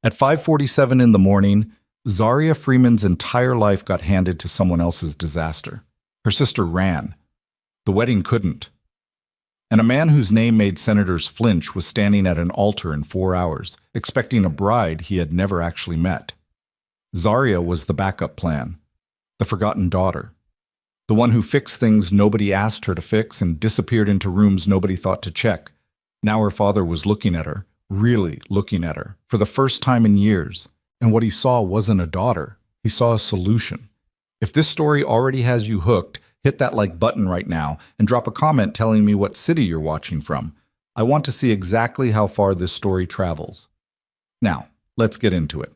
At 5:47 in the morning, Zarya Freeman's entire life got handed to someone else's disaster. Her sister ran. The wedding couldn't. And a man whose name made senators flinch was standing at an altar in 4 hours, expecting a bride he had never actually met. Zarya was the backup plan, the forgotten daughter, the one who fixed things nobody asked her to fix and disappeared into rooms nobody thought to check. Now her father was looking at her, really looking at her, for the first time in years. And what he saw wasn't a daughter, he saw a solution. If this story already has you hooked, hit that like button right now and drop a comment telling me what city you're watching from. I want to see exactly how far this story travels. Now, let's get into it.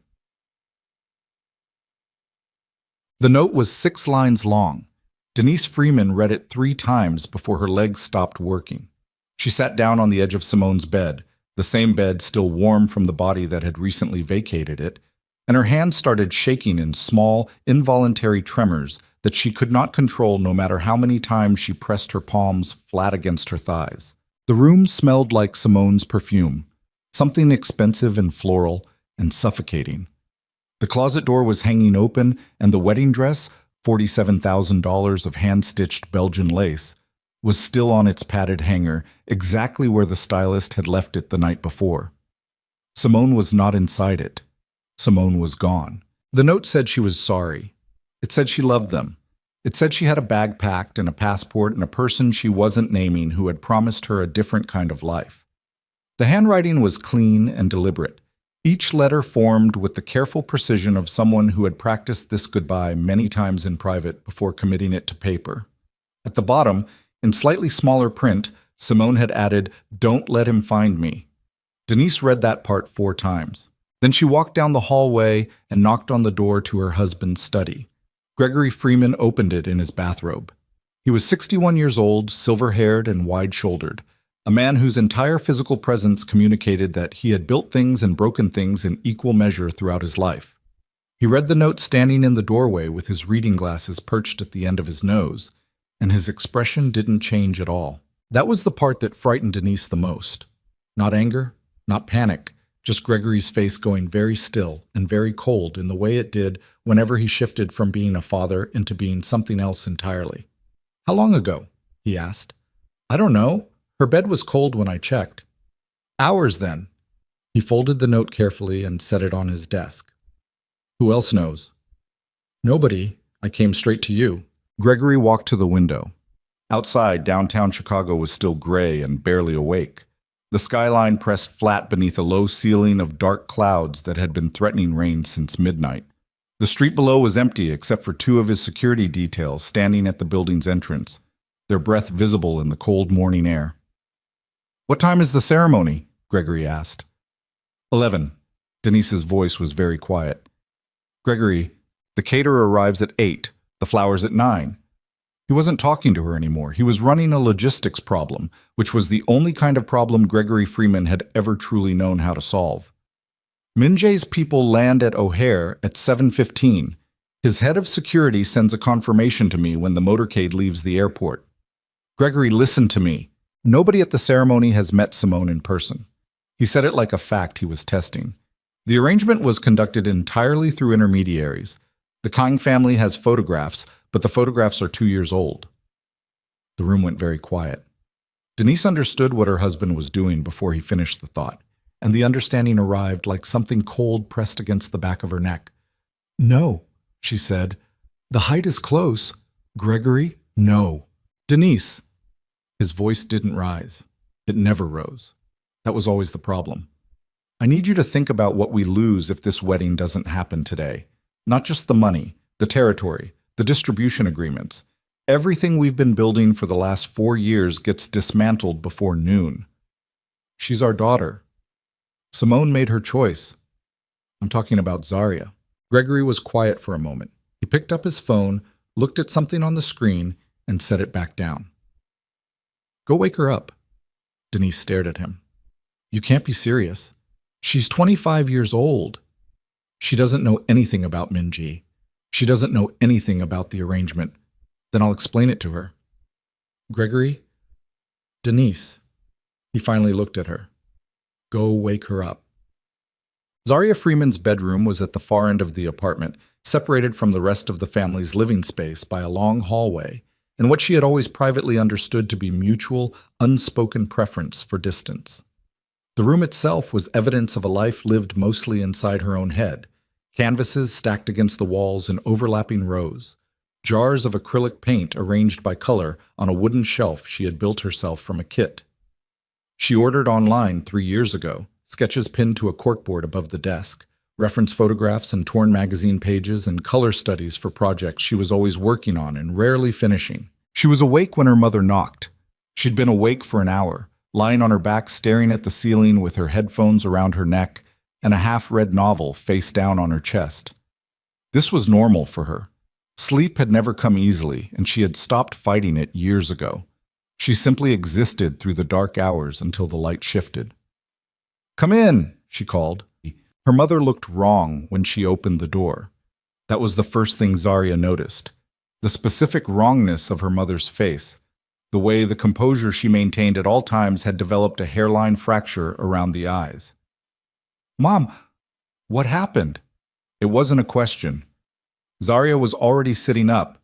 The note was 6 lines long. Denise Freeman read it 3 times before her legs stopped working. She sat down on the edge of Simone's bed, the same bed still warm from the body that had recently vacated it, and her hands started shaking in small, involuntary tremors that she could not control no matter how many times she pressed her palms flat against her thighs. The room smelled like Simone's perfume, something expensive and floral and suffocating. The closet door was hanging open, and the wedding dress, $47,000 of hand-stitched Belgian lace, was still on its padded hanger, exactly where the stylist had left it the night before. Simone was not inside it. Simone was gone. The note said she was sorry. It said she loved them. It said she had a bag packed and a passport and a person she wasn't naming who had promised her a different kind of life. The handwriting was clean and deliberate, each letter formed with the careful precision of someone who had practiced this goodbye many times in private before committing it to paper. At the bottom, in slightly smaller print, Simone had added, "Don't let him find me." Denise read that part 4 times. Then she walked down the hallway and knocked on the door to her husband's study. Gregory Freeman opened it in his bathrobe. He was 61 years old, silver-haired and wide-shouldered, a man whose entire physical presence communicated that he had built things and broken things in equal measure throughout his life. He read the note standing in the doorway with his reading glasses perched at the end of his nose, and his expression didn't change at all. That was the part that frightened Denise the most. Not anger, not panic, just Gregory's face going very still and very cold in the way it did whenever he shifted from being a father into being something else entirely. "How long ago?" he asked. "I don't know. Her bed was cold when I checked." "Hours, then." He folded the note carefully and set it on his desk. "Who else knows?" "Nobody. I came straight to you." Gregory walked to the window. Outside, downtown Chicago was still gray and barely awake. The skyline pressed flat beneath a low ceiling of dark clouds that had been threatening rain since midnight. The street below was empty except for 2 of his security details standing at the building's entrance, their breath visible in the cold morning air. "What time is the ceremony?" Gregory asked. 11. Denise's voice was very quiet. "Gregory, the caterer arrives at 8, the flowers at 9. He wasn't talking to her anymore. He was running a logistics problem, which was the only kind of problem Gregory Freeman had ever truly known how to solve. Minjay's people land at O'Hare at 7:15. His head of security sends a confirmation to me when the motorcade leaves the airport. Gregory, listen to me. Nobody at the ceremony has met Simone in person." He said it like a fact he was testing. "The arrangement was conducted entirely through intermediaries. The Kang family has photographs, but the photographs are 2 years old." The room went very quiet. Denise understood what her husband was doing before he finished the thought, and the understanding arrived like something cold pressed against the back of her neck. "No," she said. "The height is close. Gregory, no." "Denise." His voice didn't rise. It never rose. That was always the problem. "I need you to think about what we lose if this wedding doesn't happen today. Not just the money, the territory, the distribution agreements. Everything we've been building for the last 4 years gets dismantled before noon. She's our daughter. Simone made her choice. I'm talking about Zarya." Gregory was quiet for a moment. He picked up his phone, looked at something on the screen, and set it back down. "Go wake her up." Denise stared at him. "You can't be serious. She's 25 years old. She doesn't know anything about Minji. She doesn't know anything about the arrangement. Then I'll explain it to her." "Gregory?" "Denise." He finally looked at her. "Go wake her up." Zarya Freeman's bedroom was at the far end of the apartment, separated from the rest of the family's living space by a long hallway, and what she had always privately understood to be mutual, unspoken preference for distance. The room itself was evidence of a life lived mostly inside her own head, canvases stacked against the walls in overlapping rows, jars of acrylic paint arranged by color on a wooden shelf she had built herself from a kit. She ordered online 3 years ago, sketches pinned to a corkboard above the desk, reference photographs and torn magazine pages, and color studies for projects she was always working on and rarely finishing. She was awake when her mother knocked. She'd been awake for an hour, lying on her back staring at the ceiling with her headphones around her neck and a half-read novel face down on her chest. This was normal for her. Sleep had never come easily, and she had stopped fighting it years ago. She simply existed through the dark hours until the light shifted. "Come in," she called. Her mother looked wrong when she opened the door. That was the first thing Zarya noticed. The specific wrongness of her mother's face. The way the composure she maintained at all times had developed a hairline fracture around the eyes. "Mom, what happened?" It wasn't a question. Zarya was already sitting up.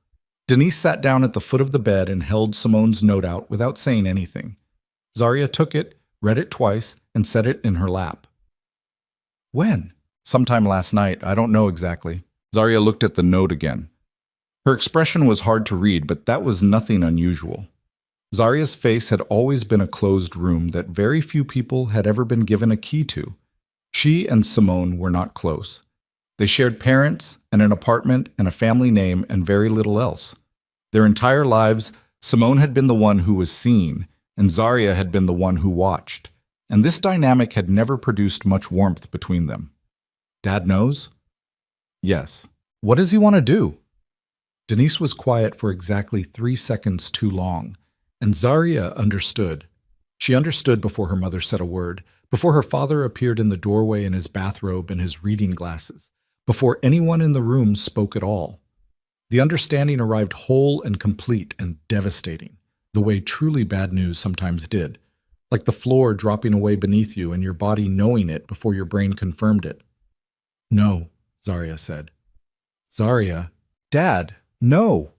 Denise sat down at the foot of the bed and held Simone's note out without saying anything. Zarya took it, read it twice, and set it in her lap. "When?" "Sometime last night. I don't know exactly." Zarya looked at the note again. Her expression was hard to read, but that was nothing unusual. Zarya's face had always been a closed room that very few people had ever been given a key to. She and Simone were not close. They shared parents and an apartment and a family name and very little else. Their entire lives, Simone had been the one who was seen, and Zarya had been the one who watched. And this dynamic had never produced much warmth between them. "Dad knows?" "Yes." "What does he want to do?" Denise was quiet for exactly 3 seconds too long, and Zarya understood. She understood before her mother said a word, before her father appeared in the doorway in his bathrobe and his reading glasses, before anyone in the room spoke at all. The understanding arrived whole and complete and devastating, the way truly bad news sometimes did, like the floor dropping away beneath you and your body knowing it before your brain confirmed it. "No," Zarya said. "Zarya, Dad, no."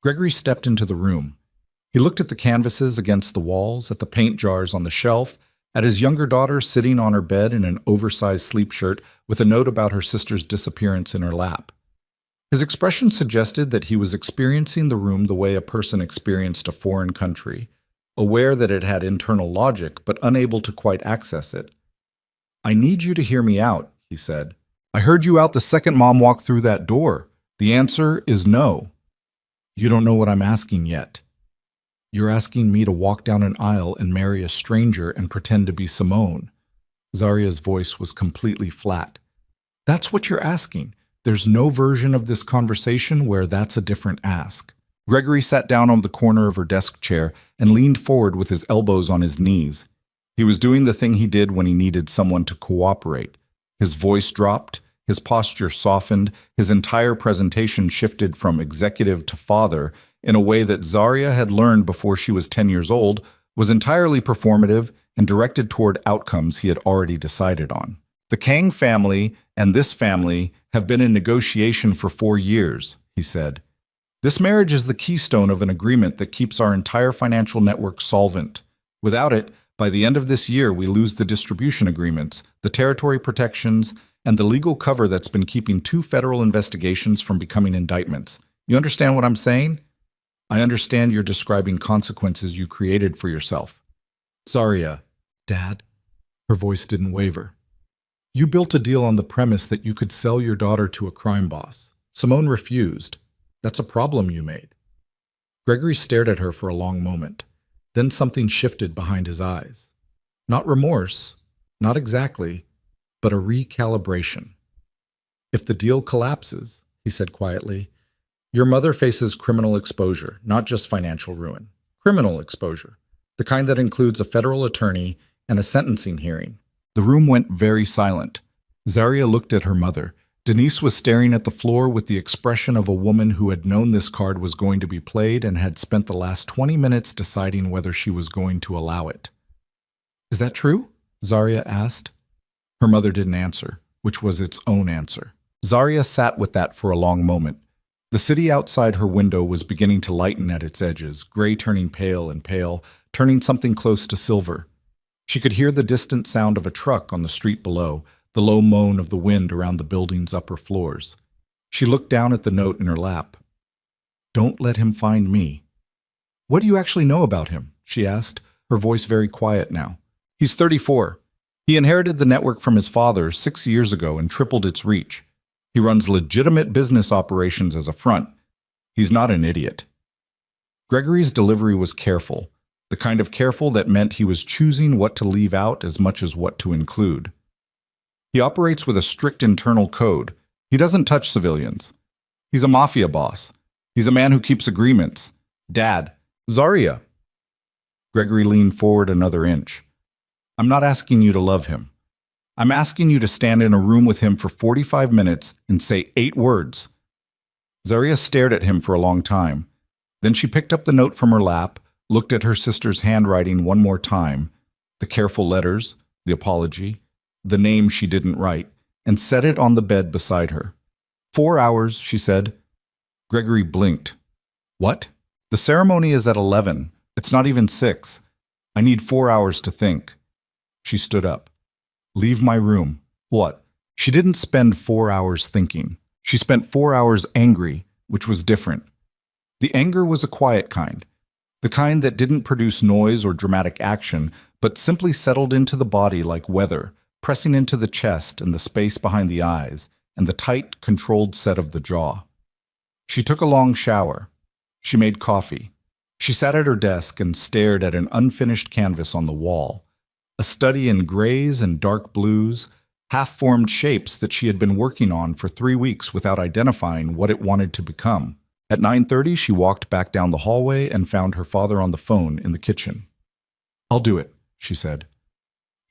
Gregory stepped into the room. He looked at the canvases against the walls, at the paint jars on the shelf, at his younger daughter sitting on her bed in an oversized sleep shirt with a note about her sister's disappearance in her lap. His expression suggested that he was experiencing the room the way a person experienced a foreign country, aware that it had internal logic but unable to quite access it. "I need you to hear me out," he said. "I heard you out the second Mom walked through that door. The answer is no." "You don't know what I'm asking yet. You're asking me to walk down an aisle and marry a stranger and pretend to be Simone." Zarya's voice was completely flat. "That's what you're asking. There's no version of this conversation where that's a different ask." Gregory sat down on the corner of her desk chair and leaned forward with his elbows on his knees. He was doing the thing he did when he needed someone to cooperate. His voice dropped, his posture softened, his entire presentation shifted from executive to father in a way that Zarya had learned before she was 10 years old was entirely performative and directed toward outcomes he had already decided on. "The Kang family and this family have been in negotiation for 4 years, he said. "This marriage is the keystone of an agreement that keeps our entire financial network solvent. Without it, by the end of this year, we lose the distribution agreements, the territory protections, and the legal cover that's been keeping 2 federal investigations from becoming indictments. You understand what I'm saying? I understand you're describing consequences you created for yourself." "Zarya, Dad." Her voice didn't waver. "You built a deal on the premise that you could sell your daughter to a crime boss. Simone refused. That's a problem you made." Gregory stared at her for a long moment. Then something shifted behind his eyes. Not remorse, not exactly, but a recalibration. "If the deal collapses," he said quietly, "your mother faces criminal exposure, not just financial ruin. Criminal exposure, the kind that includes a federal attorney and a sentencing hearing." The room went very silent. Zarya looked at her mother. Denise was staring at the floor with the expression of a woman who had known this card was going to be played and had spent the last 20 minutes deciding whether she was going to allow it. "Is that true?" Zarya asked. Her mother didn't answer, which was its own answer. Zarya sat with that for a long moment. The city outside her window was beginning to lighten at its edges, gray turning pale and pale, turning something close to silver. She could hear the distant sound of a truck on the street below, the low moan of the wind around the building's upper floors. She looked down at the note in her lap. "Don't let him find me." "What do you actually know about him?" she asked, her voice very quiet now. "He's 34. He inherited the network from his father 6 years ago and tripled its reach. He runs legitimate business operations as a front. He's not an idiot." Gregory's delivery was careful, the kind of careful that meant he was choosing what to leave out as much as what to include. "He operates with a strict internal code. He doesn't touch civilians. He's a mafia boss. He's a man who keeps agreements. Dad, Zarya." Gregory leaned forward another inch. "I'm not asking you to love him. I'm asking you to stand in a room with him for 45 minutes and say 8 words. Zarya stared at him for a long time. Then she picked up the note from her lap, looked at her sister's handwriting one more time, the careful letters, the apology, the name she didn't write, and set it on the bed beside her. 4 hours, she said. Gregory blinked. "What?" "The ceremony is at 11. It's not even 6. I need 4 hours to think." She stood up. "Leave my room." "What?" She didn't spend 4 hours thinking. She spent 4 hours angry, which was different. The anger was a quiet kind, the kind that didn't produce noise or dramatic action, but simply settled into the body like weather, pressing into the chest and the space behind the eyes, and the tight, controlled set of the jaw. She took a long shower. She made coffee. She sat at her desk and stared at an unfinished canvas on the wall. A study in grays and dark blues, half-formed shapes that she had been working on for 3 weeks without identifying what it wanted to become. At 9:30, she walked back down the hallway and found her father on the phone in the kitchen. "I'll do it," she said.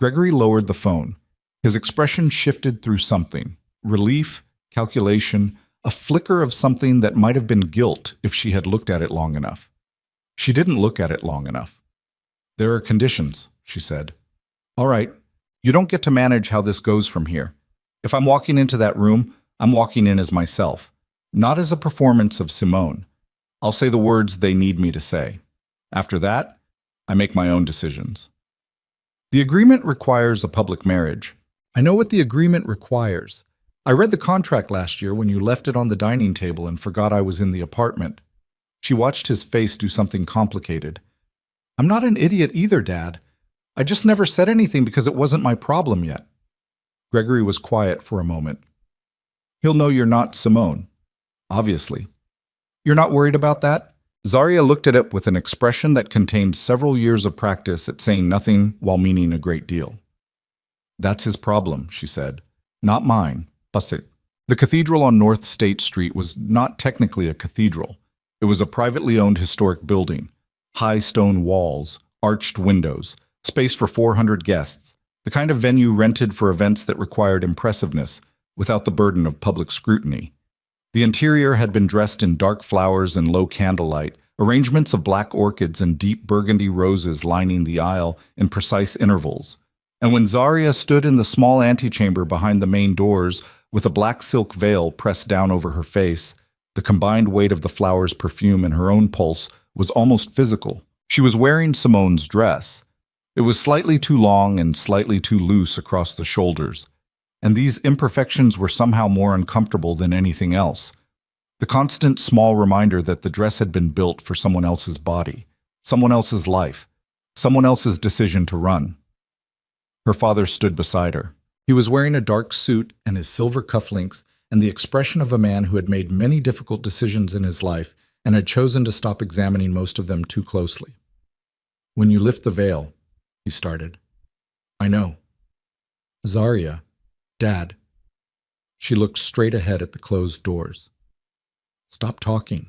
Gregory lowered the phone. His expression shifted through something: relief, calculation, a flicker of something that might have been guilt if she had looked at it long enough. She didn't look at it long enough. "There are conditions," she said. "All right, you don't get to manage how this goes from here. If I'm walking into that room, I'm walking in as myself, not as a performance of Simone. I'll say the words they need me to say. After that, I make my own decisions." The agreement requires a public marriage. I know what the agreement requires. I read the contract last year when you left it on the dining table and forgot I was in the apartment. She watched his face do something complicated. "I'm not an idiot either, Dad. I just never said anything because it wasn't my problem yet." Gregory was quiet for a moment. "He'll know you're not Simone. Obviously. You're not worried about that?" Zarya looked at it with an expression that contained several years of practice at saying nothing while meaning a great deal. "That's his problem," she said. "Not mine. Pasik." The cathedral on North State Street was not technically a cathedral. It was a privately owned historic building. High stone walls, arched windows, space for 400 guests, the kind of venue rented for events that required impressiveness without the burden of public scrutiny. The interior had been dressed in dark flowers and low candlelight, arrangements of black orchids and deep burgundy roses lining the aisle in precise intervals. And when Zarya stood in the small antechamber behind the main doors with a black silk veil pressed down over her face, the combined weight of the flower's perfume and her own pulse was almost physical. She was wearing Simone's dress. It was slightly too long and slightly too loose across the shoulders, and these imperfections were somehow more uncomfortable than anything else. The constant small reminder that the dress had been built for someone else's body, someone else's life, someone else's decision to run. Her father stood beside her. He was wearing a dark suit and his silver cufflinks and the expression of a man who had made many difficult decisions in his life and had chosen to stop examining most of them too closely. "When you lift the veil," he started. "I know." "Zarya, Dad." She looked straight ahead at the closed doors. "Stop talking."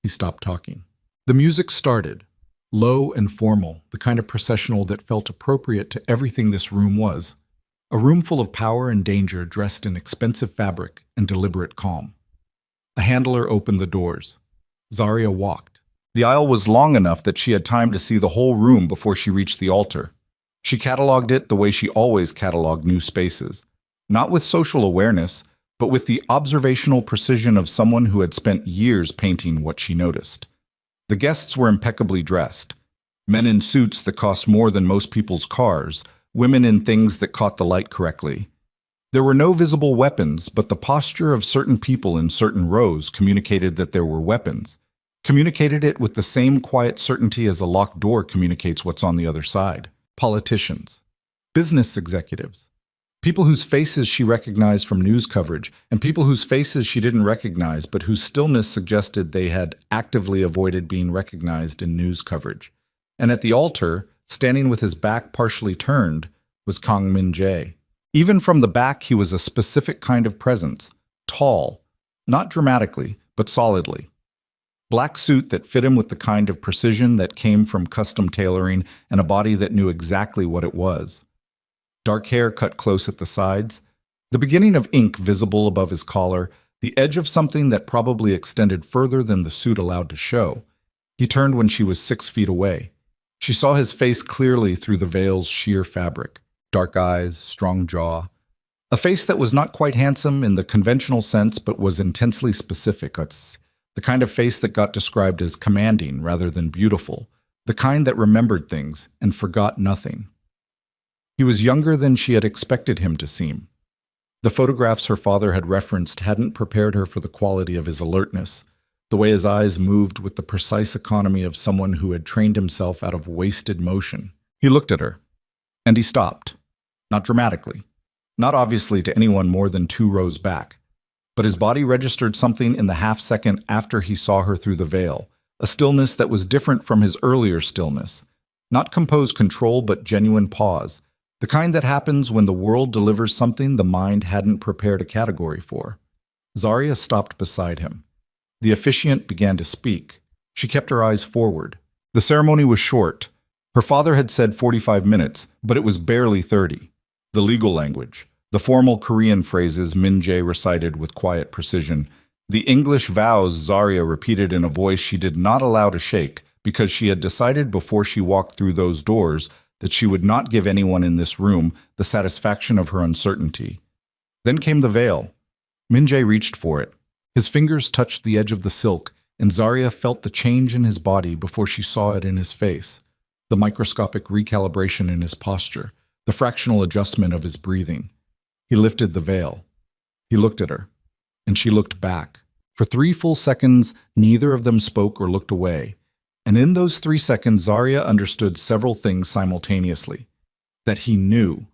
He stopped talking. The music started, low and formal, the kind of processional that felt appropriate to everything this room was. A room full of power and danger dressed in expensive fabric and deliberate calm. A handler opened the doors. Zarya walked. The aisle was long enough that she had time to see the whole room before she reached the altar. She cataloged it the way she always cataloged new spaces, not with social awareness, but with the observational precision of someone who had spent years painting what she noticed. The guests were impeccably dressed. Men in suits that cost more than most people's cars, women in things that caught the light correctly. There were no visible weapons, but the posture of certain people in certain rows communicated that there were weapons, communicated it with the same quiet certainty as a locked door communicates what's on the other side. Politicians, business executives, people whose faces she recognized from news coverage, and people whose faces she didn't recognize but whose stillness suggested they had actively avoided being recognized in news coverage. And at the altar, standing with his back partially turned, was Kang Min-jae. Even from the back, he was a specific kind of presence, tall, not dramatically, but solidly. Black suit that fit him with the kind of precision that came from custom tailoring and a body that knew exactly what it was. Dark hair cut close at the sides, the beginning of ink visible above his collar, the edge of something that probably extended further than the suit allowed to show. He turned when she was 6 feet away. She saw his face clearly through the veil's sheer fabric. Dark eyes, strong jaw. A face that was not quite handsome in the conventional sense, but was intensely specific. It's the kind of face that got described as commanding rather than beautiful, the kind that remembered things and forgot nothing. He was younger than she had expected him to seem. The photographs her father had referenced hadn't prepared her for the quality of his alertness, the way his eyes moved with the precise economy of someone who had trained himself out of wasted motion. He looked at her, and he stopped. Not dramatically, not obviously to anyone more than 2 rows back, but his body registered something in the half-second after he saw her through the veil, a stillness that was different from his earlier stillness. Not composed control, but genuine pause, the kind that happens when the world delivers something the mind hadn't prepared a category for. Zarya stopped beside him. The officiant began to speak. She kept her eyes forward. The ceremony was short. Her father had said 45 minutes, but it was barely 30. The legal language, the formal Korean phrases Min-jae recited with quiet precision, the English vows Zarya repeated in a voice she did not allow to shake because she had decided before she walked through those doors that she would not give anyone in this room the satisfaction of her uncertainty. Then came the veil. Min-jae reached for it. His fingers touched the edge of the silk, and Zarya felt the change in his body before she saw it in his face, the microscopic recalibration in his posture, the fractional adjustment of his breathing. He lifted the veil. He looked at her, and she looked back. For 3 full seconds, neither of them spoke or looked away. And in those 3 seconds, Zarya understood several things simultaneously. That he knew,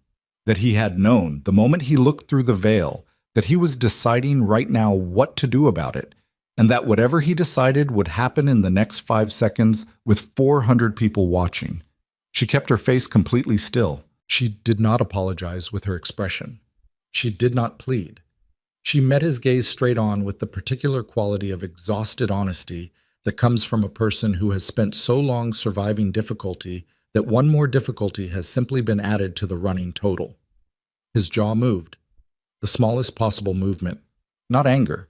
that he had known, the moment he looked through the veil, that he was deciding right now what to do about it, and that whatever he decided would happen in the next 5 seconds with 400 people watching. She kept her face completely still. She did not apologize with her expression. She did not plead. She met his gaze straight on with the particular quality of exhausted honesty that comes from a person who has spent so long surviving difficulty that one more difficulty has simply been added to the running total. His jaw moved, the smallest possible movement, not anger,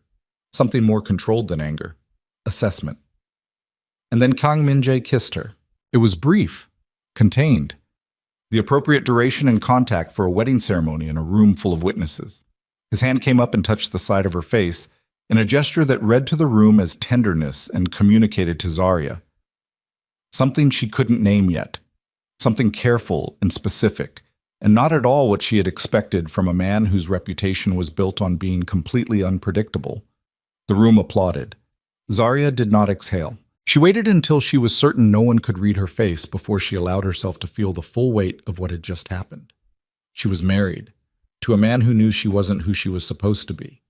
something more controlled than anger, assessment. And then Kang Min-jae kissed her. It was brief, contained, the appropriate duration and contact for a wedding ceremony in a room full of witnesses. His hand came up and touched the side of her face, in a gesture that read to the room as tenderness and communicated to Zarya. Something she couldn't name yet, something careful and specific, and not at all what she had expected from a man whose reputation was built on being completely unpredictable. The room applauded. Zarya did not exhale. She waited until she was certain no one could read her face before she allowed herself to feel the full weight of what had just happened. She was married, to a man who knew she wasn't who she was supposed to be.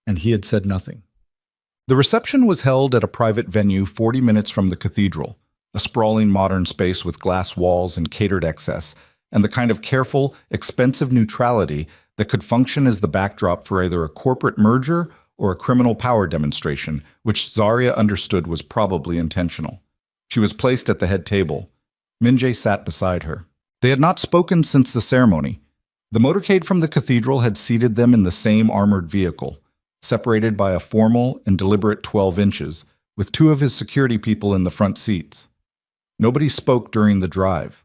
And he had said nothing. The reception was held at a private venue 40 minutes from the cathedral, a sprawling modern space with glass walls and catered excess, and the kind of careful, expensive neutrality that could function as the backdrop for either a corporate merger or a criminal power demonstration, which Zarya understood was probably intentional. She was placed at the head table. Min-jae sat beside her. They had not spoken since the ceremony. The motorcade from the cathedral had seated them in the same armored vehicle, separated by a formal and deliberate 12 inches, with 2 of his security people in the front seats. Nobody spoke during the drive.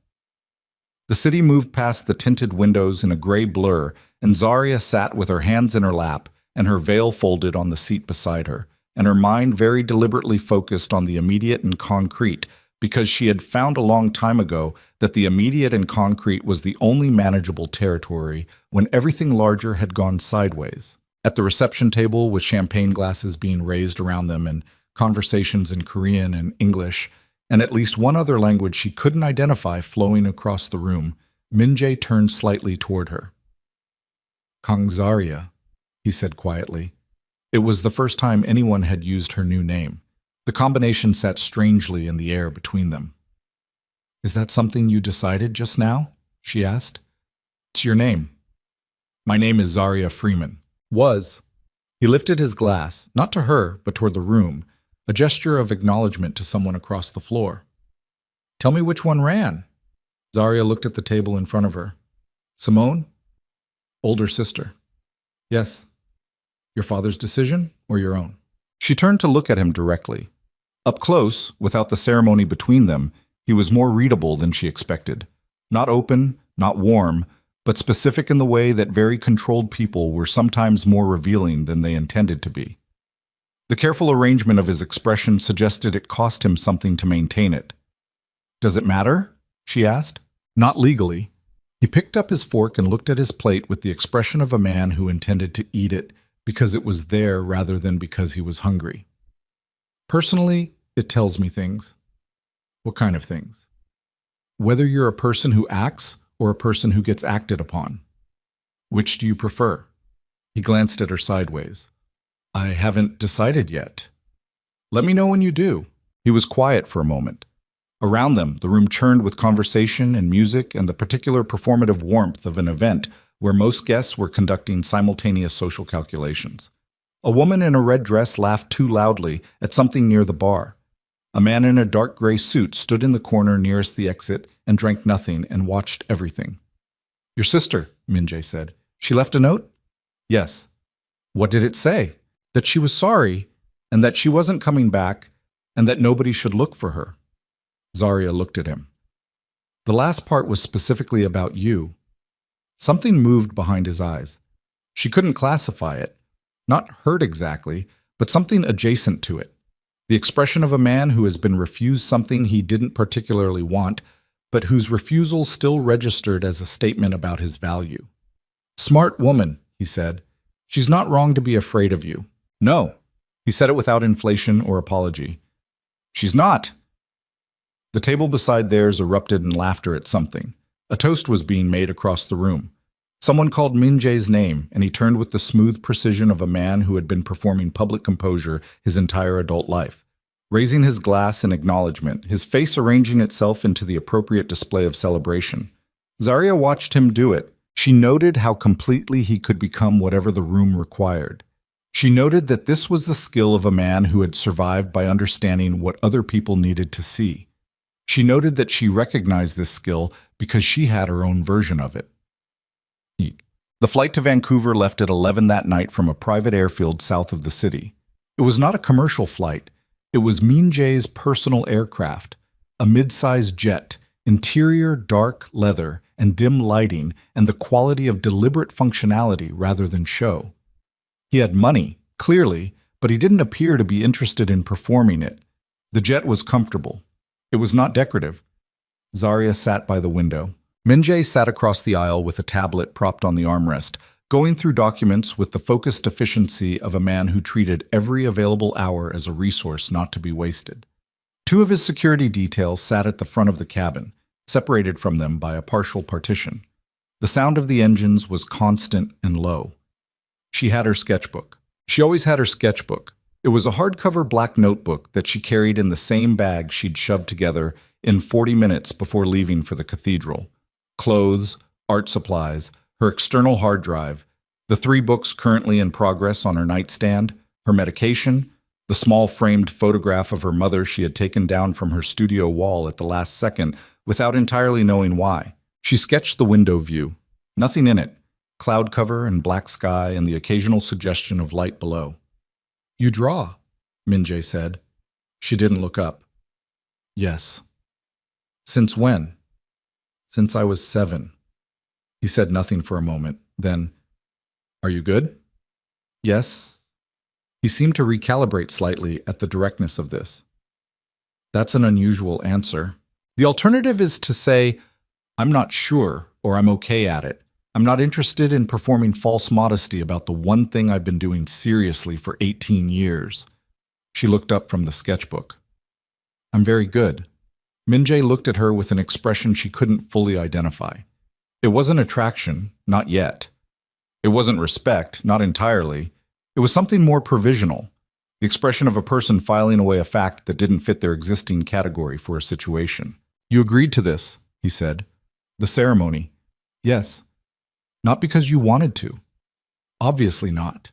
The city moved past the tinted windows in a gray blur, and Zarya sat with her hands in her lap and her veil folded on the seat beside her, and her mind very deliberately focused on the immediate and concrete, because she had found a long time ago that the immediate and concrete was the only manageable territory when everything larger had gone sideways. At the reception table, with champagne glasses being raised around them and conversations in Korean and English, and at least one other language she couldn't identify flowing across the room, Min-jae turned slightly toward her. "Kang Zarya," he said quietly. It was the first time anyone had used her new name. The combination sat strangely in the air between them. "Is that something you decided just now?" she asked. "It's your name." "My name is Zarya Freeman." "Was." He lifted his glass, not to her, but toward the room, a gesture of acknowledgement to someone across the floor. "Tell me which one ran." Zarya looked at the table in front of her. "Simone?" "Older sister." "Yes." "Your father's decision or your own?" She turned to look at him directly. Up close, without the ceremony between them, he was more readable than she expected. Not open, not warm, but specific in the way that very controlled people were sometimes more revealing than they intended to be. The careful arrangement of his expression suggested it cost him something to maintain it. "Does it matter?" she asked. "Not legally." He picked up his fork and looked at his plate with the expression of a man who intended to eat it because it was there rather than because he was hungry. "Personally, it tells me things." "What kind of things?" "Whether you're a person who acts or a person who gets acted upon." "Which do you prefer?" He glanced at her sideways. "I haven't decided yet." "Let me know when you do." He was quiet for a moment. Around them, the room churned with conversation and music and the particular performative warmth of an event where most guests were conducting simultaneous social calculations. A woman in a red dress laughed too loudly at something near the bar. A man in a dark gray suit stood in the corner nearest the exit and drank nothing and watched everything. "Your sister," Min-jae said. "She left a note?" "Yes." "What did it say?" "That she was sorry, and that she wasn't coming back, and that nobody should look for her." Zarya looked at him. "The last part was specifically about you." Something moved behind his eyes. She couldn't classify it. Not hurt exactly, but something adjacent to it. The expression of a man who has been refused something he didn't particularly want, but whose refusal still registered as a statement about his value. "Smart woman," he said. "She's not wrong to be afraid of you." "No." He said it without inflation or apology. "She's not." The table beside theirs erupted in laughter at something. A toast was being made across the room. Someone called Min-jae's name, and he turned with the smooth precision of a man who had been performing public composure his entire adult life. Raising his glass in acknowledgement, his face arranging itself into the appropriate display of celebration. Zarya watched him do it. She noted how completely he could become whatever the room required. She noted that this was the skill of a man who had survived by understanding what other people needed to see. She noted that she recognized this skill because she had her own version of it. The flight to Vancouver left at 11 that night from a private airfield south of the city. It was not a commercial flight. It was Min-jae's personal aircraft, a mid-sized jet, interior dark leather and dim lighting, and the quality of deliberate functionality rather than show. He had money, clearly, but he didn't appear to be interested in performing it. The jet was comfortable. It was not decorative. Zarya sat by the window. Min-jae sat across the aisle with a tablet propped on the armrest, going through documents with the focused efficiency of a man who treated every available hour as a resource not to be wasted. Two of his security details sat at the front of the cabin, separated from them by a partial partition. The sound of the engines was constant and low. She had her sketchbook. She always had her sketchbook. It was a hardcover black notebook that she carried in the same bag she'd shoved together in 40 minutes before leaving for the cathedral. Clothes, art supplies, her external hard drive, the 3 books currently in progress on her nightstand, her medication, the small framed photograph of her mother she had taken down from her studio wall at the last second without entirely knowing why. She sketched the window view. Nothing in it. Cloud cover and black sky and the occasional suggestion of light below. "You draw," Min-jae said. She didn't look up. "Yes." "Since when?" Since I was 7. He said nothing for a moment. Then, are you good? Yes. He seemed to recalibrate slightly at the directness of this. That's an unusual answer. The alternative is to say, I'm not sure, or I'm okay at it. I'm not interested in performing false modesty about the one thing I've been doing seriously for 18 years. She looked up from the sketchbook. I'm very good. Min-jae looked at her with an expression she couldn't fully identify. It wasn't attraction, not yet. It wasn't respect, not entirely. It was something more provisional, the expression of a person filing away a fact that didn't fit their existing category for a situation. You agreed to this, he said. The ceremony. Yes. Not because you wanted to. Obviously not.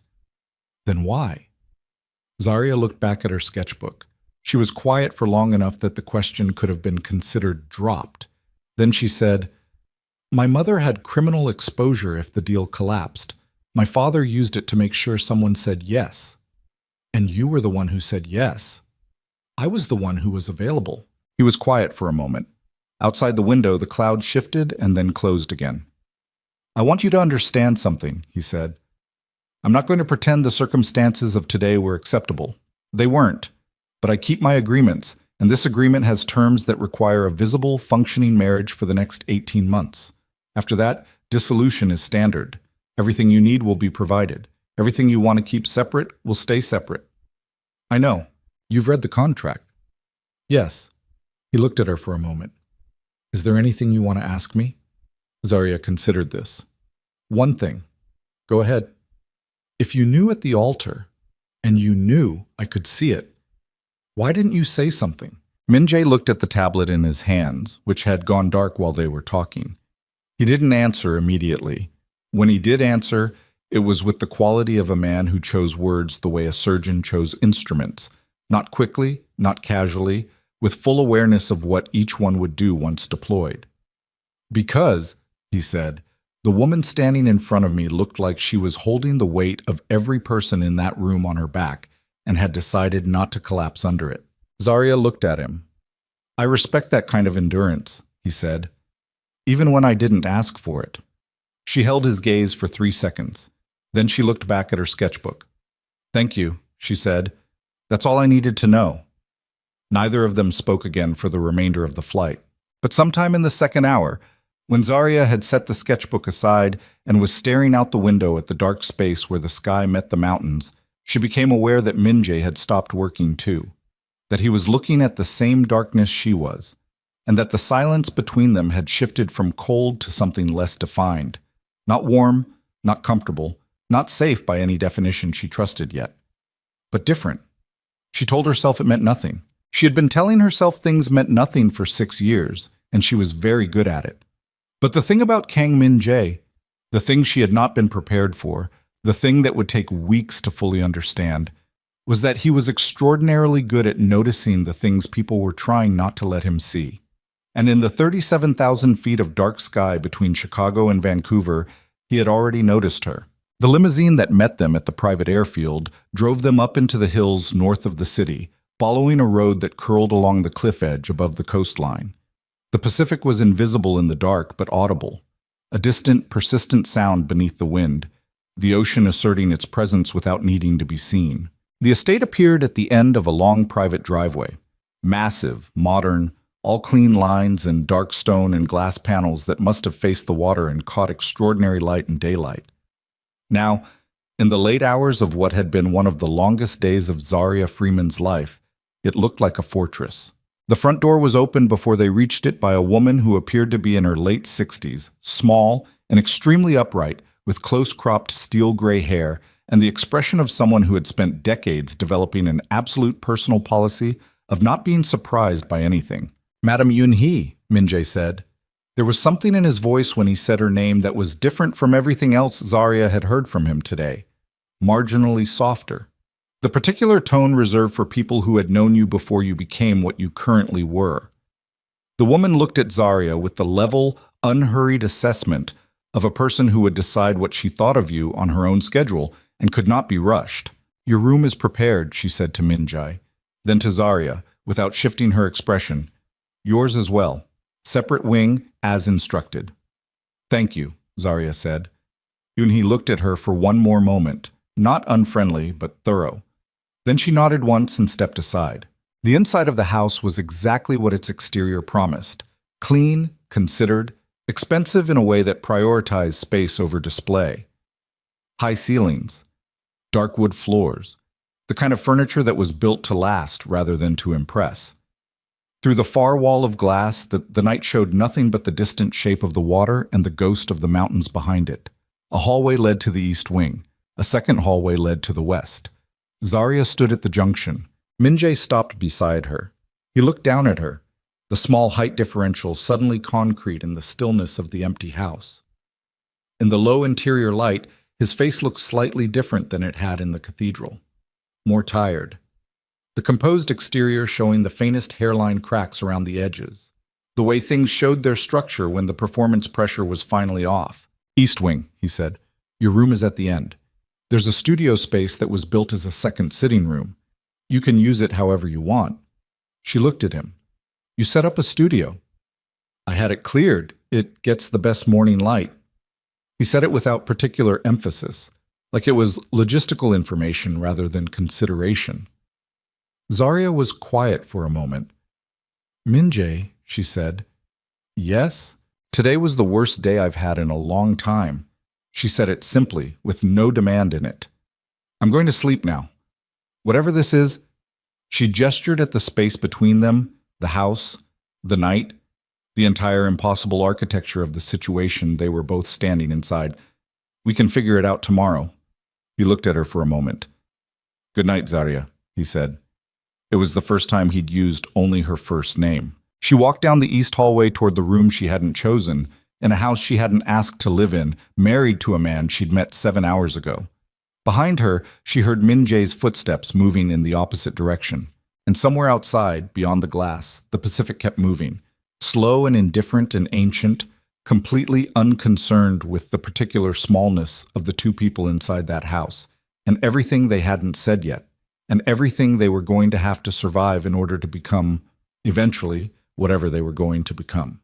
Then why? Zarya looked back at her sketchbook. She was quiet for long enough that the question could have been considered dropped. Then she said, My mother had criminal exposure if the deal collapsed. My father used it to make sure someone said yes. And you were the one who said yes. I was the one who was available. He was quiet for a moment. Outside the window, the cloud shifted and then closed again. I want you to understand something, he said. I'm not going to pretend the circumstances of today were acceptable. They weren't. But I keep my agreements, and this agreement has terms that require a visible, functioning marriage for the next 18 months. After that, dissolution is standard. Everything you need will be provided. Everything you want to keep separate will stay separate. I know. You've read the contract. Yes. He looked at her for a moment. Is there anything you want to ask me? Zarya considered this. One thing. Go ahead. If you knew at the altar, and you knew I could see it, why didn't you say something? Min-jae looked at the tablet in his hands, which had gone dark while they were talking. He didn't answer immediately. When he did answer, it was with the quality of a man who chose words the way a surgeon chose instruments, not quickly, not casually, with full awareness of what each one would do once deployed. Because, he said, the woman standing in front of me looked like she was holding the weight of every person in that room on her back and had decided not to collapse under it. Zarya looked at him. I respect that kind of endurance, he said, even when I didn't ask for it. She held his gaze for 3 seconds. Then she looked back at her sketchbook. Thank you, she said. That's all I needed to know. Neither of them spoke again for the remainder of the flight. But sometime in the second hour, when Zarya had set the sketchbook aside and was staring out the window at the dark space where the sky met the mountains, she became aware that Min-jae had stopped working too, that he was looking at the same darkness she was, and that the silence between them had shifted from cold to something less defined, not warm, not comfortable, not safe by any definition she trusted yet, but different. She told herself it meant nothing. She had been telling herself things meant nothing for 6 years, and she was very good at it. But the thing about Kang Min-jae, the thing she had not been prepared for, the thing that would take weeks to fully understand, was that he was extraordinarily good at noticing the things people were trying not to let him see. And in the 37,000 feet of dark sky between Chicago and Vancouver, he had already noticed her. The limousine that met them at the private airfield drove them up into the hills north of the city, following a road that curled along the cliff edge above the coastline. The Pacific was invisible in the dark but audible, a distant, persistent sound beneath the wind, the ocean asserting its presence without needing to be seen. The estate appeared at the end of a long private driveway, massive, modern, all clean lines and dark stone and glass panels that must have faced the water and caught extraordinary light and daylight. Now, in the late hours of what had been one of the longest days of Zarya Freeman's life, it looked like a fortress. The front door was opened before they reached it by a woman who appeared to be in her late 60s, small and extremely upright, with close-cropped steel gray hair and the expression of someone who had spent decades developing an absolute personal policy of not being surprised by anything. Madam Yun-hee, Min-jae said. There was something in his voice when he said her name that was different from everything else Zarya had heard from him today, marginally softer. The particular tone reserved for people who had known you before you became what you currently were. The woman looked at Zarya with the level, unhurried assessment of a person who would decide what she thought of you on her own schedule and could not be rushed. Your room is prepared, she said to Min-jae. Then to Zarya, without shifting her expression, yours as well. Separate wing, as instructed. Thank you, Zarya said. Yunhee looked at her for one more moment, not unfriendly, but thorough. Then she nodded once and stepped aside. The inside of the house was exactly what its exterior promised. Clean, considered, expensive in a way that prioritized space over display. High ceilings, dark wood floors, the kind of furniture that was built to last rather than to impress. Through the far wall of glass, the night showed nothing but the distant shape of the water and the ghost of the mountains behind it. A hallway led to the east wing. A second hallway led to the west. Zarya stood at the junction. Min-jae stopped beside her. He looked down at her, the small height differential suddenly concrete in the stillness of the empty house. In the low interior light, his face looked slightly different than it had in the cathedral. More tired. The composed exterior showing the faintest hairline cracks around the edges. The way things showed their structure when the performance pressure was finally off. East wing, he said. Your room is at the end. There's a studio space that was built as a second sitting room. You can use it however you want. She looked at him. You set up a studio. I had it cleared. It gets the best morning light. He said it without particular emphasis, like it was logistical information rather than consideration. Zarya was quiet for a moment. Min-jae, she said. Yes? Today was the worst day I've had in a long time. She said it simply, with no demand in it. I'm going to sleep now. Whatever this is, she gestured at the space between them, the house, the night, the entire impossible architecture of the situation they were both standing inside. We can figure it out tomorrow. He looked at her for a moment. Good night, Zarya, he said. It was the first time he'd used only her first name. She walked down the east hallway toward the room she hadn't chosen, in a house she hadn't asked to live in, married to a man she'd met 7 hours ago. Behind her, she heard Min-jae's footsteps moving in the opposite direction. And somewhere outside, beyond the glass, the Pacific kept moving, slow and indifferent and ancient, completely unconcerned with the particular smallness of the two people inside that house, and everything they hadn't said yet, and everything they were going to have to survive in order to become, eventually, whatever they were going to become.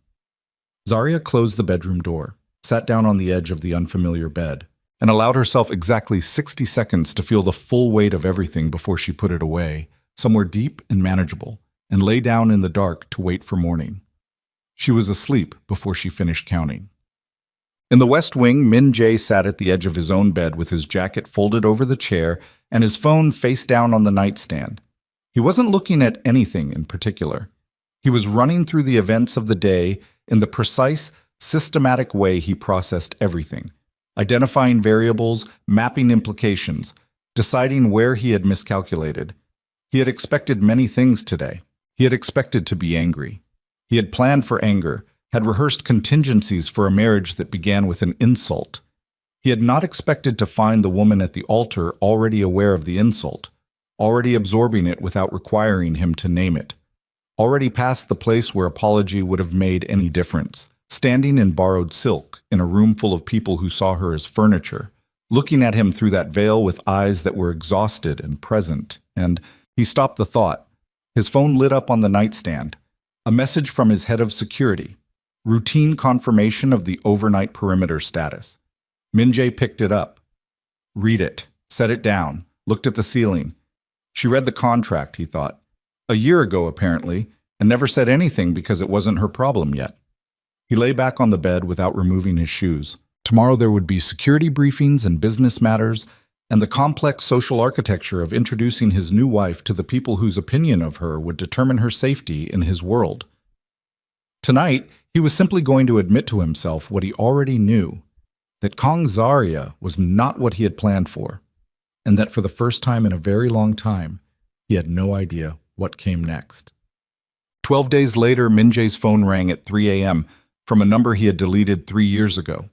Zarya closed the bedroom door, sat down on the edge of the unfamiliar bed, and allowed herself exactly 60 seconds to feel the full weight of everything before she put it away, somewhere deep and manageable, and lay down in the dark to wait for morning. She was asleep before she finished counting. In the west wing, Min-jae sat at the edge of his own bed with his jacket folded over the chair and his phone face down on the nightstand. He wasn't looking at anything in particular. He was running through the events of the day in the precise, systematic way he processed everything, identifying variables, mapping implications, deciding where he had miscalculated. He had expected many things today. He had expected to be angry. He had planned for anger, had rehearsed contingencies for a marriage that began with an insult. He had not expected to find the woman at the altar already aware of the insult, already absorbing it without requiring him to name it, already past the place where apology would have made any difference, standing in borrowed silk in a room full of people who saw her as furniture, looking at him through that veil with eyes that were exhausted and present, and he stopped the thought. His phone lit up on the nightstand. A message from his head of security. Routine confirmation of the overnight perimeter status. Min-jae picked it up. Read it. Set it down. Looked at the ceiling. She read the contract, he thought. A year ago, apparently, and never said anything because it wasn't her problem yet. He lay back on the bed without removing his shoes. Tomorrow there would be security briefings and business matters, and the complex social architecture of introducing his new wife to the people whose opinion of her would determine her safety in his world. Tonight, he was simply going to admit to himself what he already knew, that Kong Zarya was not what he had planned for, and that for the first time in a very long time, he had no idea what came next. 12 days later, Min-jae's phone rang at 3 a.m. from a number he had deleted 3 years ago.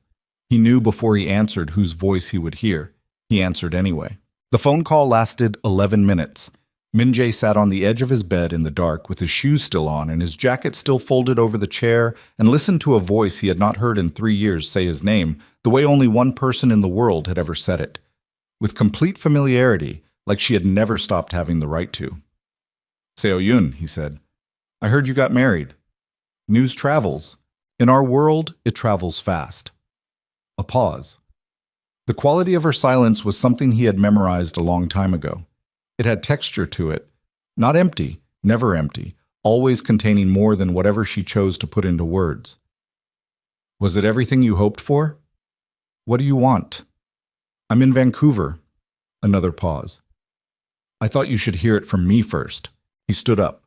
He knew before he answered whose voice he would hear. He answered anyway. The phone call lasted 11 minutes. Min-jae sat on the edge of his bed in the dark with his shoes still on and his jacket still folded over the chair and listened to a voice he had not heard in 3 years say his name the way only one person in the world had ever said it. With complete familiarity, like she had never stopped having the right to. "Seo-yun," he said. "I heard you got married." News travels. In our world, it travels fast. A pause. The quality of her silence was something he had memorized a long time ago. It had texture to it. Not empty, never empty, always containing more than whatever she chose to put into words. Was it everything you hoped for? What do you want? I'm in Vancouver. Another pause. I thought you should hear it from me first. He stood up,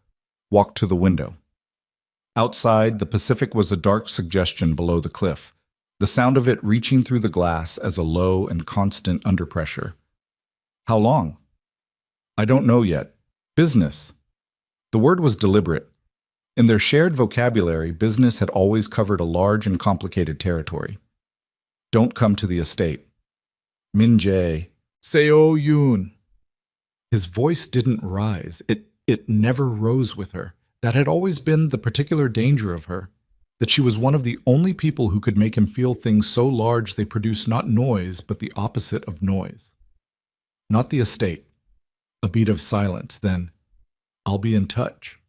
walked to the window. Outside, the Pacific was a dark suggestion below the cliff, the sound of it reaching through the glass as a low and constant underpressure. How long? I don't know yet. Business. The word was deliberate. In their shared vocabulary, business had always covered a large and complicated territory. Don't come to the estate. Min Jae. Seo Yoon. His voice didn't rise. It never rose with her. That had always been the particular danger of her, that she was one of the only people who could make him feel things so large they produced not noise, but the opposite of noise. Not the estate. A beat of silence, then, I'll be in touch.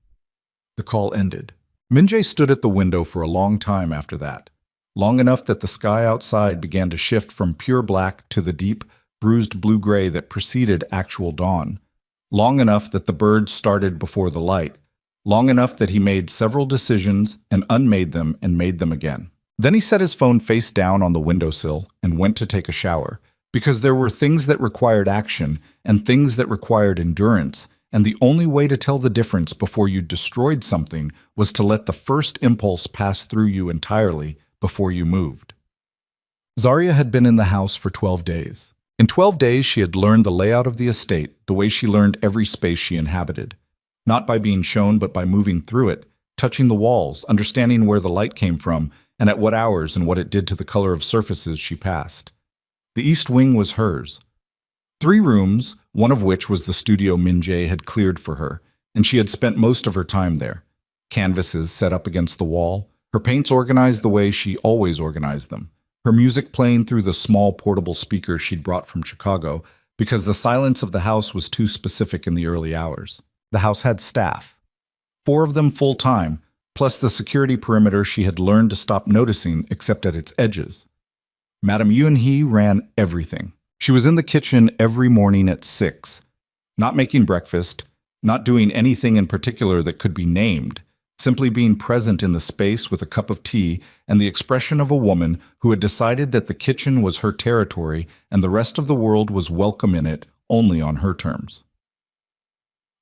The call ended. Min Jae stood at the window for a long time after that, long enough that the sky outside began to shift from pure black to the deep, bruised blue-gray that preceded actual dawn, long enough that the birds started before the light, long enough that he made several decisions and unmade them and made them again. Then he set his phone face down on the windowsill and went to take a shower, because there were things that required action and things that required endurance, and the only way to tell the difference before you destroyed something was to let the first impulse pass through you entirely before you moved. Zarya had been in the house for 12 days. In 12 days, she had learned the layout of the estate the way she learned every space she inhabited. Not by being shown, but by moving through it, touching the walls, understanding where the light came from, and at what hours and what it did to the color of surfaces she passed. The east wing was hers. 3 rooms, one of which was the studio Min Jae had cleared for her, and she had spent most of her time there. Canvases set up against the wall, her paints organized the way she always organized them, her music playing through the small portable speakers she'd brought from Chicago, because the silence of the house was too specific in the early hours. The house had staff, 4 of them full-time, plus the security perimeter she had learned to stop noticing except at its edges. Madame Yoon-hee ran everything. She was in the kitchen every morning at 6, not making breakfast, not doing anything in particular that could be named, simply being present in the space with a cup of tea and the expression of a woman who had decided that the kitchen was her territory and the rest of the world was welcome in it only on her terms.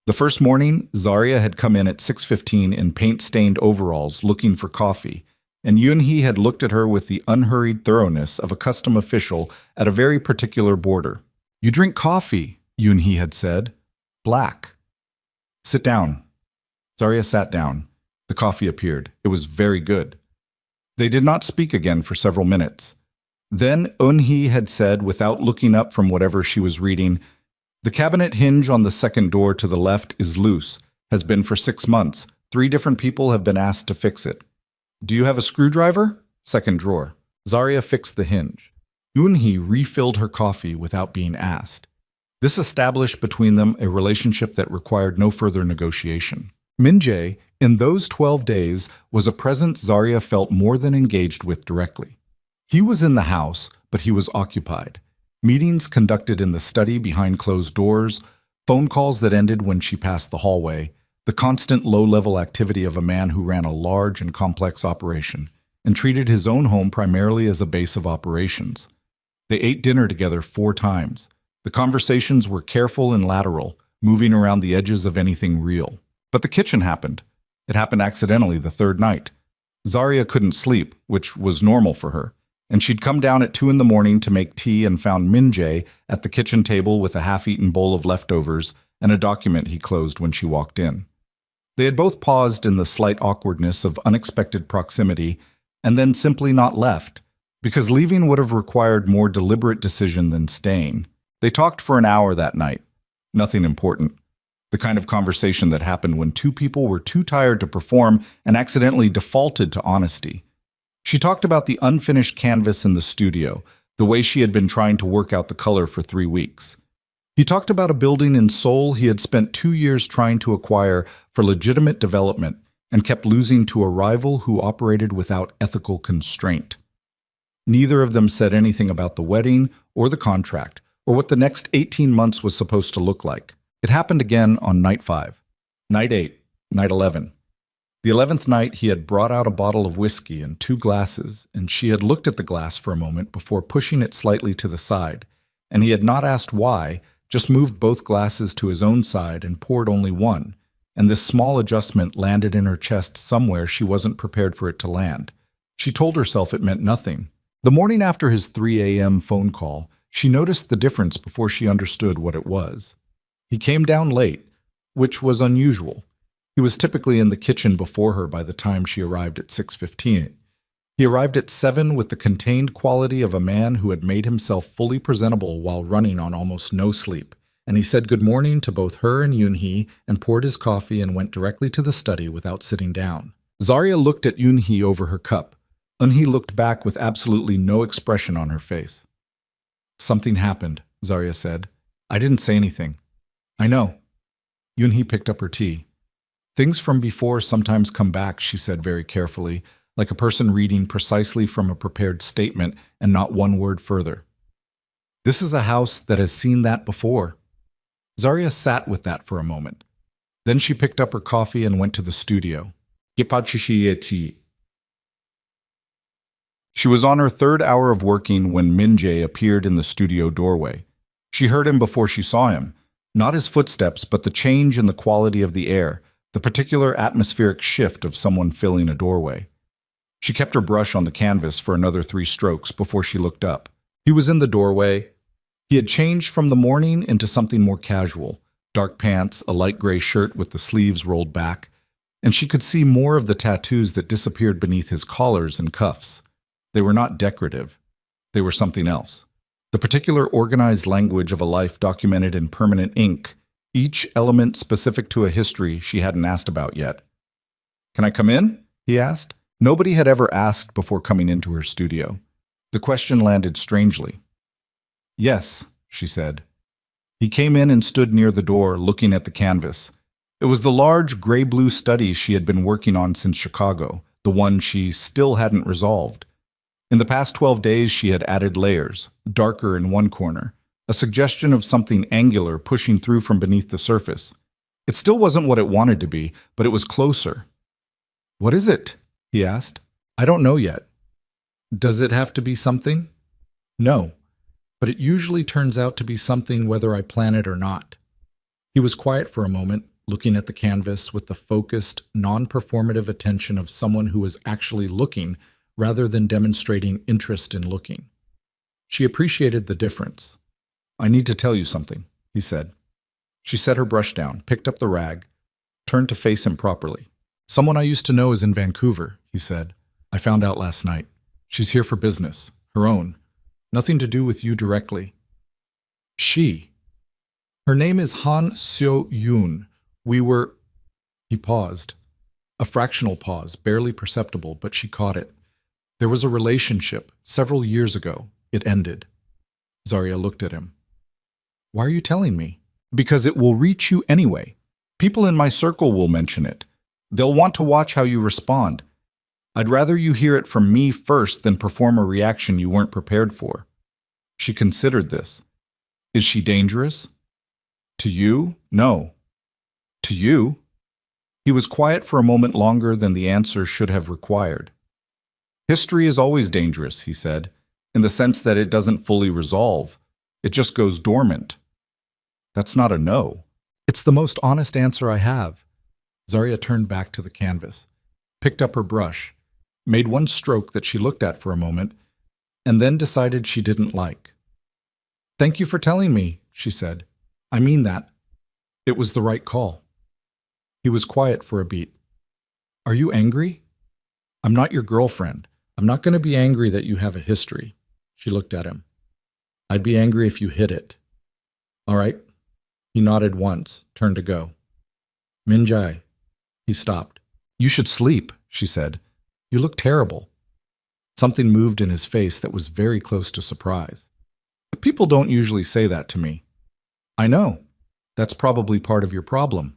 The first morning, Zarya had come in at 6:15 in paint-stained overalls looking for coffee, and Yoon-hee had looked at her with the unhurried thoroughness of a custom official at a very particular border. "You drink coffee," Yoon-hee had said. "Black." "Sit down." Zarya sat down. The coffee appeared. It was very good. They did not speak again for several minutes. Then Eun-hee had said, without looking up from whatever she was reading, "The cabinet hinge on the second door to the left is loose, has been for 6 months. 3 different people have been asked to fix it. Do you have a screwdriver? Second drawer." Zarya fixed the hinge. Eun-hee refilled her coffee without being asked. This established between them a relationship that required no further negotiation. Min Jae, in those 12 days, was a presence Zarya felt more than engaged with directly. He was in the house, but he was occupied. Meetings conducted in the study behind closed doors, phone calls that ended when she passed the hallway, the constant low-level activity of a man who ran a large and complex operation and treated his own home primarily as a base of operations. They ate dinner together 4 times. The conversations were careful and lateral, moving around the edges of anything real. But the kitchen happened. It happened accidentally the 3rd night. Zarya couldn't sleep, which was normal for her, and she'd come down at 2 in the morning to make tea and found Min Jae at the kitchen table with a half-eaten bowl of leftovers and a document he closed when she walked in. They had both paused in the slight awkwardness of unexpected proximity and then simply not left, because leaving would have required more deliberate decision than staying. They talked for an hour that night. Nothing important. The kind of conversation that happened when 2 people were too tired to perform and accidentally defaulted to honesty. She talked about the unfinished canvas in the studio, the way she had been trying to work out the color for 3 weeks. He talked about a building in Seoul he had spent 2 years trying to acquire for legitimate development and kept losing to a rival who operated without ethical constraint. Neither of them said anything about the wedding or the contract or what the next 18 months was supposed to look like. It happened again on night 5, night 8, night 11. The 11th night, he had brought out a bottle of whiskey and 2 glasses, and she had looked at the glass for a moment before pushing it slightly to the side, and he had not asked why, just moved both glasses to his own side and poured only one, and this small adjustment landed in her chest somewhere she wasn't prepared for it to land. She told herself it meant nothing. The morning after his 3 a.m. phone call, she noticed the difference before she understood what it was. He came down late, which was unusual. He was typically in the kitchen before her by the time she arrived at 6:15. He arrived at 7 with the contained quality of a man who had made himself fully presentable while running on almost no sleep, and he said good morning to both her and Yoon-hee and poured his coffee and went directly to the study without sitting down. Zarya looked at Yoon-hee over her cup. Eun-hee looked back with absolutely no expression on her face. "Something happened," Zarya said. "I didn't say anything." "I know." Yoon-hee picked up her tea. "Things from before sometimes come back," she said very carefully, like a person reading precisely from a prepared statement and not one word further. "This is a house that has seen that before." Zarya sat with that for a moment. Then she picked up her coffee and went to the studio. She was on her 3rd hour of working when Min-jae appeared in the studio doorway. She heard him before she saw him. Not his footsteps, but the change in the quality of the air, the particular atmospheric shift of someone filling a doorway. She kept her brush on the canvas for another 3 strokes before she looked up. He was in the doorway. He had changed from the morning into something more casual, dark pants, a light gray shirt with the sleeves rolled back, and she could see more of the tattoos that disappeared beneath his collars and cuffs. They were not decorative. They were something else. The particular organized language of a life documented in permanent ink, each element specific to a history she hadn't asked about yet. "Can I come in?" he asked. Nobody had ever asked before coming into her studio. The question landed strangely. "Yes," she said. He came in and stood near the door, looking at the canvas. It was the large gray-blue study she had been working on since Chicago, the one she still hadn't resolved. In the past 12 days, she had added layers, darker in one corner, a suggestion of something angular pushing through from beneath the surface. It still wasn't what it wanted to be, but it was closer. "What is it?" he asked. "I don't know yet." "Does it have to be something?" "No, but it usually turns out to be something whether I plan it or not." He was quiet for a moment, looking at the canvas with the focused, non-performative attention of someone who was actually looking rather than demonstrating interest in looking. She appreciated the difference. "I need to tell you something," he said. She set her brush down, picked up the rag, turned to face him properly. "Someone I used to know is in Vancouver," he said. "I found out last night. She's here for business, her own. Nothing to do with you directly." "She? Her name is Han Seo-yoon. We were—" He paused. A fractional pause, barely perceptible, but she caught it. "There was a relationship, several years ago. It ended." Zarya looked at him. "Why are you telling me?" "Because it will reach you anyway. People in my circle will mention it. They'll want to watch how you respond. I'd rather you hear it from me first than perform a reaction you weren't prepared for." She considered this. "Is she dangerous?" "To you? No." "To you?" He was quiet for a moment longer than the answer should have required. "History is always dangerous," he said, "in the sense that it doesn't fully resolve. It just goes dormant." "That's not a no." "It's the most honest answer I have." Zarya turned back to the canvas, picked up her brush, made one stroke that she looked at for a moment, and then decided she didn't like. "Thank you for telling me," she said. "I mean that. It was the right call." He was quiet for a beat. "Are you angry?" "I'm not your girlfriend. I'm not going to be angry that you have a history." She looked at him. "I'd be angry if you hid it." "All right." He nodded once, turned to go. "Min-jae." He stopped. "You should sleep," she said. "You look terrible." Something moved in his face that was very close to surprise. "People don't usually say that to me." "I know. That's probably part of your problem."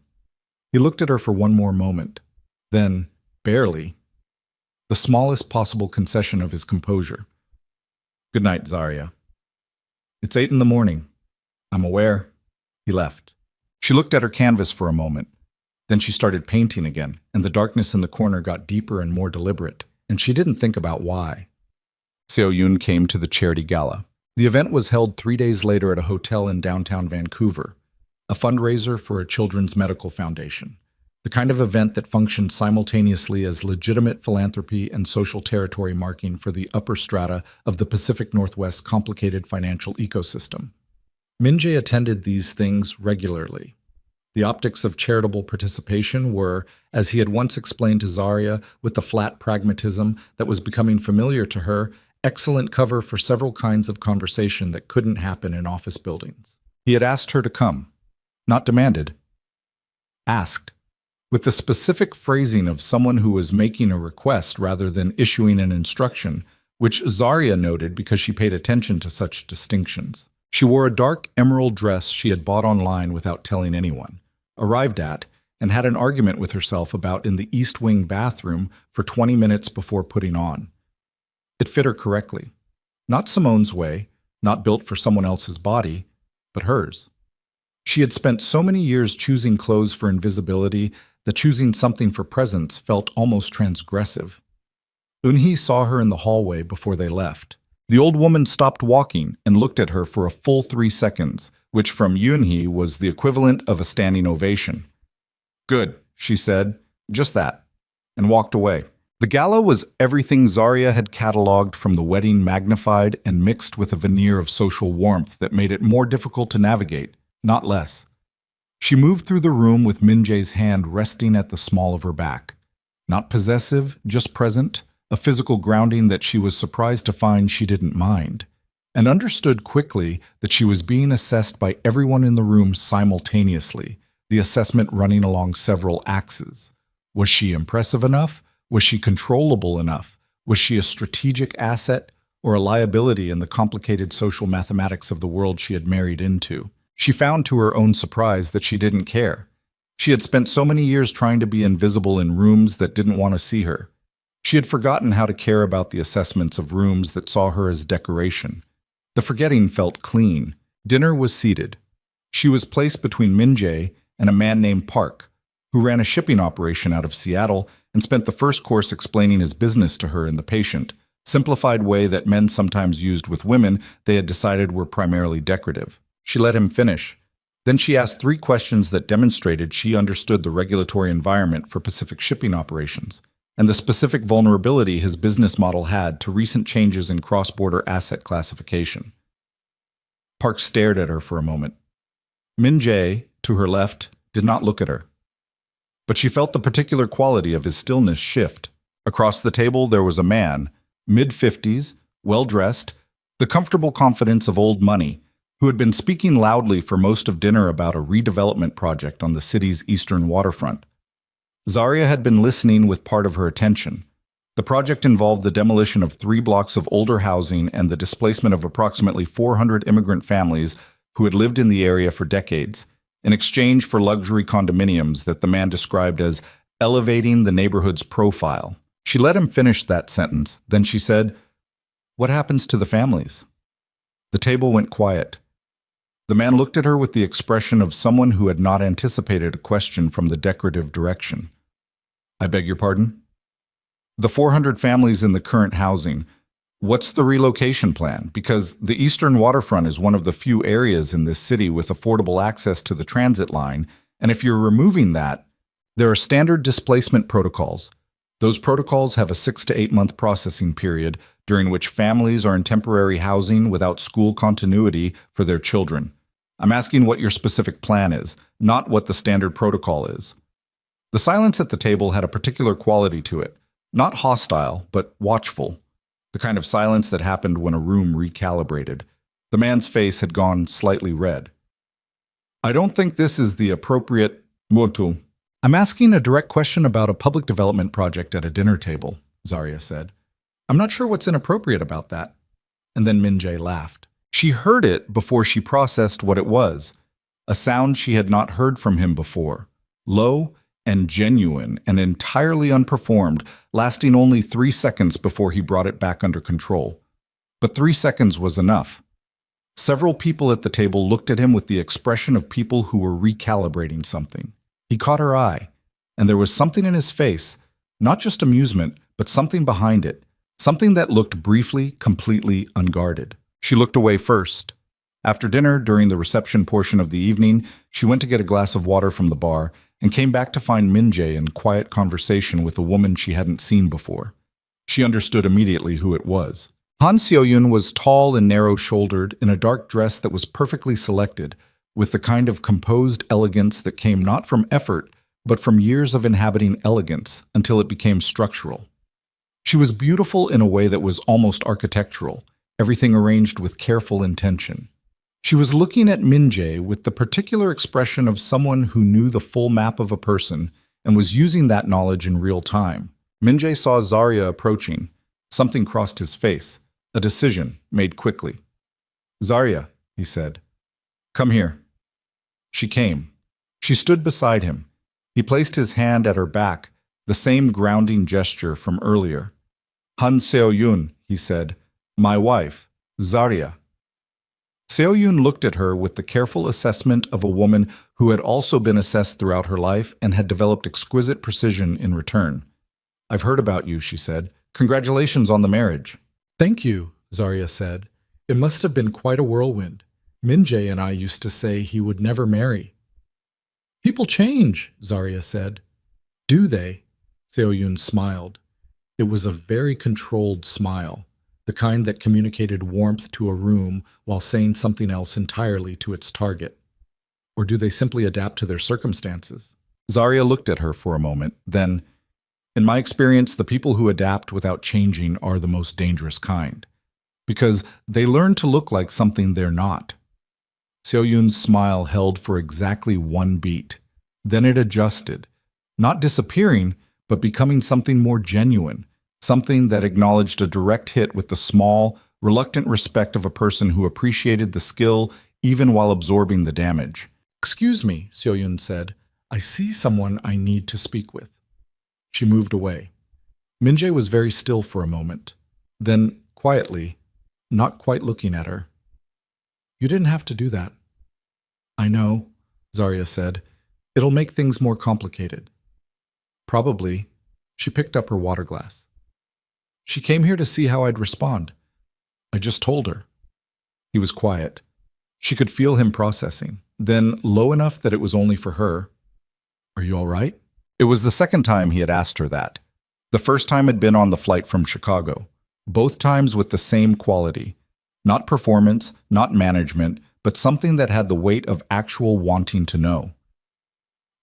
He looked at her for one more moment. Then, barely, the smallest possible concession of his composure. "Good night, Zarya." "It's 8 in the morning." "I'm aware." He left. She looked at her canvas for a moment. Then she started painting again, and the darkness in the corner got deeper and more deliberate, and she didn't think about why. Seo Yoon came to the charity gala. The event was held 3 days later at a hotel in downtown Vancouver, a fundraiser for a children's medical foundation, the kind of event that functioned simultaneously as legitimate philanthropy and social territory marking for the upper strata of the Pacific Northwest's complicated financial ecosystem. Min-jae attended these things regularly. The optics of charitable participation were, as he had once explained to Zarya with the flat pragmatism that was becoming familiar to her, excellent cover for several kinds of conversation that couldn't happen in office buildings. He had asked her to come. Not demanded. Asked. With the specific phrasing of someone who was making a request rather than issuing an instruction, which Zarya noted because she paid attention to such distinctions. She wore a dark emerald dress she had bought online without telling anyone, arrived at, and had an argument with herself about in the East Wing bathroom for 20 minutes before putting on. It fit her correctly. Not Simone's way, not built for someone else's body, but hers. She had spent so many years choosing clothes for invisibility that choosing something for presence felt almost transgressive. Eun-hee saw her in the hallway before they left. The old woman stopped walking and looked at her for a full 3 seconds, which from Eun-hee was the equivalent of a standing ovation. "Good," she said, "just that," and walked away. The gala was everything Zarya had catalogued from the wedding magnified and mixed with a veneer of social warmth that made it more difficult to navigate, not less. She moved through the room with Min-jae's hand resting at the small of her back. Not possessive, just present, a physical grounding that she was surprised to find she didn't mind, and understood quickly that she was being assessed by everyone in the room simultaneously, the assessment running along several axes. Was she impressive enough? Was she controllable enough? Was she a strategic asset or a liability in the complicated social mathematics of the world she had married into? She found to her own surprise that she didn't care. She had spent so many years trying to be invisible in rooms that didn't want to see her. She had forgotten how to care about the assessments of rooms that saw her as decoration. The forgetting felt clean. Dinner was seated. She was placed between Min-jae and a man named Park, who ran a shipping operation out of Seattle and spent the first course explaining his business to her and the patient, simplified way that men sometimes used with women they had decided were primarily decorative. She let him finish. Then she asked 3 questions that demonstrated she understood the regulatory environment for Pacific shipping operations and the specific vulnerability his business model had to recent changes in cross-border asset classification. Park stared at her for a moment. Min-jae, to her left, did not look at her. But she felt the particular quality of his stillness shift. Across the table there was a man, mid-50s, well-dressed, the comfortable confidence of old money, who had been speaking loudly for most of dinner about a redevelopment project on the city's eastern waterfront. Zarya had been listening with part of her attention. The project involved the demolition of 3 blocks of older housing and the displacement of approximately 400 immigrant families who had lived in the area for decades, in exchange for luxury condominiums that the man described as elevating the neighborhood's profile. She let him finish that sentence. Then she said, "What happens to the families?" The table went quiet. The man looked at her with the expression of someone who had not anticipated a question from the decorative direction. "I beg your pardon?" "The 400 families in the current housing. What's the relocation plan? Because the eastern waterfront is one of the few areas in this city with affordable access to the transit line, and if you're removing that, there are standard displacement protocols. Those protocols have a 6 to 8 month processing period during which families are in temporary housing without school continuity for their children. I'm asking what your specific plan is, not what the standard protocol is." The silence at the table had a particular quality to it, not hostile, but watchful. The kind of silence that happened when a room recalibrated. The man's face had gone slightly red. "I don't think this is the appropriate motu." "I'm asking a direct question about a public development project at a dinner table," Zarya said. "I'm not sure what's inappropriate about that." And then Min-jae laughed. She heard it before she processed what it was. A sound she had not heard from him before. Low and genuine and entirely unperformed, lasting only 3 seconds before he brought it back under control. But 3 seconds was enough. Several people at the table looked at him with the expression of people who were recalibrating something. He caught her eye, and there was something in his face, not just amusement, but something behind it, something that looked briefly, completely unguarded. She looked away first. After dinner, during the reception portion of the evening, she went to get a glass of water from the bar and came back to find Min-jae in quiet conversation with a woman she hadn't seen before. She understood immediately who it was. Han Seo-yoon was tall and narrow-shouldered in a dark dress that was perfectly selected, with the kind of composed elegance that came not from effort, but from years of inhabiting elegance until it became structural. She was beautiful in a way that was almost architectural, everything arranged with careful intention. She was looking at Min-jae with the particular expression of someone who knew the full map of a person and was using that knowledge in real time. Min-jae saw Zarya approaching. Something crossed his face, a decision made quickly. "Zarya," he said, "come here." She came. She stood beside him. He placed his hand at her back, the same grounding gesture from earlier. "Han Seo-yoon," he said, "my wife, Zarya." Seo-yoon looked at her with the careful assessment of a woman who had also been assessed throughout her life and had developed exquisite precision in return. "I've heard about you," she said. "Congratulations on the marriage." "Thank you," Zarya said. "It must have been quite a whirlwind. Min-jae and I used to say he would never marry." "People change," Zarya said. "Do they?" Seo-yoon smiled. It was a very controlled smile, the kind that communicated warmth to a room while saying something else entirely to its target. Or do they simply adapt to their circumstances? Zarya looked at her for a moment, then, "In my experience, the people who adapt without changing are the most dangerous kind, because they learn to look like something they're not." Seo-yoon's smile held for exactly 1 beat. Then it adjusted, not disappearing, but becoming something more genuine, something that acknowledged a direct hit with the small, reluctant respect of a person who appreciated the skill even while absorbing the damage. "Excuse me," Seo-yoon said. "I see someone I need to speak with." She moved away. Min-jae was very still for a moment. Then, quietly, not quite looking at her, "You didn't have to do that." "I know," Zarya said. "It'll make things more complicated." "Probably." She picked up her water glass. "She came here to see how I'd respond. I just told her." He was quiet. She could feel him processing. Then, low enough that it was only for her, "Are you all right?" It was the second time he had asked her that. The first time had been on the flight from Chicago. Both times with the same quality. Not performance, not management, but something that had the weight of actual wanting to know.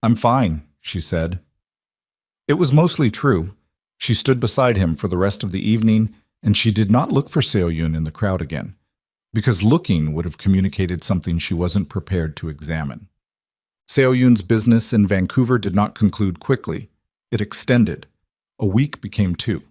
"I'm fine," she said. It was mostly true. She stood beside him for the rest of the evening, and she did not look for Seo-yoon in the crowd again, because looking would have communicated something she wasn't prepared to examine. Seo-yoon's business in Vancouver did not conclude quickly. It extended. A week became 2.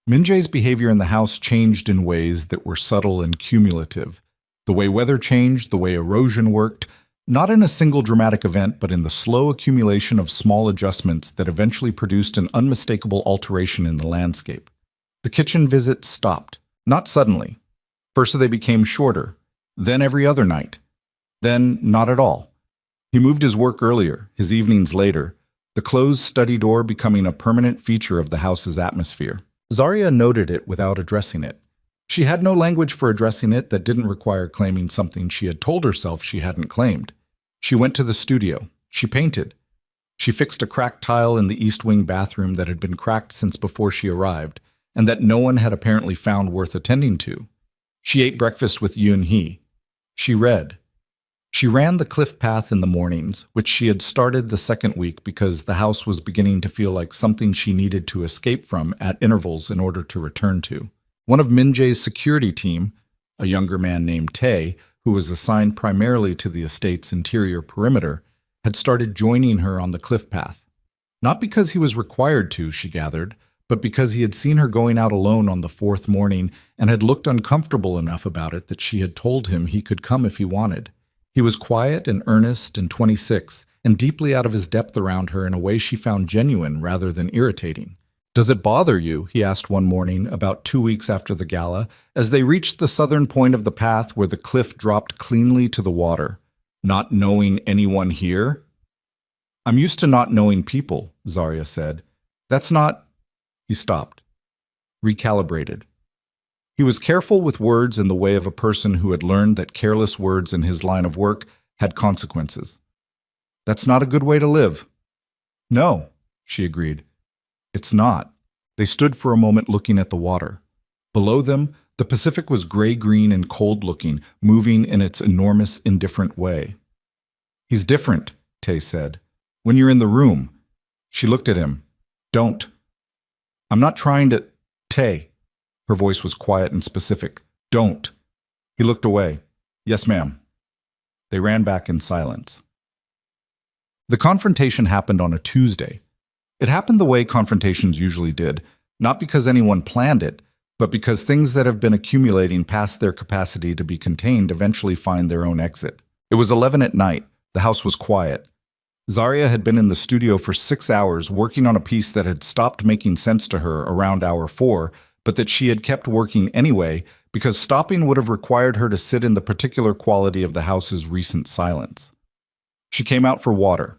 Min-jae's behavior in the house changed in ways that were subtle and cumulative. The way weather changed, the way erosion worked, not in a single dramatic event, but in the slow accumulation of small adjustments that eventually produced an unmistakable alteration in the landscape. The kitchen visits stopped, not suddenly. First they became shorter, then every other night, then not at all. He moved his work earlier, his evenings later, the closed study door becoming a permanent feature of the house's atmosphere. Zarya noted it without addressing it. She had no language for addressing it that didn't require claiming something she had told herself she hadn't claimed. She went to the studio. She painted. She fixed a cracked tile in the East Wing bathroom that had been cracked since before she arrived, and that no one had apparently found worth attending to. She ate breakfast with Yoon-hee. She read. She ran the cliff path in the mornings, which she had started the second week because the house was beginning to feel like something she needed to escape from at intervals in order to return to. One of Min-jae's security team, a younger man named Tae, who was assigned primarily to the estate's interior perimeter, had started joining her on the cliff path. Not because he was required to, she gathered, but because he had seen her going out alone on the 4th morning and had looked uncomfortable enough about it that she had told him he could come if he wanted. He was quiet and earnest and 26, and deeply out of his depth around her in a way she found genuine rather than irritating. "Does it bother you?" he asked one morning, about 2 weeks after the gala, as they reached the southern point of the path where the cliff dropped cleanly to the water. "Not knowing anyone here?" "I'm used to not knowing people," Zarya said. "That's not—" He stopped. Recalibrated. He was careful with words in the way of a person who had learned that careless words in his line of work had consequences. "That's not a good way to live." "No," she agreed. "It's not." They stood for a moment looking at the water. Below them, the Pacific was gray-green and cold-looking, moving in its enormous, indifferent way. "He's different," Tay said. "When you're in the room." She looked at him. "Don't." "I'm not trying to—" "Tay." Her voice was quiet and specific. "Don't." He looked away. "Yes, ma'am." They ran back in silence. The confrontation happened on a Tuesday. It happened the way confrontations usually did, not because anyone planned it, but because things that have been accumulating past their capacity to be contained eventually find their own exit. It was 11 at night. The house was quiet. Zarya had been in the studio for 6 hours working on a piece that had stopped making sense to her around hour 4, but that she had kept working anyway because stopping would have required her to sit in the particular quality of the house's recent silence. She came out for water.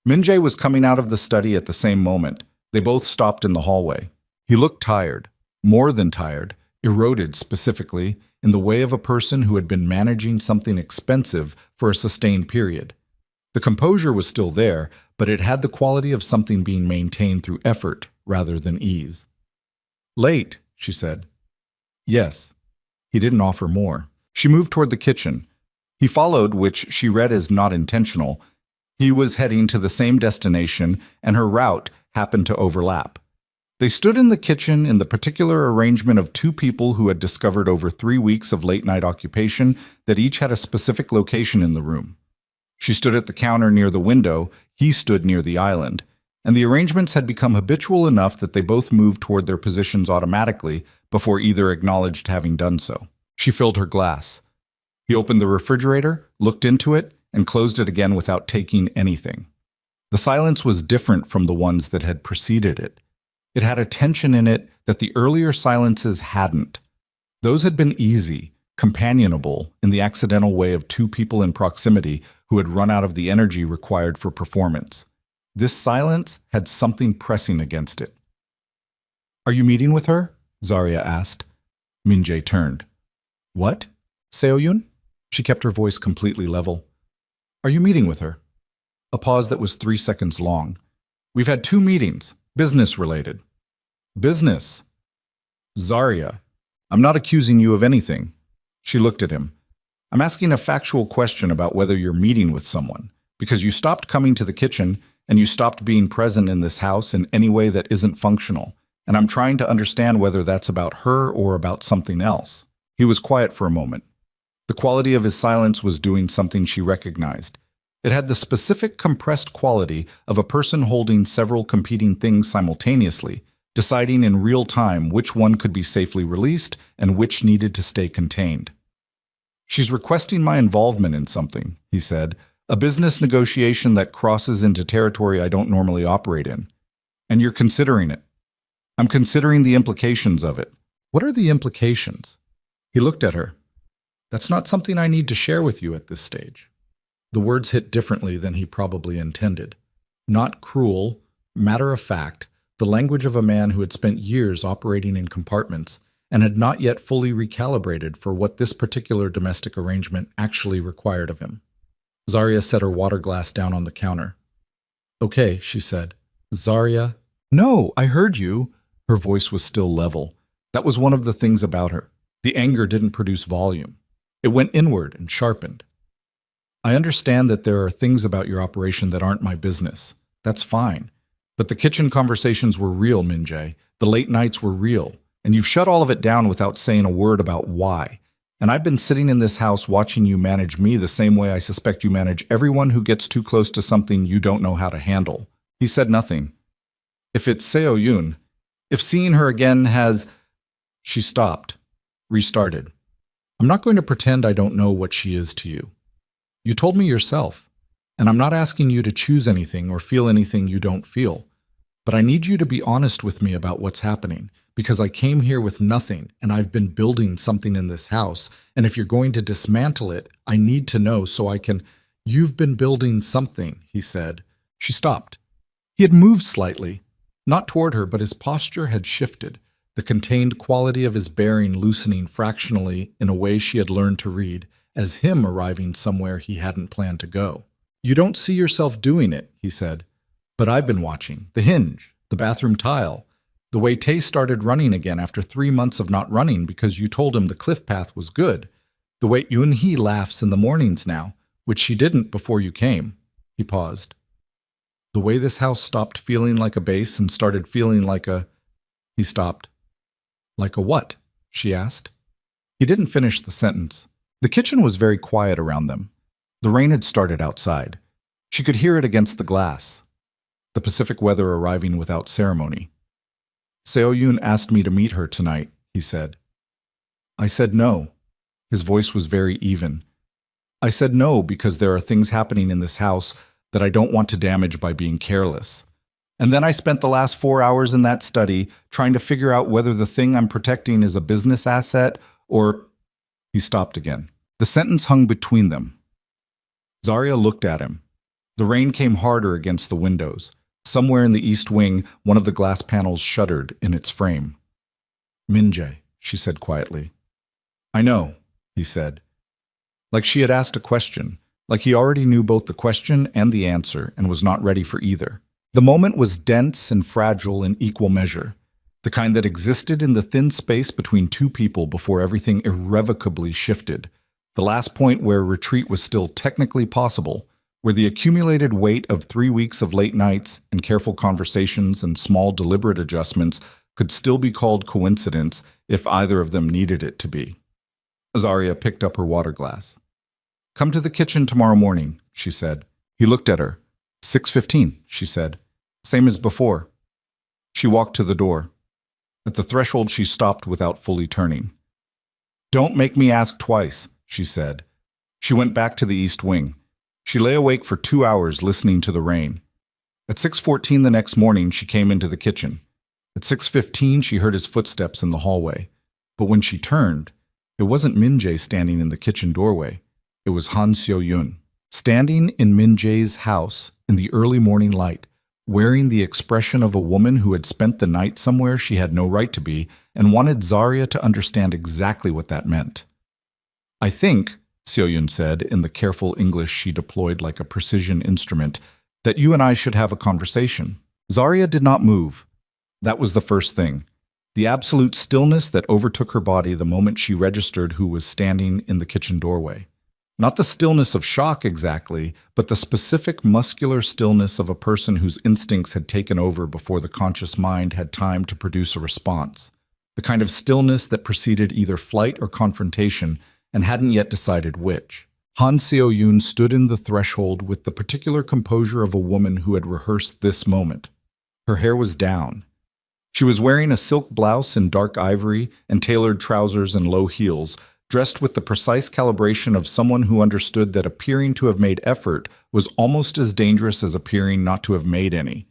Minjae was coming out of the study at the same moment. They both stopped in the hallway. He looked tired, more than tired, eroded specifically, in the way of a person who had been managing something expensive for a sustained period. The composure was still there, but it had the quality of something being maintained through effort rather than ease. "Late," she said. "Yes." He didn't offer more. She moved toward the kitchen. He followed, which she read as not intentional. He was heading to the same destination, and her route happened to overlap. They stood in the kitchen in the particular arrangement of two people who had discovered over 3 weeks of late-night occupation that each had a specific location in the room. She stood at the counter near the window, he stood near the island, and the arrangements had become habitual enough that they both moved toward their positions automatically before either acknowledged having done so. She filled her glass. He opened the refrigerator, looked into it, and closed it again without taking anything. The silence was different from the ones that had preceded it. It had a tension in it that the earlier silences hadn't. Those had been easy, companionable, in the accidental way of two people in proximity who had run out of the energy required for performance. This silence had something pressing against it. "Are you meeting with her?" Zarya asked. Minjae turned. "What? Seoyun?" She kept her voice completely level. "Are you meeting with her?" A pause that was 3 seconds long. "We've had 2 meetings, business-related." "Business?" "Zarya, I'm not accusing you of anything." She looked at him. "I'm asking a factual question about whether you're meeting with someone, because you stopped coming to the kitchen and you stopped being present in this house in any way that isn't functional, and I'm trying to understand whether that's about her or about something else." He was quiet for a moment. The quality of his silence was doing something she recognized. It had the specific compressed quality of a person holding several competing things simultaneously, deciding in real time which one could be safely released and which needed to stay contained. "She's requesting my involvement in something," he said, "a business negotiation that crosses into territory I don't normally operate in. And you're considering it." "I'm considering the implications of it." "What are the implications?" He looked at her. "That's not something I need to share with you at this stage." The words hit differently than he probably intended. Not cruel, matter-of-fact, the language of a man who had spent years operating in compartments and had not yet fully recalibrated for what this particular domestic arrangement actually required of him. Zarya set her water glass down on the counter. "Okay," she said. "Zarya—" "No, I heard you." Her voice was still level. That was one of the things about her. The anger didn't produce volume. It went inward and sharpened. "I understand that there are things about your operation that aren't my business. That's fine. But the kitchen conversations were real, Minjae. The late nights were real. And you've shut all of it down without saying a word about why. And I've been sitting in this house watching you manage me the same way I suspect you manage everyone who gets too close to something you don't know how to handle." He said nothing. "If it's Seoyun, if seeing her again has—" She stopped, restarted. "I'm not going to pretend I don't know what she is to you. You told me yourself. And I'm not asking you to choose anything or feel anything you don't feel. But I need you to be honest with me about what's happening, because I came here with nothing and I've been building something in this house. And if you're going to dismantle it, I need to know so I can. You've been building something, he said. She stopped. He had moved slightly, not toward her, but his posture had shifted, the contained quality of his bearing loosening fractionally in a way she had learned to read, as him arriving somewhere he hadn't planned to go. You don't see yourself doing it, he said. But I've been watching. The hinge, the bathroom tile, the way Tay started running again after 3 months of not running because you told him the cliff path was good, the way Yoon-hee laughs in the mornings now, which she didn't before you came. He paused. The way this house stopped feeling like a base and started feeling like a... He stopped. Like a what? She asked. He didn't finish the sentence. The kitchen was very quiet around them. The rain had started outside. She could hear it against the glass. The Pacific weather arriving without ceremony. Seo-yoon asked me to meet her tonight, he said. I said no. His voice was very even. I said no because there are things happening in this house that I don't want to damage by being careless. And then I spent the last 4 hours in that study trying to figure out whether the thing I'm protecting is a business asset or... He stopped again. The sentence hung between them. Zarya looked at him. The rain came harder against the windows. Somewhere in the east wing, one of the glass panels shuddered in its frame. Min-jae, she said quietly. I know, he said. Like she had asked a question, like he already knew both the question and the answer and was not ready for either. The moment was dense and fragile in equal measure, the kind that existed in the thin space between two people before everything irrevocably shifted, the last point where retreat was still technically possible, where the accumulated weight of 3 weeks of late nights and careful conversations and small deliberate adjustments could still be called coincidence if either of them needed it to be. Zarya picked up her water glass. Come to the kitchen tomorrow morning, she said. He looked at her. 6:15, she said. Same as before. She walked to the door. At the threshold she stopped without fully turning. Don't make me ask twice, she said. She went back to the east wing. She lay awake for 2 hours listening to the rain. At 6:14 the next morning, she came into the kitchen. At 6:15, she heard his footsteps in the hallway. But when she turned, it wasn't Min-jae standing in the kitchen doorway. It was Han Seo-yoon, standing in Min-jae's house in the early morning light, wearing the expression of a woman who had spent the night somewhere she had no right to be and wanted Zarya to understand exactly what that meant. I think, Seo-yoon said in the careful English she deployed like a precision instrument, that you and I should have a conversation. Zarya did not move. That was the first thing. The absolute stillness that overtook her body the moment she registered who was standing in the kitchen doorway. Not the stillness of shock exactly, but the specific muscular stillness of a person whose instincts had taken over before the conscious mind had time to produce a response. The kind of stillness that preceded either flight or confrontation and hadn't yet decided which. Han Seo-yoon stood in the threshold with the particular composure of a woman who had rehearsed this moment. Her hair was down. She was wearing a silk blouse in dark ivory and tailored trousers and low heels, dressed with the precise calibration of someone who understood that appearing to have made effort was almost as dangerous as appearing not to have made any.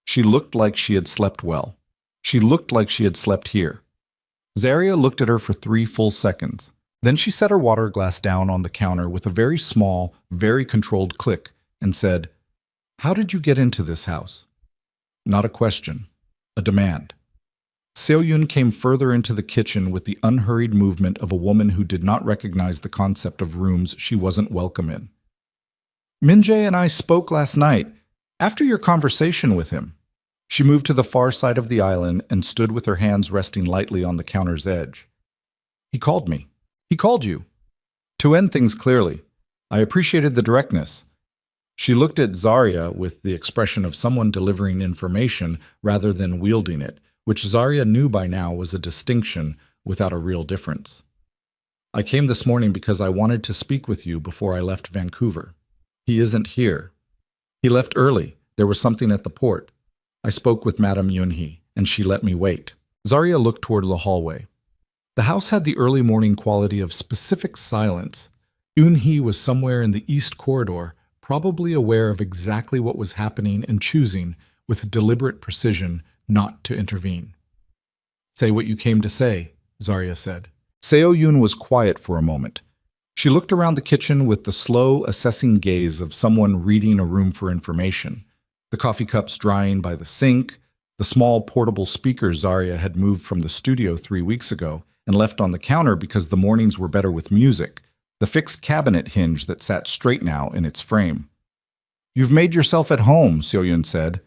She looked like she had slept well. She looked like she had slept here. Zarya looked at her for 3 full seconds. Then she set her water glass down on the counter with a very small, very controlled click and said, How did you get into this house? Not a question, a demand. Seo-yoon came further into the kitchen with the unhurried movement of a woman who did not recognize the concept of rooms she wasn't welcome in. Min-jae and I spoke last night, after your conversation with him. She moved to the far side of the island and stood with her hands resting lightly on the counter's edge. He called me. He called you. To end things clearly, I appreciated the directness. She looked at Zarya with the expression of someone delivering information rather than wielding it, which Zarya knew by now was a distinction without a real difference. I came this morning because I wanted to speak with you before I left Vancouver. He isn't here. He left early. There was something at the port. I spoke with Madame Yoon-hee, and she let me wait. Zarya looked toward the hallway. The house had the early morning quality of specific silence. Yoon-hee was somewhere in the east corridor, probably aware of exactly what was happening and choosing, with deliberate precision, not to intervene. "Say what you came to say," Zarya said. Seo-yoon was quiet for a moment. She looked around the kitchen with the slow, assessing gaze of someone reading a room for information. The coffee cups drying by the sink, the small portable speakers Zarya had moved from the studio 3 weeks ago and left on the counter because the mornings were better with music, the fixed cabinet hinge that sat straight now in its frame. "You've made yourself at home," Seo-yoon said.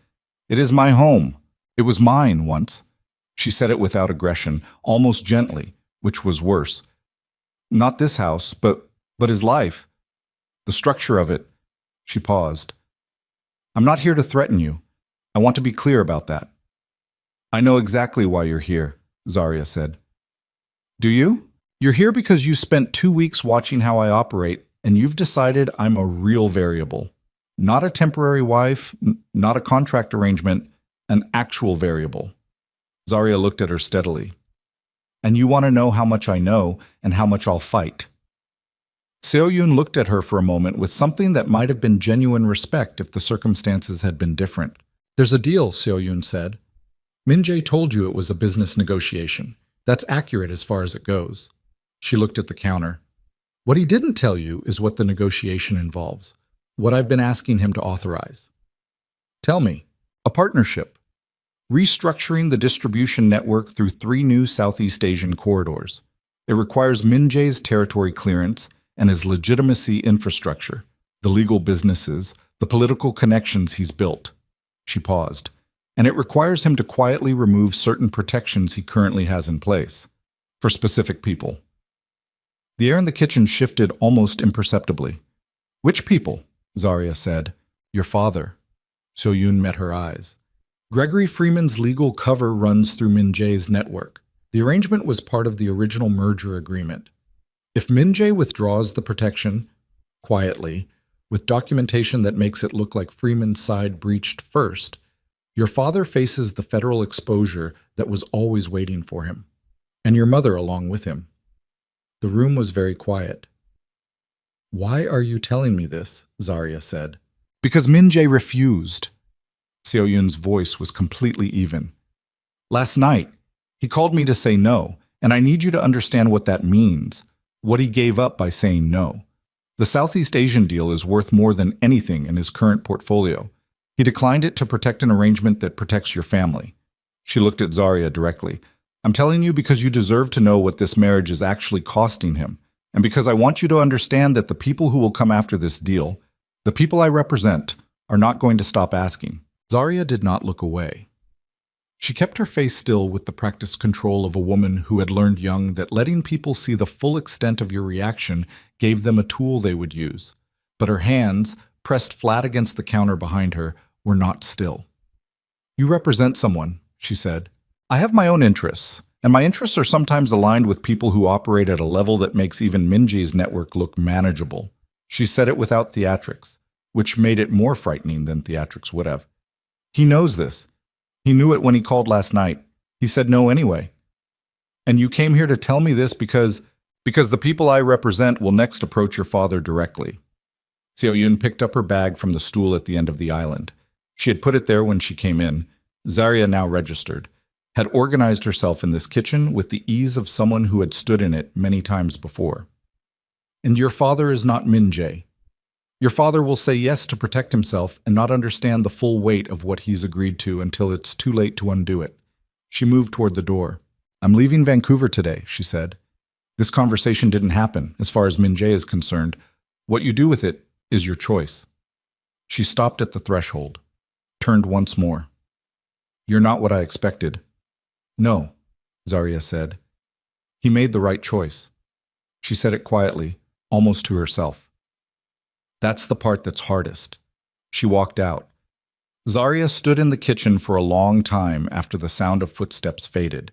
"It is my home. It was mine once." She said it without aggression, almost gently, which was worse. "Not this house, but his life. The structure of it." She paused. "I'm not here to threaten you. I want to be clear about that." "I know exactly why you're here," Zarya said. "Do you? You're here because you spent 2 weeks watching how I operate, and you've decided I'm a real variable. Not a temporary wife, not a contract arrangement, an actual variable." Zarya looked at her steadily. "And you want to know how much I know and how much I'll fight." Seo-yoon looked at her for a moment with something that might have been genuine respect if the circumstances had been different. "There's a deal," Seo-yoon said. "Min-jae told you it was a business negotiation. That's accurate as far as it goes." She looked at the counter. "What he didn't tell you is what the negotiation involves, what I've been asking him to authorize." "Tell me." "A partnership. Restructuring the distribution network through 3 new Southeast Asian corridors. It requires Min-jae's territory clearance and his legitimacy infrastructure, the legal businesses, the political connections he's built." She paused. "And it requires him to quietly remove certain protections he currently has in place for specific people." The air in the kitchen shifted almost imperceptibly. "Which people?" Zarya said. "Your father." Seo-yoon met her eyes. "Gregory Freeman's legal cover runs through Min-jae's network. The arrangement was part of the original merger agreement. If Min-jae withdraws the protection, quietly, with documentation that makes it look like Freeman's side breached first, your father faces the federal exposure that was always waiting for him, and your mother along with him." The room was very quiet. "Why are you telling me this?" Zarya said. "Because Min-jae refused." Seo-yoon's voice was completely even. "Last night, he called me to say no, and I need you to understand what that means, what he gave up by saying no. The Southeast Asian deal is worth more than anything in his current portfolio. He declined it to protect an arrangement that protects your family." She looked at Zarya directly. "I'm telling you because you deserve to know what this marriage is actually costing him, and because I want you to understand that the people who will come after this deal, the people I represent, are not going to stop asking." Zarya did not look away. She kept her face still with the practiced control of a woman who had learned young that letting people see the full extent of your reaction gave them a tool they would use. But her hands, pressed flat against the counter behind her, were not still. "You represent someone," she said. "I have my own interests, and my interests are sometimes aligned with people who operate at a level that makes even Min-jae's network look manageable." She said it without theatrics, which made it more frightening than theatrics would have. "He knows this. He knew it when he called last night. He said no anyway. And you came here to tell me this because the people I represent will next approach your father directly." Seo-yoon picked up her bag from the stool at the end of the island. She had put it there when she came in. Zarya now registered, had organized herself in this kitchen with the ease of someone who had stood in it many times before. "And your father is not Min-jae. Your father will say yes to protect himself and not understand the full weight of what he's agreed to until it's too late to undo it." She moved toward the door. "I'm leaving Vancouver today," she said. "This conversation didn't happen, as far as Min-jae is concerned. What you do with it is your choice." She stopped at the threshold, turned once more. "You're not what I expected." "No," Zarya said. "He made the right choice." She said it quietly, almost to herself. "That's the part that's hardest." She walked out. Zarya stood in the kitchen for a long time after the sound of footsteps faded.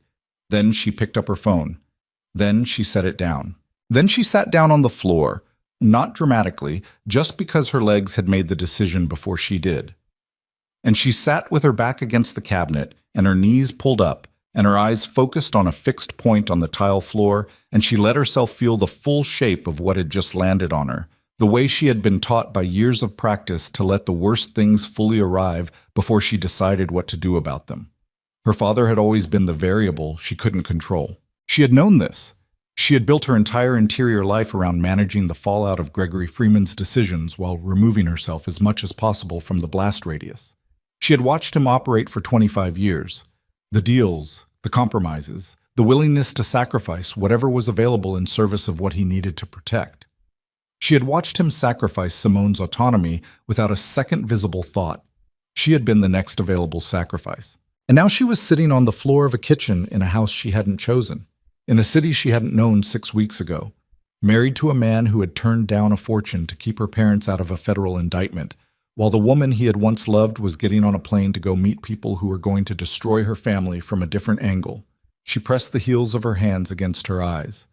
Then she picked up her phone. Then she set it down. Then she sat down on the floor, not dramatically, just because her legs had made the decision before she did. And she sat with her back against the cabinet and her knees pulled up and her eyes focused on a fixed point on the tile floor, and she let herself feel the full shape of what had just landed on her, The way she had been taught by years of practice to let the worst things fully arrive before she decided what to do about them. Her father had always been the variable she couldn't control. She had known this. She had built her entire interior life around managing the fallout of Gregory Freeman's decisions while removing herself as much as possible from the blast radius. She had watched him operate for 25 years. The deals, the compromises, the willingness to sacrifice whatever was available in service of what he needed to protect. She had watched him sacrifice Simone's autonomy without a second visible thought. She had been the next available sacrifice. And now she was sitting on the floor of a kitchen in a house she hadn't chosen, in a city she hadn't known 6 weeks ago, married to a man who had turned down a fortune to keep her parents out of a federal indictment, while the woman he had once loved was getting on a plane to go meet people who were going to destroy her family from a different angle. She pressed the heels of her hands against her eyes,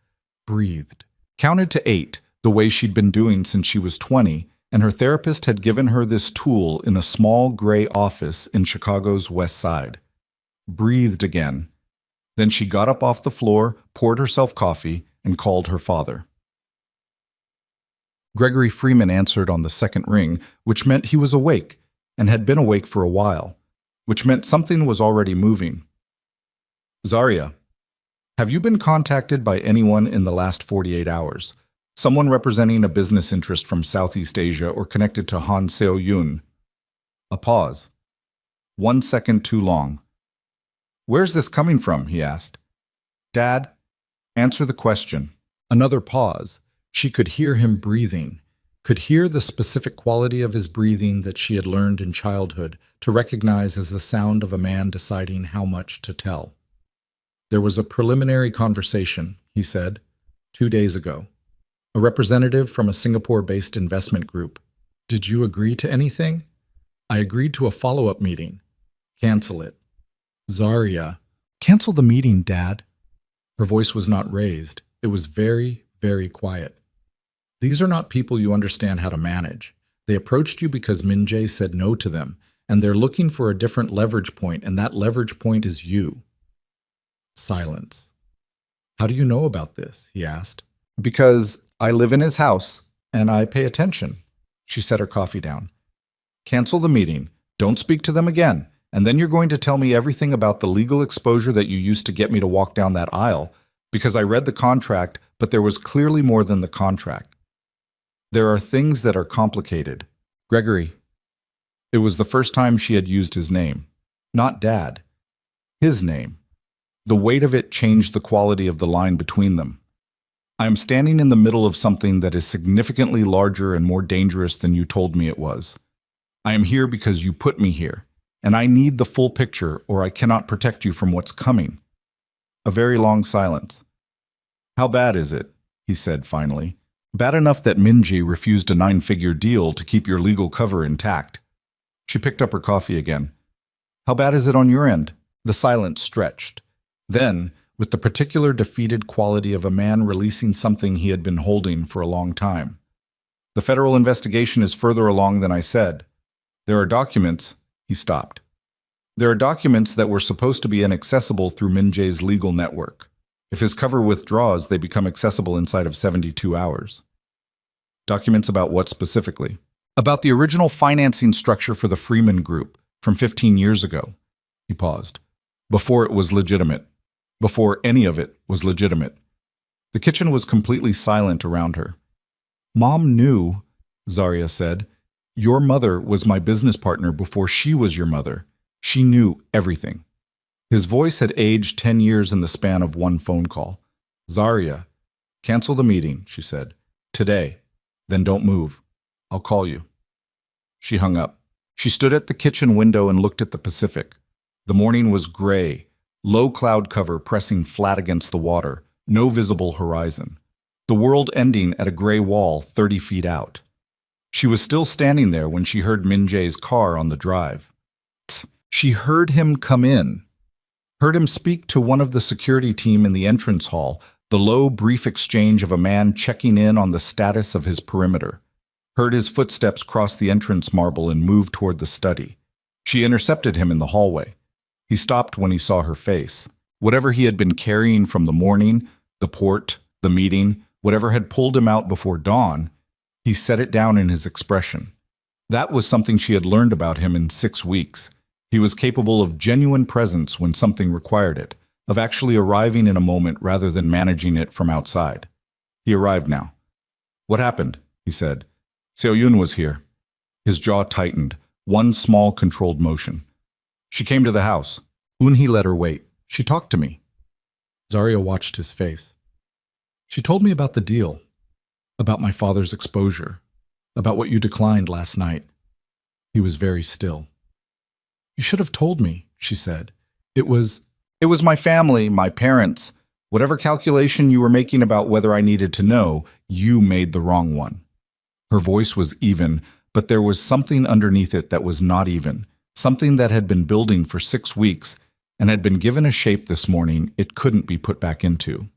breathed, counted to 8, the way she'd been doing since she was 20, and her therapist had given her this tool in a small gray office in Chicago's West Side. Breathed again. Then she got up off the floor, poured herself coffee, and called her father. Gregory Freeman answered on the second ring, which meant he was awake, and had been awake for a while, which meant something was already moving. Zarya, have you been contacted by anyone in the last 48 hours? Someone representing a business interest from Southeast Asia or connected to Han Seo-yun? A pause. 1 second too long. Where's this coming from? He asked. Dad, answer the question. Another pause. She could hear him breathing, could hear the specific quality of his breathing that she had learned in childhood to recognize as the sound of a man deciding how much to tell. There was a preliminary conversation, he said, 2 days ago. A representative from a Singapore-based investment group. Did you agree to anything? I agreed to a follow-up meeting. Cancel it. Zarya. Cancel the meeting, Dad. Her voice was not raised. It was very, very quiet. These are not people you understand how to manage. They approached you because Min Jae said no to them, and they're looking for a different leverage point, and that leverage point is you. Silence. How do you know about this? He asked. Because I live in his house, and I pay attention. She set her coffee down. Cancel the meeting. Don't speak to them again. And then you're going to tell me everything about the legal exposure that you used to get me to walk down that aisle, because I read the contract, but there was clearly more than the contract. There are things that are complicated. Gregory. It was the first time she had used his name. Not Dad. His name. The weight of it changed the quality of the line between them. I am standing in the middle of something that is significantly larger and more dangerous than you told me it was. I am here because you put me here, and I need the full picture or I cannot protect you from what's coming. A very long silence. How bad is it? He said finally. Bad enough that Minji refused a 9-figure deal to keep your legal cover intact. She picked up her coffee again. How bad is it on your end? The silence stretched. Then, with the particular defeated quality of a man releasing something he had been holding for a long time. The federal investigation is further along than I said. There are documents. He stopped. There are documents that were supposed to be inaccessible through Min Jae's legal network. If his cover withdraws, they become accessible inside of 72 hours. Documents about what specifically? About the original financing structure for the Freeman Group from 15 years ago. He paused. Before it was legitimate. Before any of it was legitimate. The kitchen was completely silent around her. Mom knew, Zarya said. Your mother was my business partner before she was your mother. She knew everything. His voice had aged 10 years in the span of one phone call. Zarya, cancel the meeting, she said. Today. Then don't move. I'll call you. She hung up. She stood at the kitchen window and looked at the Pacific. The morning was gray, low cloud cover pressing flat against the water, no visible horizon. The world ending at a gray wall 30 feet out. She was still standing there when she heard Min Jae's car on the drive. She heard him come in. Heard him speak to one of the security team in the entrance hall, the low, brief exchange of a man checking in on the status of his perimeter. Heard his footsteps cross the entrance marble and move toward the study. She intercepted him in the hallway. He stopped when he saw her face. Whatever he had been carrying from the morning, the port, the meeting, whatever had pulled him out before dawn, He set it down in his expression. That was something she had learned about him in 6 weeks. He was capable of genuine presence when something required it, of actually arriving in a moment rather than managing it from outside. He arrived now. "What happened?" he said. "Seo-yun was here." His jaw tightened, one small controlled motion. "She came to the house." Eun-hee let her wait. "She talked to me." Zarya watched his face. "She told me about the deal, about my father's exposure, about what you declined last night." He was very still. "You should have told me," she said. It was my family, my parents. Whatever calculation you were making about whether I needed to know, you made the wrong one." Her voice was even, but there was something underneath it that was not even, something that had been building for 6 weeks and had been given a shape this morning it couldn't be put back into.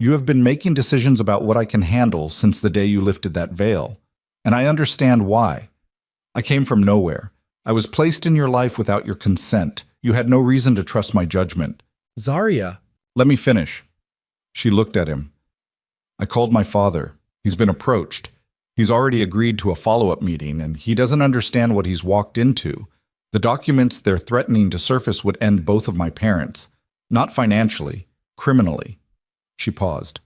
"You have been making decisions about what I can handle since the day you lifted that veil, and I understand why. I came from nowhere. I was placed in your life without your consent. You had no reason to trust my judgment." "Zarya." "Let me finish." She looked at him. "I called my father. He's been approached. He's already agreed to a follow-up meeting, and he doesn't understand what he's walked into. The documents they're threatening to surface would end both of my parents. Not financially, criminally." She paused.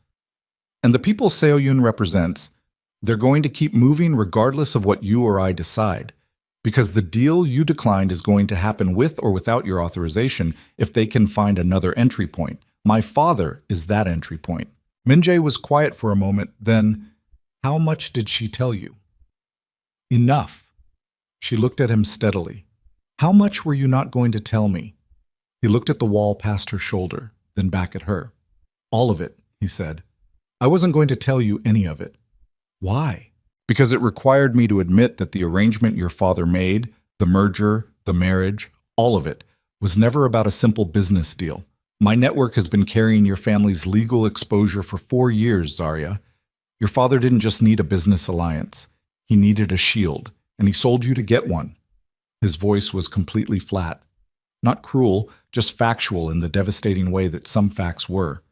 "And the people Seo-yun represents, they're going to keep moving regardless of what you or I decide. Because the deal you declined is going to happen with or without your authorization if they can find another entry point. My father is that entry point." Min-jae was quiet for a moment, then, "How much did she tell you?" "Enough." She looked at him steadily. "How much were you not going to tell me?" He looked at the wall past her shoulder, then back at her. "All of it," he said. "I wasn't going to tell you any of it." "Why?" "Because it required me to admit that the arrangement your father made, the merger, the marriage, all of it, was never about a simple business deal. My network has been carrying your family's legal exposure for 4 years, Zarya. Your father didn't just need a business alliance. He needed a shield, and he sold you to get one." His voice was completely flat. Not cruel, just factual in the devastating way that some facts were.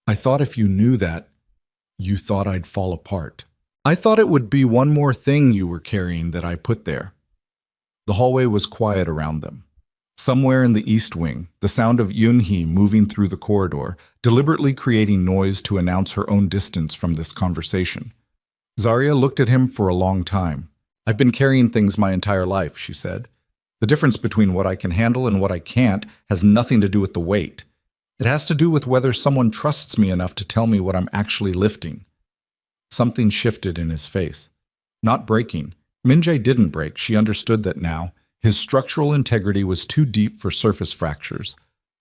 "I thought if you knew that, you thought I'd fall apart. I thought it would be one more thing you were carrying that I put there." The hallway was quiet around them. Somewhere in the east wing, the sound of Eun-hee moving through the corridor, deliberately creating noise to announce her own distance from this conversation. Zarya looked at him for a long time. "I've been carrying things my entire life," she said. "The difference between what I can handle and what I can't has nothing to do with the weight. It has to do with whether someone trusts me enough to tell me what I'm actually lifting." Something shifted in his face. Not breaking. Min-jae didn't break. She understood that now. His structural integrity was too deep for surface fractures.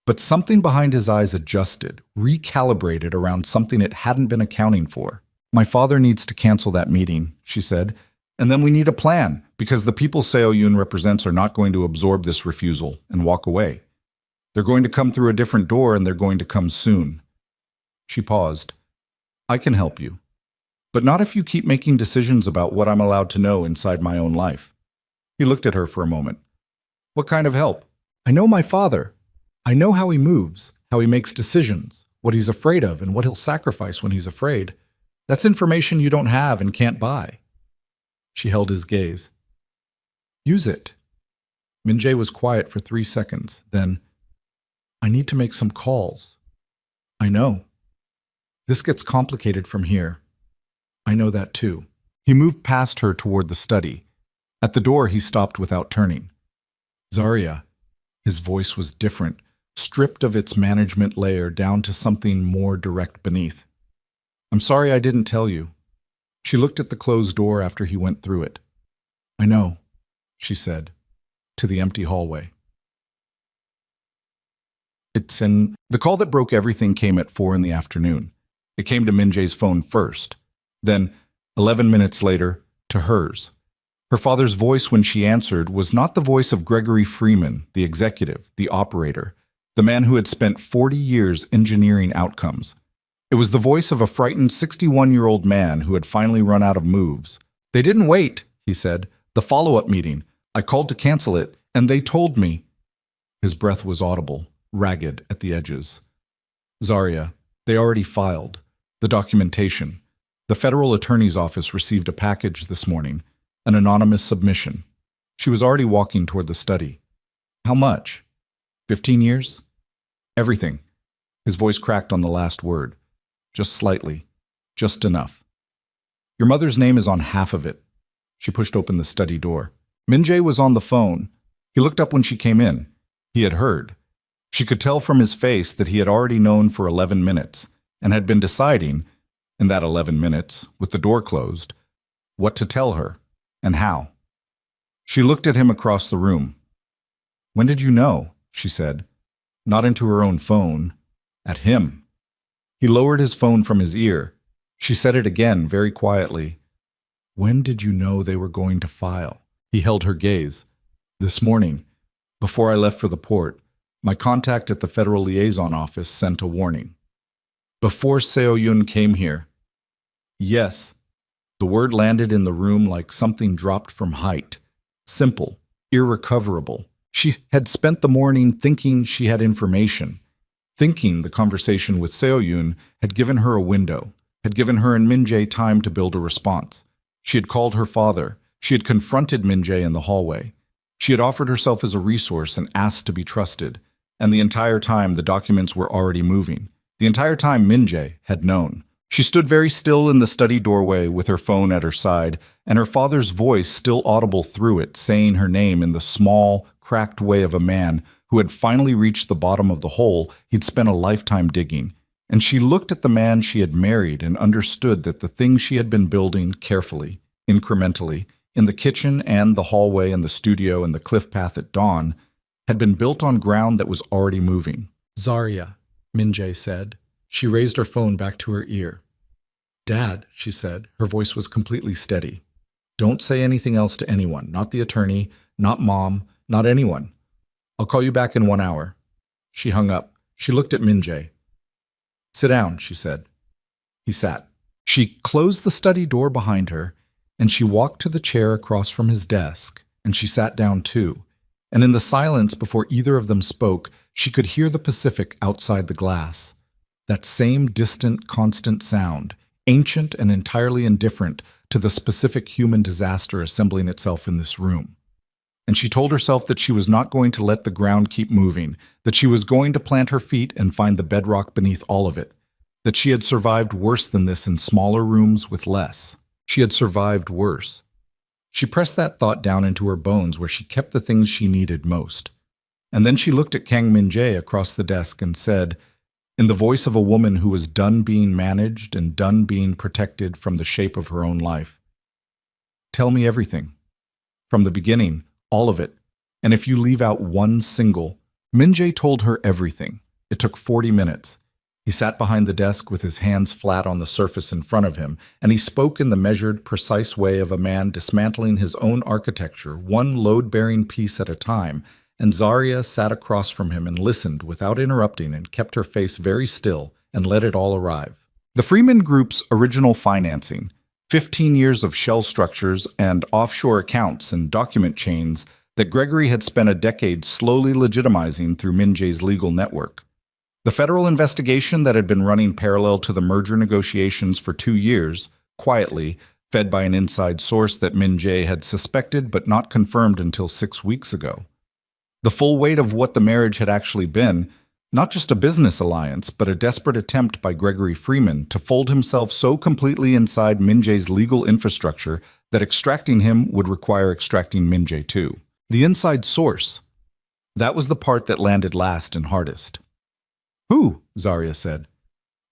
But something behind his eyes adjusted, recalibrated around something it hadn't been accounting for. "My father needs to cancel that meeting," she said. "And then we need a plan, because the people Seo-yun represents are not going to absorb this refusal and walk away. They're going to come through a different door, and they're going to come soon." She paused. "I can help you. But not if you keep making decisions about what I'm allowed to know inside my own life." He looked at her for a moment. "What kind of help?" "I know my father. I know how he moves, how he makes decisions, what he's afraid of, and what he'll sacrifice when he's afraid. That's information you don't have and can't buy." She held his gaze. "Use it." Min-jae was quiet for 3 seconds. Then, "I need to make some calls." "I know. This gets complicated from here." "I know that too." He moved past her toward the study. At the door, he stopped without turning. "Zarya." His voice was different, stripped of its management layer down to something more direct beneath. "I'm sorry I didn't tell you." She looked at the closed door after he went through it. "I know," she said, to the empty hallway. The call that broke everything came at 4 in the afternoon. It came to Min-jae's phone first. Then, 11 minutes later, to hers. Her father's voice when she answered was not the voice of Gregory Freeman, the executive, the operator, the man who had spent 40 years engineering outcomes. It was the voice of a frightened 61-year-old man who had finally run out of moves. "They didn't wait," he said. "The follow-up meeting. I called to cancel it, and they told me." His breath was audible, ragged at the edges. "Zarya, they already filed. The documentation. The federal attorney's office received a package this morning, an anonymous submission. She was already walking toward the study. How much? 15 years? Everything. His voice cracked on the last word. Just slightly. Just enough. Your mother's name is on half of it. She pushed open the study door. Min-jae was on the phone. He looked up when she came in. He had heard. She could tell from his face that he had already known for 11 minutes and had been deciding, in that 11 minutes, with the door closed, what to tell her and how. She looked at him across the room. When did you know? She said, not into her own phone, at him. He lowered his phone from his ear. She said it again, very quietly. When did you know they were going to file? He held her gaze. This morning, before I left for the port, my contact at the Federal Liaison Office sent a warning. Before Seo-yun came here. Yes. The word landed in the room like something dropped from height. Simple, irrecoverable. She had spent the morning thinking she had information, thinking the conversation with Seo-yun had given her a window, had given her and Min-jae time to build a response. She had called her father. She had confronted Min-jae in the hallway. She had offered herself as a resource and asked to be trusted. And the entire time, the documents were already moving. The entire time, Min-jae had known. She stood very still in the study doorway with her phone at her side, and her father's voice still audible through it, saying her name in the small, cracked way of a man who had finally reached the bottom of the hole he'd spent a lifetime digging. And she looked at the man she had married and understood that the things she had been building carefully, incrementally, in the kitchen and the hallway and the studio and the cliff path at dawn, had been built on ground that was already moving. Zarya, Min-jae said. She raised her phone back to her ear. Dad, she said. Her voice was completely steady. Don't say anything else to anyone, not the attorney, not Mom, not anyone. I'll call you back in 1 hour. She hung up. She looked at Min-jae. Sit down, she said. He sat. She closed the study door behind her, and she walked to the chair across from his desk, and she sat down too. And in the silence before either of them spoke, she could hear the Pacific outside the glass. That same distant, constant sound, ancient and entirely indifferent to the specific human disaster assembling itself in this room. And she told herself that she was not going to let the ground keep moving, that she was going to plant her feet and find the bedrock beneath all of it, that she had survived worse than this in smaller rooms with less. She had survived worse. She pressed that thought down into her bones where she kept the things she needed most. And then she looked at Kang Min-jae across the desk and said, in the voice of a woman who was done being managed and done being protected from the shape of her own life, tell me everything. From the beginning, all of it. And if you leave out one single, Min-jae told her everything. It took 40 minutes. He sat behind the desk with his hands flat on the surface in front of him, and he spoke in the measured, precise way of a man dismantling his own architecture, one load-bearing piece at a time, and Zarya sat across from him and listened without interrupting and kept her face very still and let it all arrive. The Freeman Group's original financing, 15 years of shell structures and offshore accounts and document chains that Gregory had spent a decade slowly legitimizing through Min-jae's legal network. The federal investigation that had been running parallel to the merger negotiations for 2 years, quietly, fed by an inside source that Min-jae had suspected but not confirmed until 6 weeks ago. The full weight of what the marriage had actually been, not just a business alliance, but a desperate attempt by Gregory Freeman to fold himself so completely inside Min-jae's legal infrastructure that extracting him would require extracting Min-jae too. The inside source. That was the part that landed last and hardest. Who? Zarya said.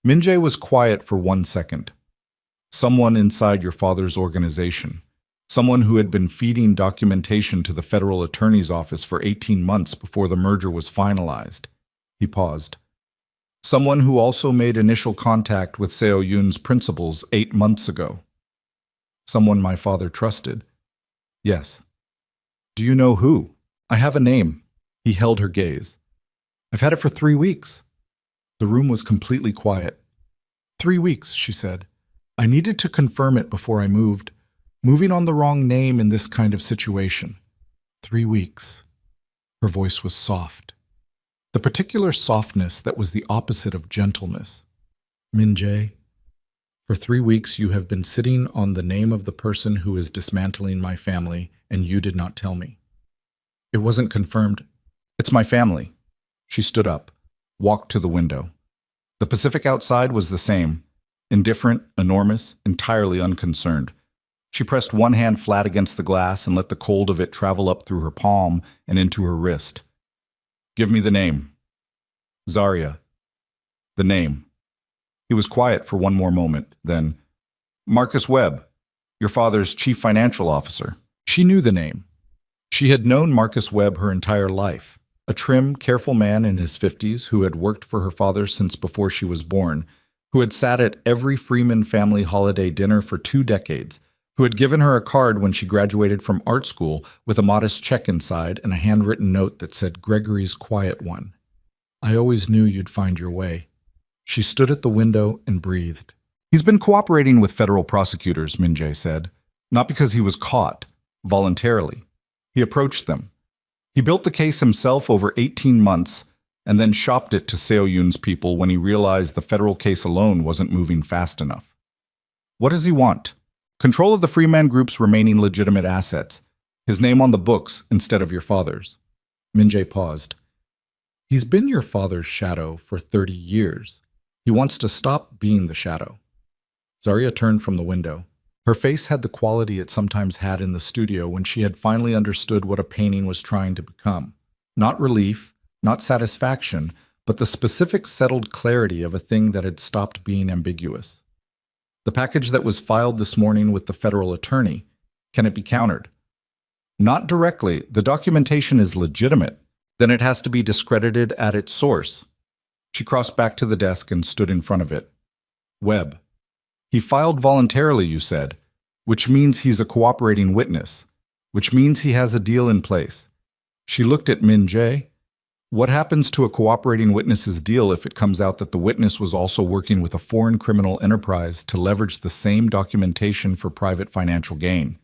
Min-jae was quiet for 1 second. Someone inside your father's organization. Someone who had been feeding documentation to the federal attorney's office for 18 months before the merger was finalized. He paused. Someone who also made initial contact with Seo-yun's principals 8 months ago. Someone my father trusted. Yes. Do you know who? I have a name. He held her gaze. I've had it for 3 weeks. The room was completely quiet. 3 weeks, she said. I needed to confirm it before I moved. Moving on the wrong name in this kind of situation. 3 weeks. Her voice was soft. The particular softness that was the opposite of gentleness. Min-jae, For 3 weeks you have been sitting on the name of the person who is dismantling my family, and you did not tell me. It wasn't confirmed. It's my family. She stood up, walked to the window. The Pacific outside was the same, indifferent, enormous, entirely unconcerned. She pressed one hand flat against the glass and let the cold of it travel up through her palm and into her wrist. Give me the name. Zarya. The name. He was quiet for one more moment, then, Marcus Webb, your father's chief financial officer. She knew the name. She had known Marcus Webb her entire life, a trim, careful man in his 50s who had worked for her father since before she was born, who had sat at every Freeman family holiday dinner for 2 decades, who had given her a card when she graduated from art school with a modest check inside and a handwritten note that said, Gregory's quiet one. I always knew you'd find your way. She stood at the window and breathed. He's been cooperating with federal prosecutors, Minjae said. Not because he was caught, voluntarily. He approached them. He built the case himself over 18 months and then shopped it to Seo Yoon's people when he realized the federal case alone wasn't moving fast enough. What does he want? Control of the Freeman Group's remaining legitimate assets. His name on the books instead of your father's. Minjae paused. He's been your father's shadow for 30 years. He wants to stop being the shadow. Zarya turned from the window. Her face had the quality it sometimes had in the studio when she had finally understood what a painting was trying to become. Not relief, not satisfaction, but the specific settled clarity of a thing that had stopped being ambiguous. The package that was filed this morning with the federal attorney, can it be countered? Not directly. The documentation is legitimate. Then it has to be discredited at its source. She crossed back to the desk and stood in front of it. Webb. He filed voluntarily, you said, which means he's a cooperating witness, which means he has a deal in place. She looked at Minjae. What happens to a cooperating witness's deal if it comes out that the witness was also working with a foreign criminal enterprise to leverage the same documentation for private financial gain?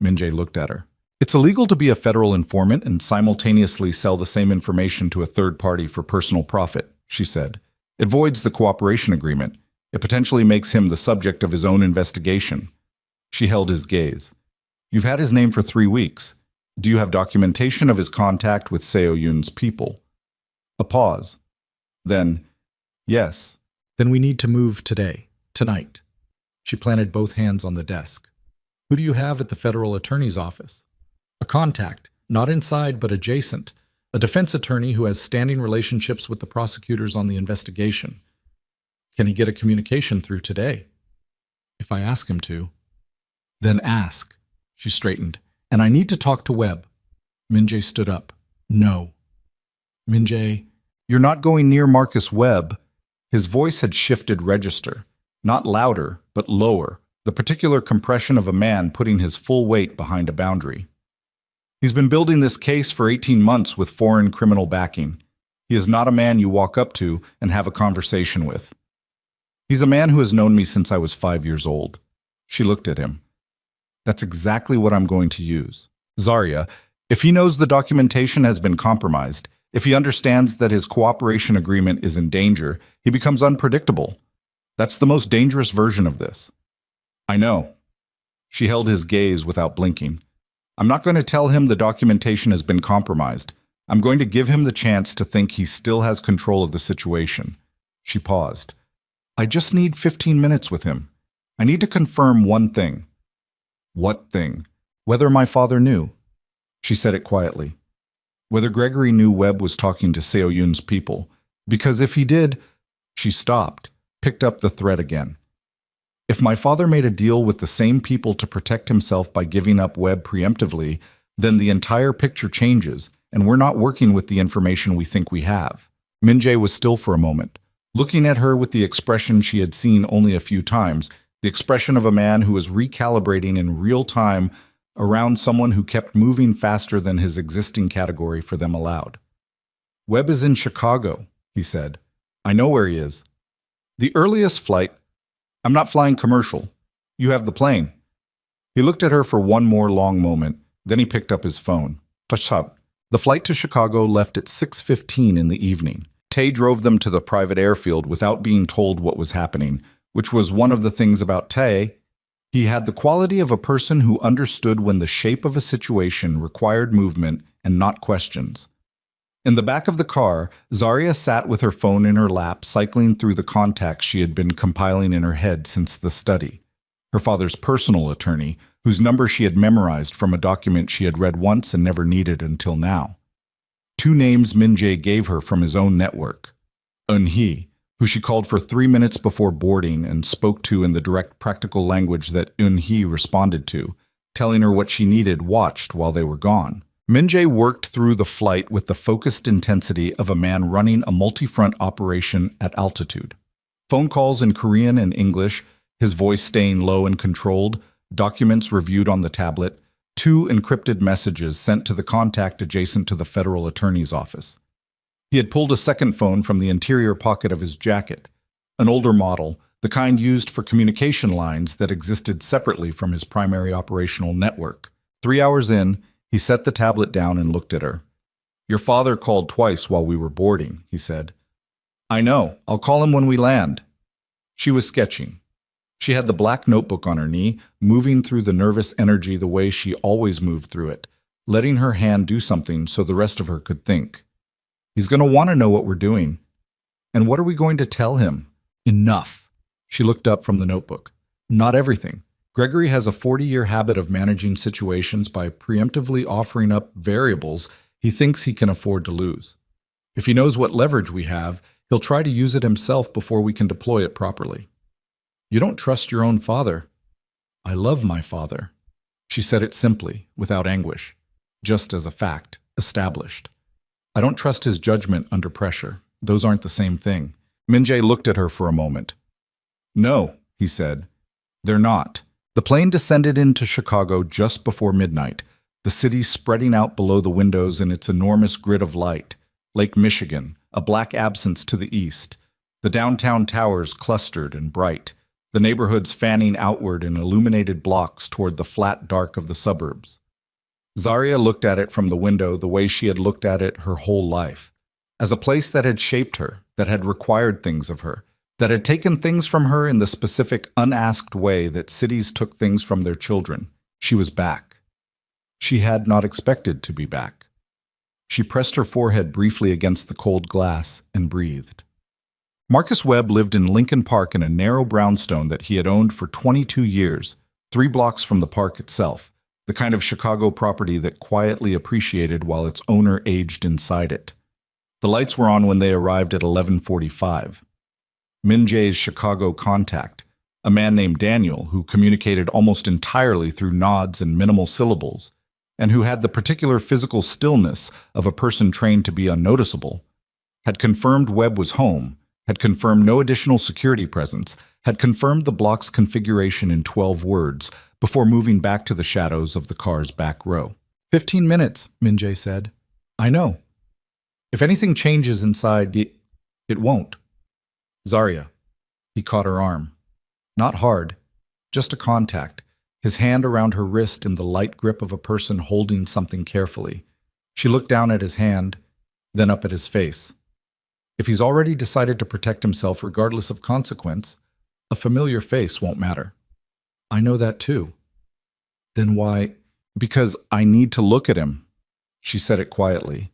Minjae looked at her. It's illegal to be a federal informant and simultaneously sell the same information to a third party for personal profit, she said. It voids the cooperation agreement. It potentially makes him the subject of his own investigation. She held his gaze. You've had his name for 3 weeks. Do you have documentation of his contact with Seo Yoon's people? A pause. Then, yes. Then we need to move today, tonight. She planted both hands on the desk. Who do you have at the federal attorney's office? A contact, not inside but adjacent. A defense attorney who has standing relationships with the prosecutors on the investigation. Can he get a communication through today? If I ask him to. Then ask. She straightened. And I need to talk to Webb. Minjae stood up. No. Minjae, you're not going near Marcus Webb. His voice had shifted register. Not louder, but lower. The particular compression of a man putting his full weight behind a boundary. He's been building this case for 18 months with foreign criminal backing. He is not a man you walk up to and have a conversation with. He's a man who has known me since I was 5 years old. She looked at him. That's exactly what I'm going to use. Zarya, if he knows the documentation has been compromised, if he understands that his cooperation agreement is in danger, he becomes unpredictable. That's the most dangerous version of this. I know. She held his gaze without blinking. I'm not going to tell him the documentation has been compromised. I'm going to give him the chance to think he still has control of the situation. She paused. I just need 15 minutes with him. I need to confirm one thing. What thing? Whether my father knew. She said it quietly. Whether Gregory knew Webb was talking to Seo Yoon's people. Because if he did, she stopped, picked up the thread again. If my father made a deal with the same people to protect himself by giving up Webb preemptively, then the entire picture changes, and we're not working with the information we think we have. Minjae was still for a moment, looking at her with the expression she had seen only a few times, the expression of a man who was recalibrating in real time around someone who kept moving faster than his existing category for them allowed. Webb is in Chicago, he said. I know where he is. The earliest flight. I'm not flying commercial. You have the plane. He looked at her for one more long moment, then he picked up his phone. Tashab. The flight to Chicago left at 6:15 in the evening. Tay drove them to the private airfield without being told what was happening, which was one of the things about Tay. He had the quality of a person who understood when the shape of a situation required movement and not questions. In the back of the car, Zarya sat with her phone in her lap, cycling through the contacts she had been compiling in her head since the study. Her father's personal attorney, whose number she had memorized from a document she had read once and never needed until now. 2 names Min-jae gave her from his own network. Eun-hee, who she called for 3 minutes before boarding and spoke to in the direct practical language that Eun-hee responded to, telling her what she needed watched while they were gone. Min-jae worked through the flight with the focused intensity of a man running a multi-front operation at altitude. Phone calls in Korean and English, his voice staying low and controlled, documents reviewed on the tablet, 2 encrypted messages sent to the contact adjacent to the federal attorney's office. He had pulled a second phone from the interior pocket of his jacket, an older model, the kind used for communication lines that existed separately from his primary operational network. 3 hours in, he set the tablet down and looked at her. "Your father called twice while we were boarding," he said. "I know. I'll call him when we land." She was sketching. She had the black notebook on her knee, moving through the nervous energy the way she always moved through it, letting her hand do something so the rest of her could think. "He's going to want to know what we're doing. And what are we going to tell him?" "Enough." She looked up from the notebook. "Not everything. Gregory has a 40-year habit of managing situations by preemptively offering up variables he thinks he can afford to lose. If he knows what leverage we have, he'll try to use it himself before we can deploy it properly." "You don't trust your own father." "I love my father." She said it simply, without anguish, just as a fact, established. "I don't trust his judgment under pressure. Those aren't the same thing." Min-jae looked at her for a moment. "No," he said. "They're not." The plane descended into Chicago just before midnight, the city spreading out below the windows in its enormous grid of light. Lake Michigan, a black absence to the east. The downtown towers clustered and bright, the neighborhoods fanning outward in illuminated blocks toward the flat dark of the suburbs. Zarya looked at it from the window the way she had looked at it her whole life, as a place that had shaped her, that had required things of her, that had taken things from her in the specific, unasked way that cities took things from their children. She was back. She had not expected to be back. She pressed her forehead briefly against the cold glass and breathed. Marcus Webb lived in Lincoln Park in a narrow brownstone that he had owned for 22 years, 3 blocks from the park itself, the kind of Chicago property that quietly appreciated while its owner aged inside it. The lights were on when they arrived at 11:45. Min-jae's Chicago contact, a man named Daniel who communicated almost entirely through nods and minimal syllables, and who had the particular physical stillness of a person trained to be unnoticeable, had confirmed Webb was home, had confirmed no additional security presence, had confirmed the block's configuration in 12 words before moving back to the shadows of the car's back row. 15 minutes, Min-jae said. "I know. If anything changes inside, it won't." "Zarya." He caught her arm. Not hard, just a contact, his hand around her wrist in the light grip of a person holding something carefully. She looked down at his hand, then up at his face. If he's already decided to protect himself regardless of consequence, a familiar face won't matter. "I know that too." "Then why?" "Because I need to look at him." She said it quietly.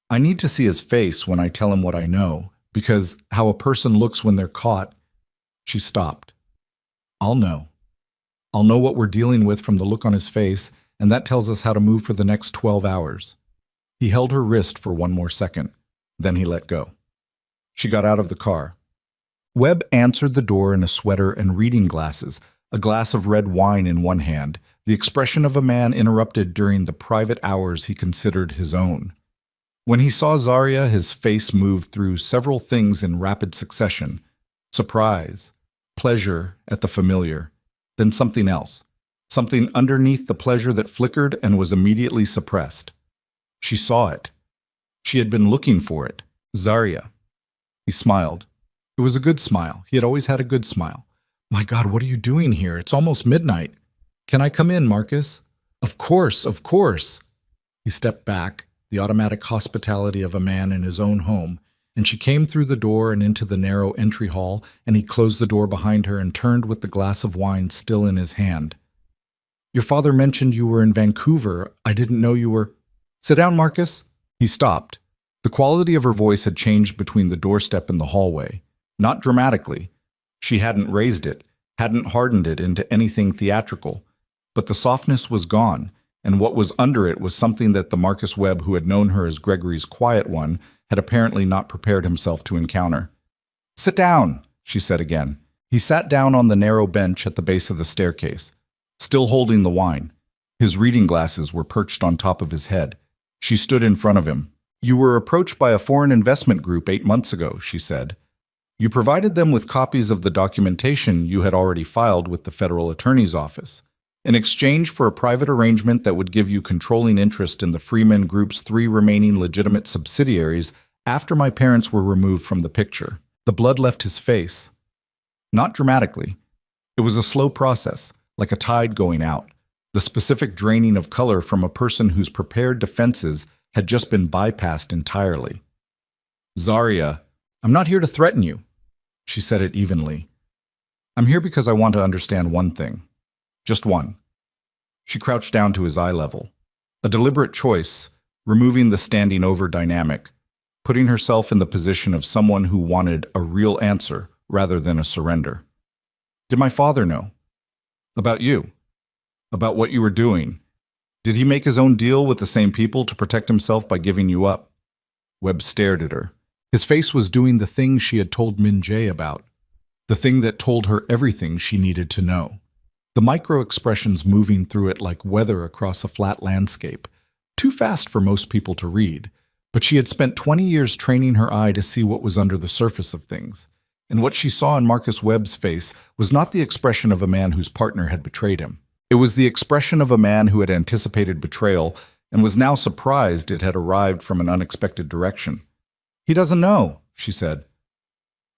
"I need to see his face when I tell him what I know, because how a person looks when they're caught." She stopped. "I'll know. I'll know what we're dealing with from the look on his face, and that tells us how to move for the next 12 hours. He held her wrist for one more second. Then he let go. She got out of the car. Webb answered the door in a sweater and reading glasses, a glass of red wine in one hand, the expression of a man interrupted during the private hours he considered his own. When he saw Zarya, his face moved through several things in rapid succession: surprise, pleasure at the familiar, then something else, something underneath the pleasure that flickered and was immediately suppressed. She saw it. She had been looking for it. Zarya. He smiled. It was a good smile. He had always had a good smile. "My God, what are you doing here? It's almost midnight." "Can I come in, Marcus?" Of course, of course." He stepped back, the automatic hospitality of a man in his own home, and she came through the door and into the narrow entry hall, and he closed the door behind her and turned with the glass of wine still in his hand. "Your father mentioned you were in Vancouver. I didn't know you were—" "Sit down, Marcus." He stopped. The quality of her voice had changed between the doorstep and the hallway. Not dramatically. She hadn't raised it, hadn't hardened it into anything theatrical. But the softness was gone, and what was under it was something that the Marcus Webb who had known her as Gregory's quiet one had apparently not prepared himself to encounter. "Sit down," she said again. He sat down on the narrow bench at the base of the staircase, still holding the wine. His reading glasses were perched on top of his head. She stood in front of him. "You were approached by a foreign investment group 8 months ago," she said. "You provided them with copies of the documentation you had already filed with the federal attorney's office, in exchange for a private arrangement that would give you controlling interest in the Freeman Group's 3 remaining legitimate subsidiaries after my parents were removed from the picture." The blood left his face. Not dramatically. It was a slow process, like a tide going out, the specific draining of color from a person whose prepared defenses had just been bypassed entirely. "Zarya, I'm not here to threaten you." She said it evenly. "I'm here because I want to understand one thing. Just one." She crouched down to his eye level. A deliberate choice, removing the standing over dynamic, putting herself in the position of someone who wanted a real answer rather than a surrender. "Did my father know? About you? About what you were doing? Did he make his own deal with the same people to protect himself by giving you up?" Webb stared at her. His face was doing the thing she had told Min Jae about, the thing that told her everything she needed to know. The micro-expressions moving through it like weather across a flat landscape, too fast for most people to read, but she had spent 20 years training her eye to see what was under the surface of things, and what she saw in Marcus Webb's face was not the expression of a man whose partner had betrayed him. It was the expression of a man who had anticipated betrayal and was now surprised it had arrived from an unexpected direction. "He doesn't know," she said.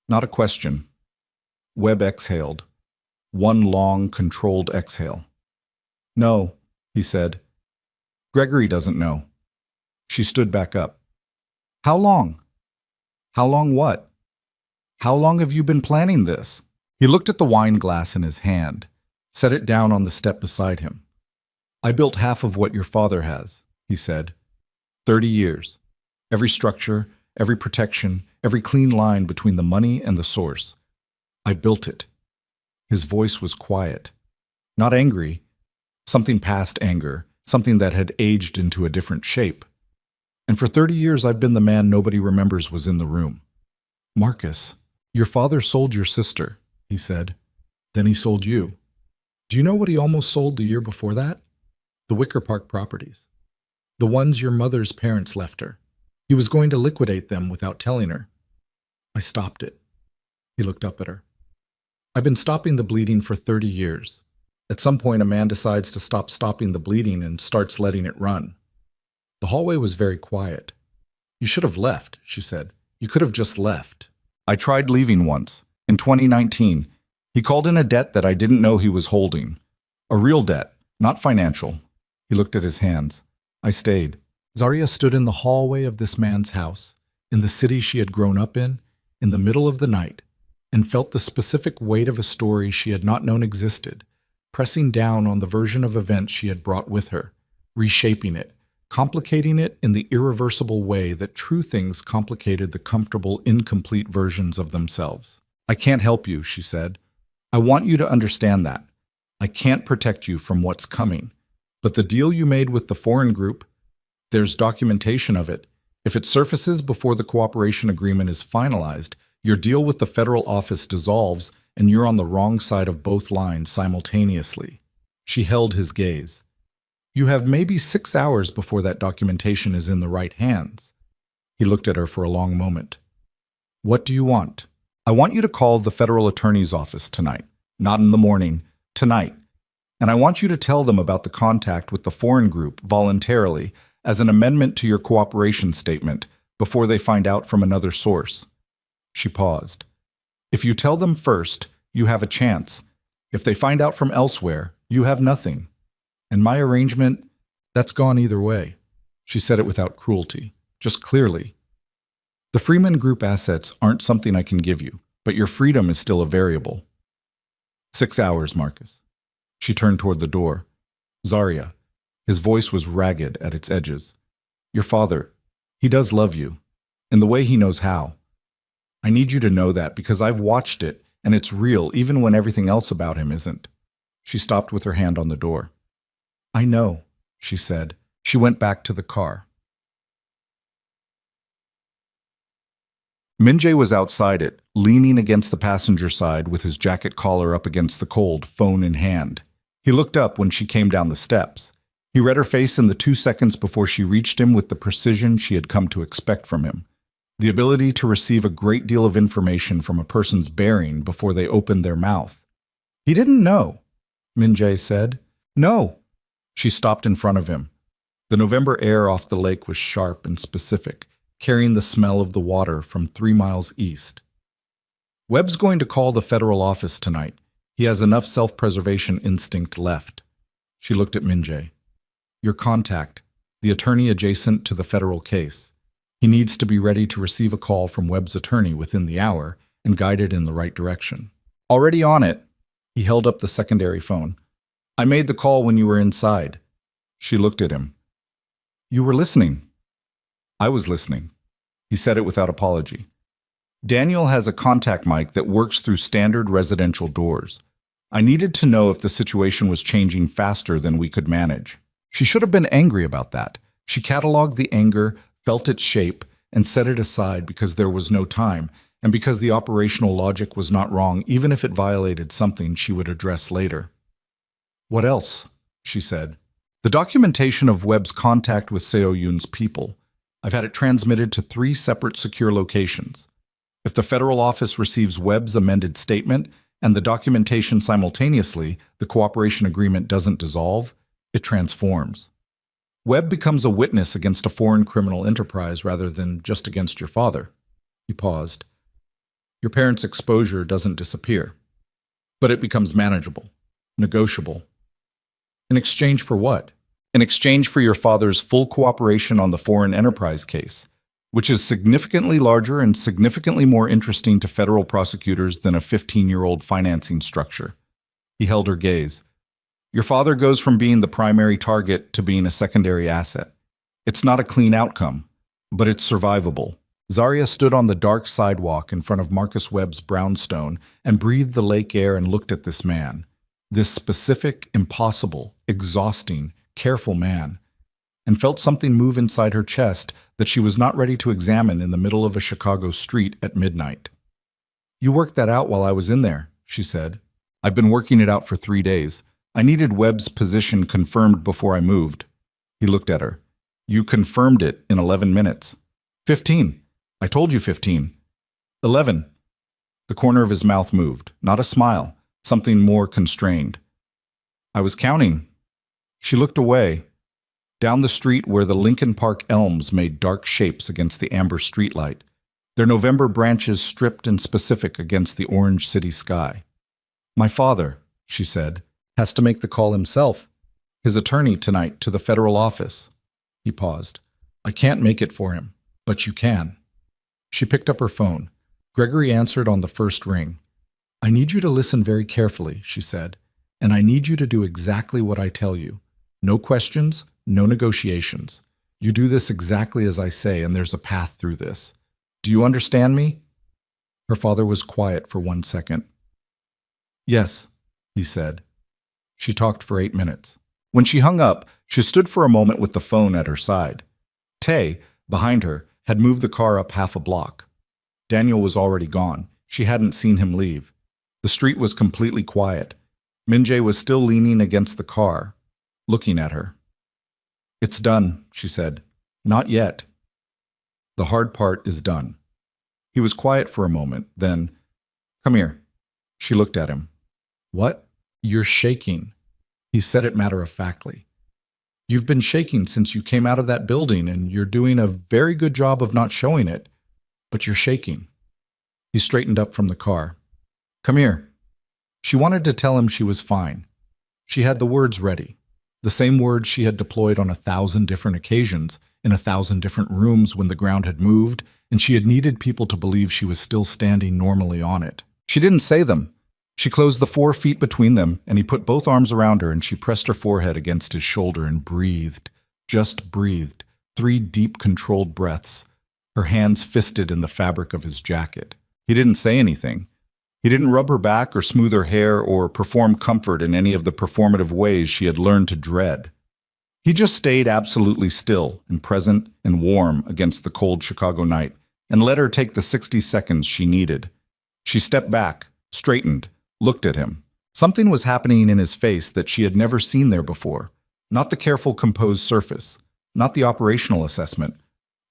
Not a question. Webb exhaled. One long, controlled exhale. "No," he said. "Gregory doesn't know." She stood back up. "How long?" "How long what?" "How long have you been planning this?" He looked at the wine glass in his hand, set it down on the step beside him. "I built half of what your father has," he said. 30 years. Every structure, every protection, every clean line between the money and the source. I built it. His voice was quiet. Not angry. Something past anger. Something that had aged into a different shape. "And for 30 years I've been the man nobody remembers was in the room." "Marcus, your father sold your sister," he said. "Then he sold you. Do you know what he almost sold the year before that? The Wicker Park properties. The ones your mother's parents left her. He was going to liquidate them without telling her. I stopped it." He looked up at her. "I've been stopping the bleeding for 30 years. At some point, a man decides to stop stopping the bleeding and starts letting it run." The hallway was very quiet. "You should have left," she said. "You could have just left." "I tried leaving once, in 2019. He called in a debt that I didn't know he was holding. A real debt, not financial." He looked at his hands. "I stayed." Zarya stood in the hallway of this man's house, in the city she had grown up in the middle of the night, and felt the specific weight of a story she had not known existed, pressing down on the version of events she had brought with her, reshaping it, complicating it in the irreversible way that true things complicated the comfortable, incomplete versions of themselves. "I can't help you," she said. "I want you to understand that. I can't protect you from what's coming. But the deal you made with the foreign group, there's documentation of it. If it surfaces before the cooperation agreement is finalized, your deal with the federal office dissolves and you're on the wrong side of both lines simultaneously." She held his gaze. "You have maybe 6 hours before that documentation is in the right hands." He looked at her for a long moment. "What do you want?" "I want you to call the federal attorney's office tonight. Not in the morning. Tonight. And I want you to tell them about the contact with the foreign group voluntarily as an amendment to your cooperation statement before they find out from another source." She paused. "If you tell them first, you have a chance. If they find out from elsewhere, you have nothing. And my arrangement, that's gone either way." She said it without cruelty, just clearly. The Freeman Group assets aren't something I can give you, but your freedom is still a variable. 6 hours, Marcus. She turned toward the door. Zarya. His voice was ragged at its edges. Your father, he does love you, in the way he knows how. I need you to know that because I've watched it, and it's real even when everything else about him isn't. She stopped with her hand on the door. I know, she said. She went back to the car. Minjae was outside it, leaning against the passenger side with his jacket collar up against the cold, phone in hand. He looked up when she came down the steps. He read her face in the 2 seconds before she reached him with the precision she had come to expect from him. The ability to receive a great deal of information from a person's bearing before they opened their mouth. He didn't know, Minjae said. No. She stopped in front of him. The November air off the lake was sharp and specific, carrying the smell of the water from 3 miles east. Webb's going to call the federal office tonight. He has enough self-preservation instinct left. She looked at Minjae. Your contact, the attorney adjacent to the federal case. He needs to be ready to receive a call from Webb's attorney within the hour and guide it in the right direction. Already on it. He held up the secondary phone. I made the call when you were inside. She looked at him. You were listening. I was listening. He said it without apology. Daniel has a contact mic that works through standard residential doors. I needed to know if the situation was changing faster than we could manage. She should have been angry about that. She cataloged the anger, felt its shape, and set it aside because there was no time, and because the operational logic was not wrong even if it violated something she would address later. What else? She said. The documentation of Webb's contact with Seo Yoon's people. I've had it transmitted to 3 separate secure locations. If the federal office receives Webb's amended statement and the documentation simultaneously, the cooperation agreement doesn't dissolve, it transforms. Webb becomes a witness against a foreign criminal enterprise rather than just against your father. He paused. Your parents' exposure doesn't disappear, but it becomes manageable, negotiable. In exchange for what? In exchange for your father's full cooperation on the foreign enterprise case, which is significantly larger and significantly more interesting to federal prosecutors than a 15-year-old financing structure. He held her gaze. Your father goes from being the primary target to being a secondary asset. It's not a clean outcome, but it's survivable. Zarya stood on the dark sidewalk in front of Marcus Webb's brownstone and breathed the lake air and looked at this man. This specific, impossible, exhausting, careful man, and felt something move inside her chest that she was not ready to examine in the middle of a Chicago street at midnight. You worked that out while I was in there, she said. I've been working it out for 3 days. I needed Webb's position confirmed before I moved. He looked at her. You confirmed it in 11 minutes. 15. I told you 15. 11. The corner of his mouth moved, not a smile, something more constrained. I was counting. She looked away, down the street where the Lincoln Park elms made dark shapes against the amber streetlight, their November branches stripped and specific against the orange city sky. My father, she said, has to make the call himself. His attorney tonight to the federal office. He paused. I can't make it for him, but you can. She picked up her phone. Gregory answered on the first ring. I need you to listen very carefully, she said, and I need you to do exactly what I tell you. No questions, no negotiations. You do this exactly as I say, and there's a path through this. Do you understand me? Her father was quiet for 1 second. Yes, he said. She talked for 8 minutes. When she hung up, she stood for a moment with the phone at her side. Tay, behind her, had moved the car up half a block. Daniel was already gone. She hadn't seen him leave. The street was completely quiet. Minjae was still leaning against the car, looking at her. It's done, she said. Not yet. The hard part is done. He was quiet for a moment, then, come here. She looked at him. What? You're shaking. He said it matter-of-factly. You've been shaking since you came out of that building, and you're doing a very good job of not showing it, but you're shaking. He straightened up from the car. Come here. She wanted to tell him she was fine. She had the words ready. The same words she had deployed on 1,000 different occasions, in 1,000 different rooms when the ground had moved, and she had needed people to believe she was still standing normally on it. She didn't say them. She closed the 4 feet between them, and he put both arms around her, and she pressed her forehead against his shoulder and breathed, just breathed, 3 deep, controlled breaths, her hands fisted in the fabric of his jacket. He didn't say anything. He didn't rub her back or smooth her hair or perform comfort in any of the performative ways she had learned to dread. He just stayed absolutely still and present and warm against the cold Chicago night and let her take the 60 seconds she needed. She stepped back, straightened, looked at him. Something was happening in his face that she had never seen there before. Not the careful, composed surface, not the operational assessment.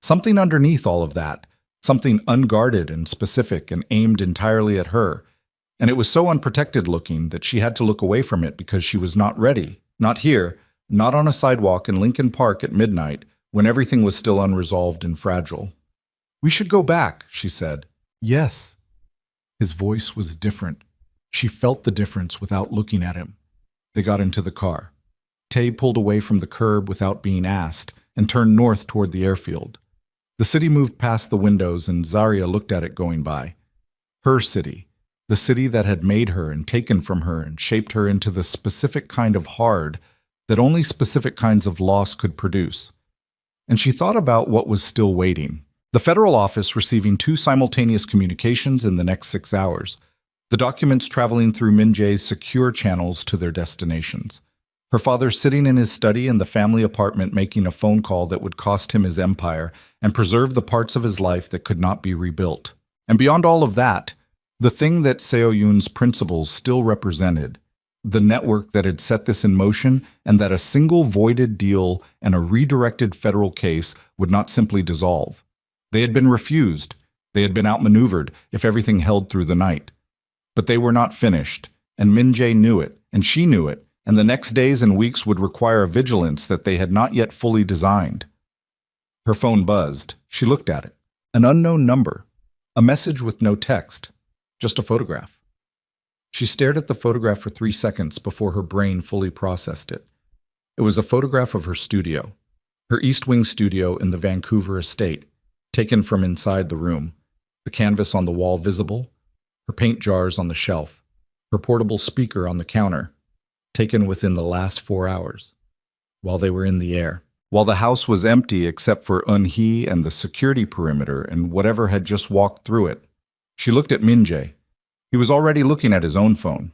Something underneath all of that, something unguarded and specific and aimed entirely at her. And it was so unprotected looking that she had to look away from it because she was not ready, not here, not on a sidewalk in Lincoln Park at midnight when everything was still unresolved and fragile. "We should go back," she said. "Yes." His voice was different. She felt the difference without looking at him. They got into the car. Tay pulled away from the curb without being asked and turned north toward the airfield. The city moved past the windows and Zarya looked at it going by. Her city, the city that had made her and taken from her and shaped her into the specific kind of hard that only specific kinds of loss could produce. And she thought about what was still waiting. The federal office receiving 2 simultaneous communications in the next 6 hours. The documents traveling through Minjae's secure channels to their destinations. Her father sitting in his study in the family apartment making a phone call that would cost him his empire and preserve the parts of his life that could not be rebuilt. And beyond all of that, the thing that Seo Yoon's principles still represented, the network that had set this in motion and that a single voided deal and a redirected federal case would not simply dissolve. They had been refused. They had been outmaneuvered if everything held through the night. But they were not finished, and Minjae knew it, and she knew it, and the next days and weeks would require a vigilance that they had not yet fully designed. Her phone buzzed. She looked at it. An unknown number. A message with no text. Just a photograph. She stared at the photograph for 3 seconds before her brain fully processed it. It was a photograph of her studio. Her East Wing studio in the Vancouver estate, taken from inside the room. The canvas on the wall visible. Her paint jars on the shelf. Her portable speaker on the counter. Taken within the last 4 hours, while they were in the air. While the house was empty except for Eun-hee and the security perimeter and whatever had just walked through it. She looked at Minjae. He was already looking at his own phone.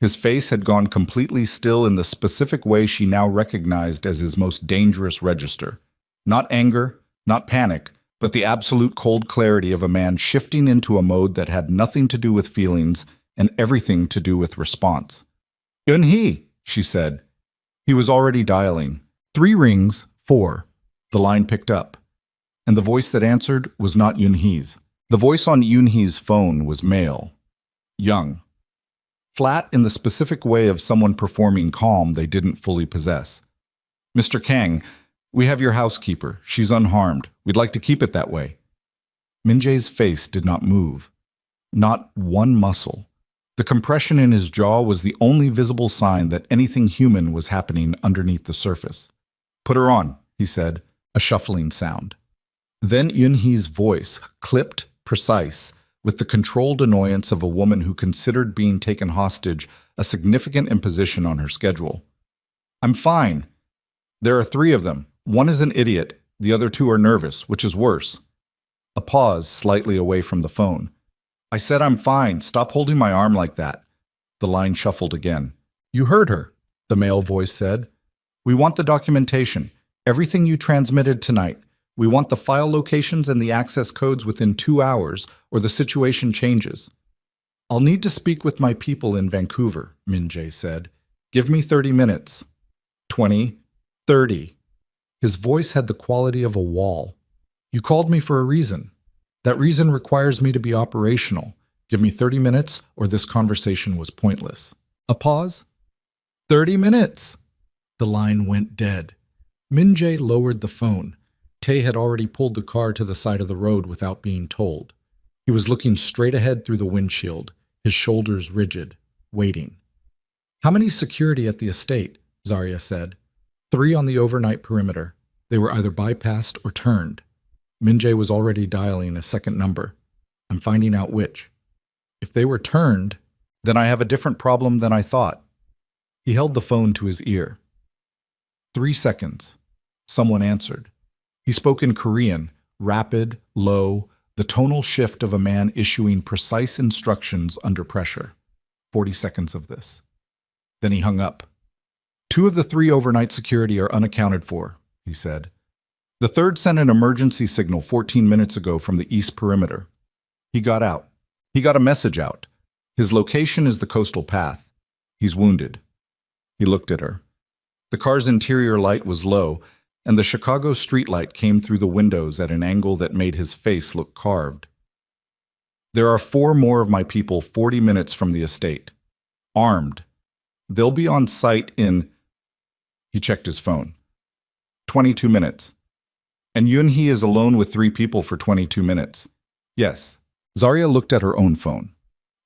His face had gone completely still in the specific way she now recognized as his most dangerous register. Not anger, not panic, but the absolute cold clarity of a man shifting into a mode that had nothing to do with feelings and everything to do with response. "Eun-hee," she said. He was already dialing. 3 rings, 4. The line picked up. And the voice that answered was not Eun-hee's. The voice on Eun-hee's phone was male. Young. Flat in the specific way of someone performing calm they didn't fully possess. "Mr. Kang, we have your housekeeper. She's unharmed. We'd like to keep it that way." Minjae's face did not move. Not one muscle. The compression in his jaw was the only visible sign that anything human was happening underneath the surface. "Put her on," he said, a shuffling sound. Then Eun-hee's voice, clipped, precise, with the controlled annoyance of a woman who considered being taken hostage a significant imposition on her schedule. "I'm fine. There are 3 of them. One is an idiot. The other 2 are nervous, which is worse." A pause slightly away from the phone. "I said I'm fine. Stop holding my arm like that." The line shuffled again. "You heard her," the male voice said. "We want the documentation. Everything you transmitted tonight. We want the file locations and the access codes within 2 hours, or the situation changes." "I'll need to speak with my people in Vancouver," Minjae said. "Give me 30 minutes. 20. 30. His voice had the quality of a wall. "You called me for a reason. That reason requires me to be operational. Give me 30 minutes or this conversation was pointless." A pause. 30 minutes! The line went dead. Minjae lowered the phone. Tay had already pulled the car to the side of the road without being told. He was looking straight ahead through the windshield, his shoulders rigid, waiting. "How many security at the estate?" Zarya said. 3 on the overnight perimeter. They were either bypassed or turned. Min-jae was already dialing a second number. I'm finding out which. If they were turned, Then I have a different problem than I thought. he held the phone to his ear. 3 seconds. Someone answered. He spoke in Korean, rapid, low, the tonal shift of a man issuing precise instructions under pressure. 40 seconds of this. Then he hung up. 2 of the 3 overnight security are unaccounted for, he said. The third sent an emergency signal 14 minutes ago from the east perimeter. He got out. He got a message out. His location is the coastal path. He's wounded. He looked at her. The car's interior light was low, and the Chicago streetlight came through the windows at an angle that made his face look carved. There are 4 more of my people 40 minutes from the estate. Armed. They'll be on site in... He checked his phone. 22 minutes. And Yoon-hee is alone with 3 people for 22 minutes. Yes. Zarya looked at her own phone.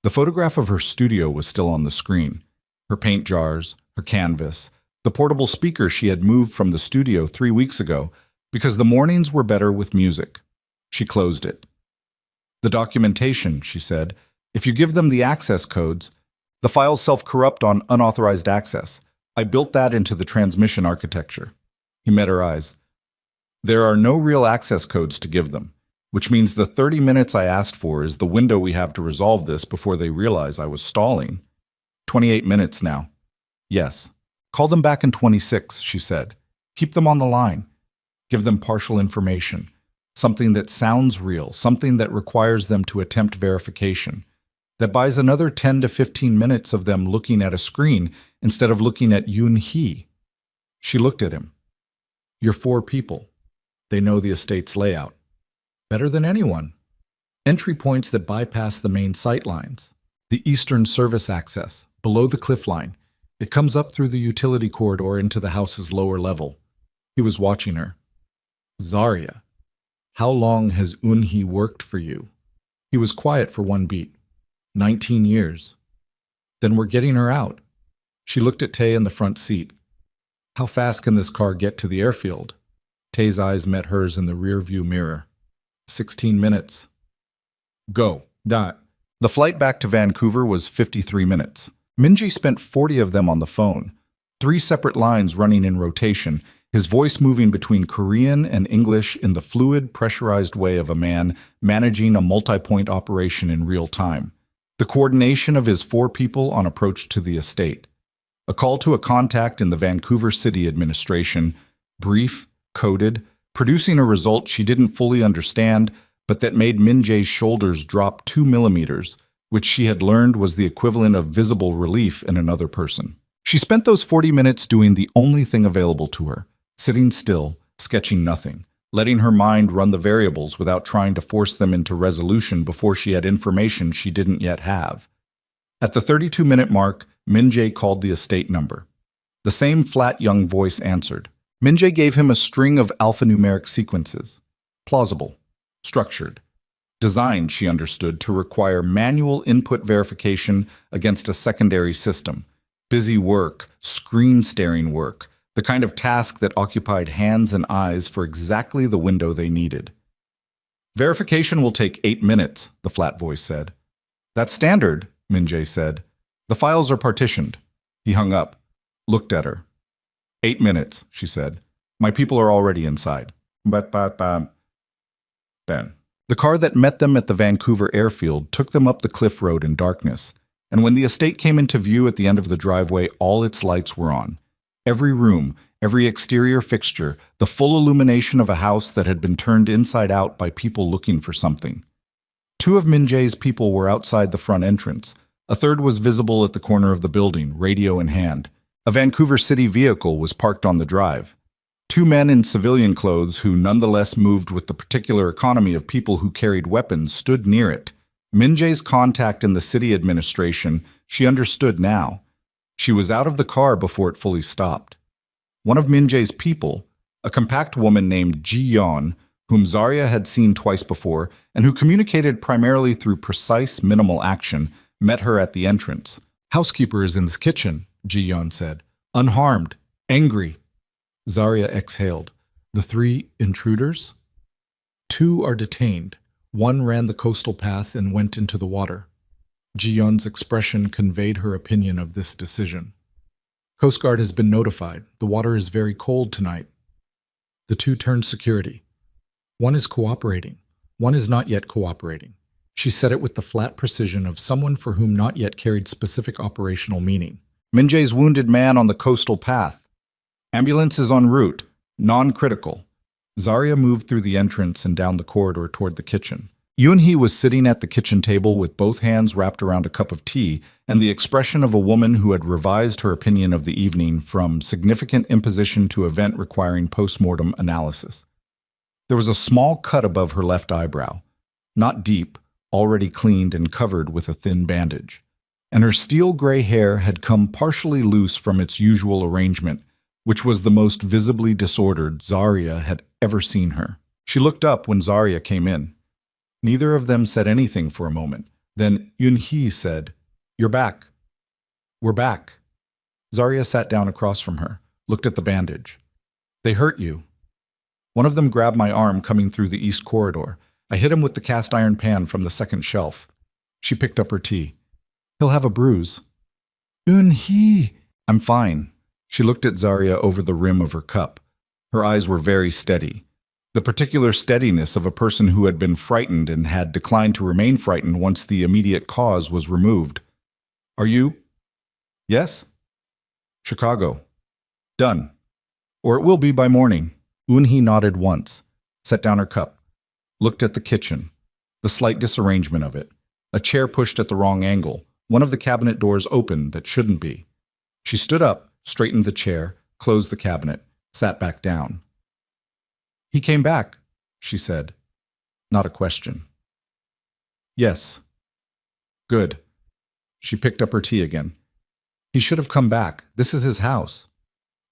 The photograph of her studio was still on the screen. Her paint jars, her canvas, the portable speaker she had moved from the studio 3 weeks ago because the mornings were better with music. She closed it. The documentation, she said, if you give them the access codes, the files self-corrupt on unauthorized access. I built that into the transmission architecture. He met her eyes. There are no real access codes to give them, which means the 30 minutes I asked for is the window we have to resolve this before they realize I was stalling. 28 minutes now. Yes. Call them back in 26, she said. Keep them on the line. Give them partial information. Something that sounds real, something that requires them to attempt verification, that buys another 10 to 15 minutes of them looking at a screen instead of looking at Yoon-hee. She looked at him. You're 4 people. They know the estate's layout. Better than anyone. Entry points that bypass the main sight lines. The eastern service access, below the cliff line. It comes up through the utility corridor into the house's lower level. He was watching her. Zarya, how long has Yoon-hee worked for you? He was quiet for 1 beat. 19 years. Then we're getting her out. She looked at Tae in the front seat. How fast can this car get to the airfield? Tae's eyes met hers in the rearview mirror. 16 minutes. Go. Da. The flight back to Vancouver was 53 minutes. Min-jae spent 40 of them on the phone. 3 separate lines running in rotation, his voice moving between Korean and English in the fluid, pressurized way of a man managing a multi-point operation in real time. The coordination of his 4 people on approach to the estate. A call to a contact in the Vancouver City administration, brief, coded, producing a result she didn't fully understand, but that made Min-jae's shoulders drop 2 millimeters, which she had learned was the equivalent of visible relief in another person. She spent those 40 minutes doing the only thing available to her, sitting still, sketching nothing, letting her mind run the variables without trying to force them into resolution before she had information she didn't yet have. At the 32-minute mark, Min-jae called the estate number. The same flat young voice answered. Min-jae gave him a string of alphanumeric sequences. Plausible. Structured. Designed, she understood, to require manual input verification against a secondary system. Busy work, screen-staring work, the kind of task that occupied hands and eyes for exactly the window they needed. Verification will take 8 minutes, the flat voice said. That's standard, Min-jae said. The files are partitioned. He hung up, looked at her. 8 minutes, she said. My people are already inside. But, Ben. The car that met them at the Vancouver airfield took them up the cliff road in darkness, and when the estate came into view at the end of the driveway, all its lights were on. Every room, every exterior fixture, the full illumination of a house that had been turned inside out by people looking for something. 2 of Min-jae's people were outside the front entrance. A third was visible at the corner of the building, radio in hand. A Vancouver City vehicle was parked on the drive. 2 men in civilian clothes who nonetheless moved with the particular economy of people who carried weapons stood near it. Min-jae's contact in the city administration, she understood now. She was out of the car before it fully stopped. One of Min-jae's people, a compact woman named Ji-yeon, whom Zarya had seen twice before and who communicated primarily through precise, minimal action, met her at the entrance. Housekeeper is in this kitchen, Ji-yeon said. Unharmed. Angry. Zarya exhaled. The 3 intruders? 2 are detained. 1 ran the coastal path and went into the water. Ji-yeon's expression conveyed her opinion of this decision. Coast Guard has been notified. The water is very cold tonight. The 2 turned security. 1 is cooperating. 1 is not yet cooperating. She said it with the flat precision of someone for whom not yet carried specific operational meaning. Min-jae's wounded man on the coastal path. Ambulance is en route. Non-critical. Zarya moved through the entrance and down the corridor toward the kitchen. Yoon-hee was sitting at the kitchen table with both hands wrapped around a cup of tea and the expression of a woman who had revised her opinion of the evening from significant imposition to event requiring post-mortem analysis. There was a small cut above her left eyebrow, not deep, already cleaned and covered with a thin bandage, and her steel gray hair had come partially loose from its usual arrangement, which was the most visibly disordered Zarya had ever seen her. She looked up when Zarya came in. Neither of them said anything for a moment. Then Yoon-hee said, "You're back." "We're back." Zarya sat down across from her, looked at the bandage. "They hurt you." One of them grabbed my arm coming through the east corridor. I hit him with the cast iron pan from the second shelf. She picked up her tea. "He'll have a bruise." "Yoon-hee." "I'm fine." She looked at Zarya over the rim of her cup. Her eyes were very steady. The particular steadiness of a person who had been frightened and had declined to remain frightened once the immediate cause was removed. "Are you?" "Yes." "Chicago." "Done. Or it will be by morning." Yoon-hee nodded once, set down her cup, looked at the kitchen, the slight disarrangement of it, a chair pushed at the wrong angle, one of the cabinet doors open that shouldn't be. She stood up, straightened the chair, closed the cabinet, sat back down. "He came back," she said. Not a question. "Yes." "Good." She picked up her tea again. "He should have come back. This is his house."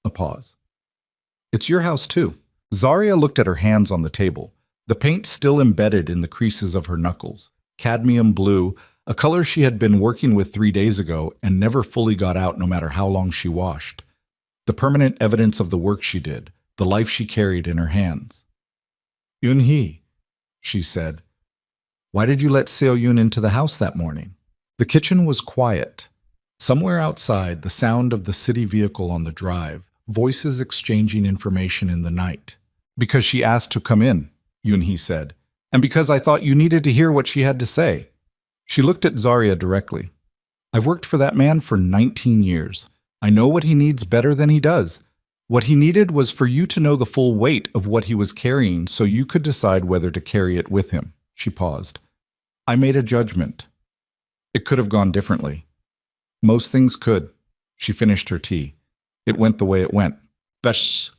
A pause. "It's your house too." Zarya looked at her hands on the table, the paint still embedded in the creases of her knuckles. Cadmium blue, a color she had been working with 3 days ago and never fully got out no matter how long she washed. The permanent evidence of the work she did, the life she carried in her hands. "Yoon-hee," she said, "why did you let Seo-yoon into the house that morning?" The kitchen was quiet. Somewhere outside, the sound of the city vehicle on the drive, voices exchanging information in the night. "Because she asked to come in," Yoon-hee said, "and because I thought you needed to hear what she had to say." She looked at Zarya directly. "I've worked for that man for 19 years. I know what he needs better than he does. What he needed was for you to know the full weight of what he was carrying so you could decide whether to carry it with him." She paused. "I made a judgment. It could have gone differently. Most things could." She finished her tea. It went the way it went. Besh.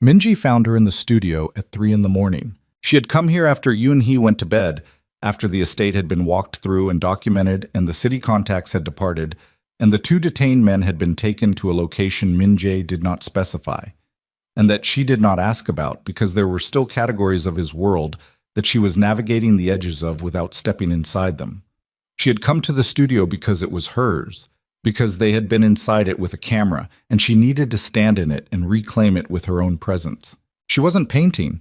Min-jae found her in the studio at 3 in the morning. She had come here after Yoon-hee went to bed, after the estate had been walked through and documented and the city contacts had departed, and the 2 detained men had been taken to a location Min-jae did not specify, and that she did not ask about because there were still categories of his world that she was navigating the edges of without stepping inside them. She had come to the studio because it was hers, because they had been inside it with a camera, and she needed to stand in it and reclaim it with her own presence. She wasn't painting.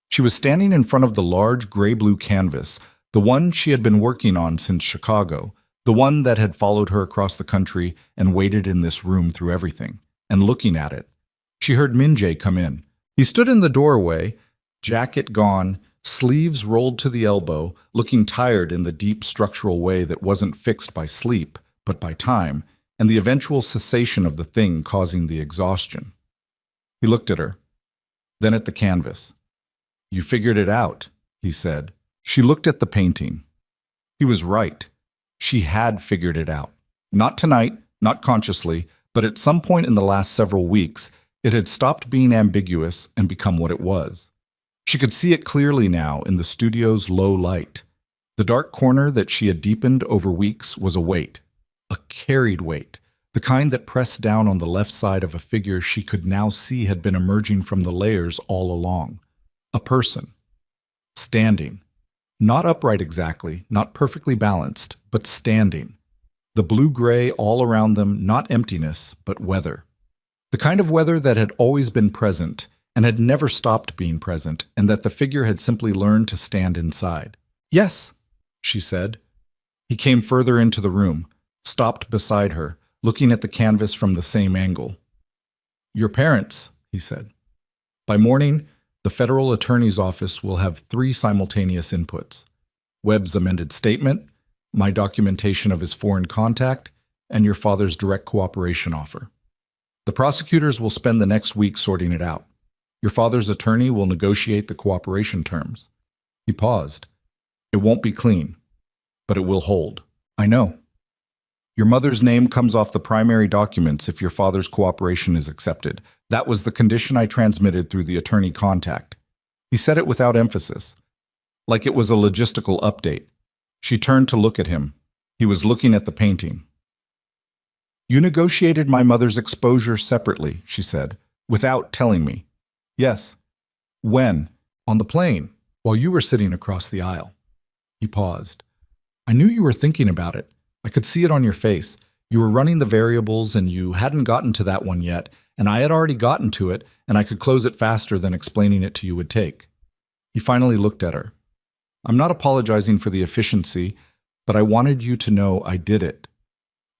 She was standing in front of the large gray-blue canvas, the one she had been working on since Chicago, the one that had followed her across the country and waited in this room through everything, and looking at it. She heard Min-jae come in. He stood in the doorway, jacket gone, sleeves rolled to the elbow, looking tired in the deep structural way that wasn't fixed by sleep, but by time, and the eventual cessation of the thing causing the exhaustion. He looked at her, then at the canvas. "You figured it out," he said. She looked at the painting. He was right. She had figured it out. Not tonight, not consciously, but at some point in the last several weeks, it had stopped being ambiguous and become what it was. She could see it clearly now in the studio's low light. The dark corner that she had deepened over weeks was a weight, a carried weight, the kind that pressed down on the left side of a figure she could now see had been emerging from the layers all along. A person. Standing. Not upright exactly, not perfectly balanced, but standing. The blue-gray all around them, not emptiness, but weather. The kind of weather that had always been present and had never stopped being present, and that the figure had simply learned to stand inside. "Yes," she said. He came further into the room, stopped beside her, looking at the canvas from the same angle. "Your parents," he said. "By morning, the federal attorney's office will have 3 simultaneous inputs: Webb's amended statement, my documentation of his foreign contact, and your father's direct cooperation offer. The prosecutors will spend the next week sorting it out. Your father's attorney will negotiate the cooperation terms." He paused. "It won't be clean, but it will hold." "I know. Your mother's name comes off the primary documents if your father's cooperation is accepted. That was the condition I transmitted through the attorney contact." He said it without emphasis, like it was a logistical update. She turned to look at him. He was looking at the painting. "You negotiated my mother's exposure separately," she said, "without telling me." "Yes." "When?" "On the plane, while you were sitting across the aisle." He paused. "I knew you were thinking about it. I could see it on your face. You were running the variables and you hadn't gotten to that one yet, and I had already gotten to it, and I could close it faster than explaining it to you would take." He finally looked at her. "I'm not apologizing for the efficiency, but I wanted you to know I did it."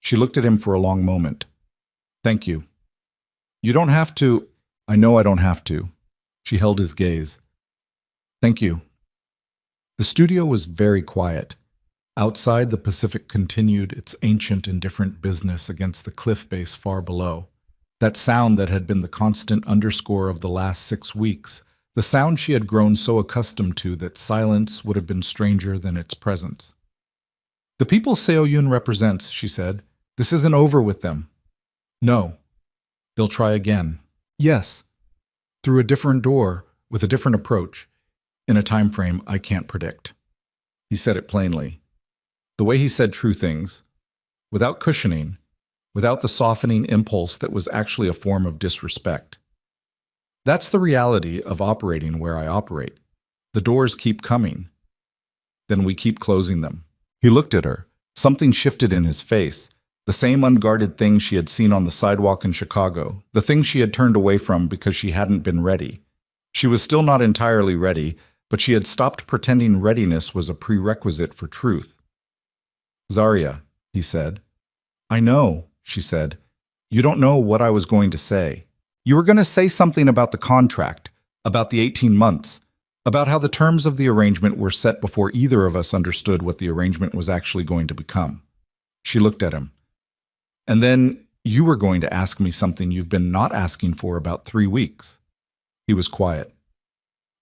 She looked at him for a long moment. "Thank you." "You don't have to." "I know I don't have to." She held his gaze. "Thank you." The studio was very quiet. Outside, the Pacific continued its ancient, indifferent business against the cliff base far below. That sound that had been the constant underscore of the last 6 weeks, the sound she had grown so accustomed to that silence would have been stranger than its presence. "The people Seo-Yun represents," she said, "this isn't over with them." "No. They'll try again." "Yes. Through a different door, with a different approach, in a time frame I can't predict." He said it plainly. The way he said true things, without cushioning, without the softening impulse that was actually a form of disrespect. That's the reality of operating where I operate. The doors keep coming. Then we keep closing them. He looked at her. Something shifted in his face. The same unguarded thing she had seen on the sidewalk in Chicago, the thing she had turned away from because she hadn't been ready. She was still not entirely ready, but she had stopped pretending readiness was a prerequisite for truth. "Zarya," he said. "I know," she said. "You don't know what I was going to say. You were going to say something about the contract, about the 18 months, about how the terms of the arrangement were set before either of us understood what the arrangement was actually going to become." She looked at him. "And then you were going to ask me something you've been not asking for about 3 weeks. He was quiet.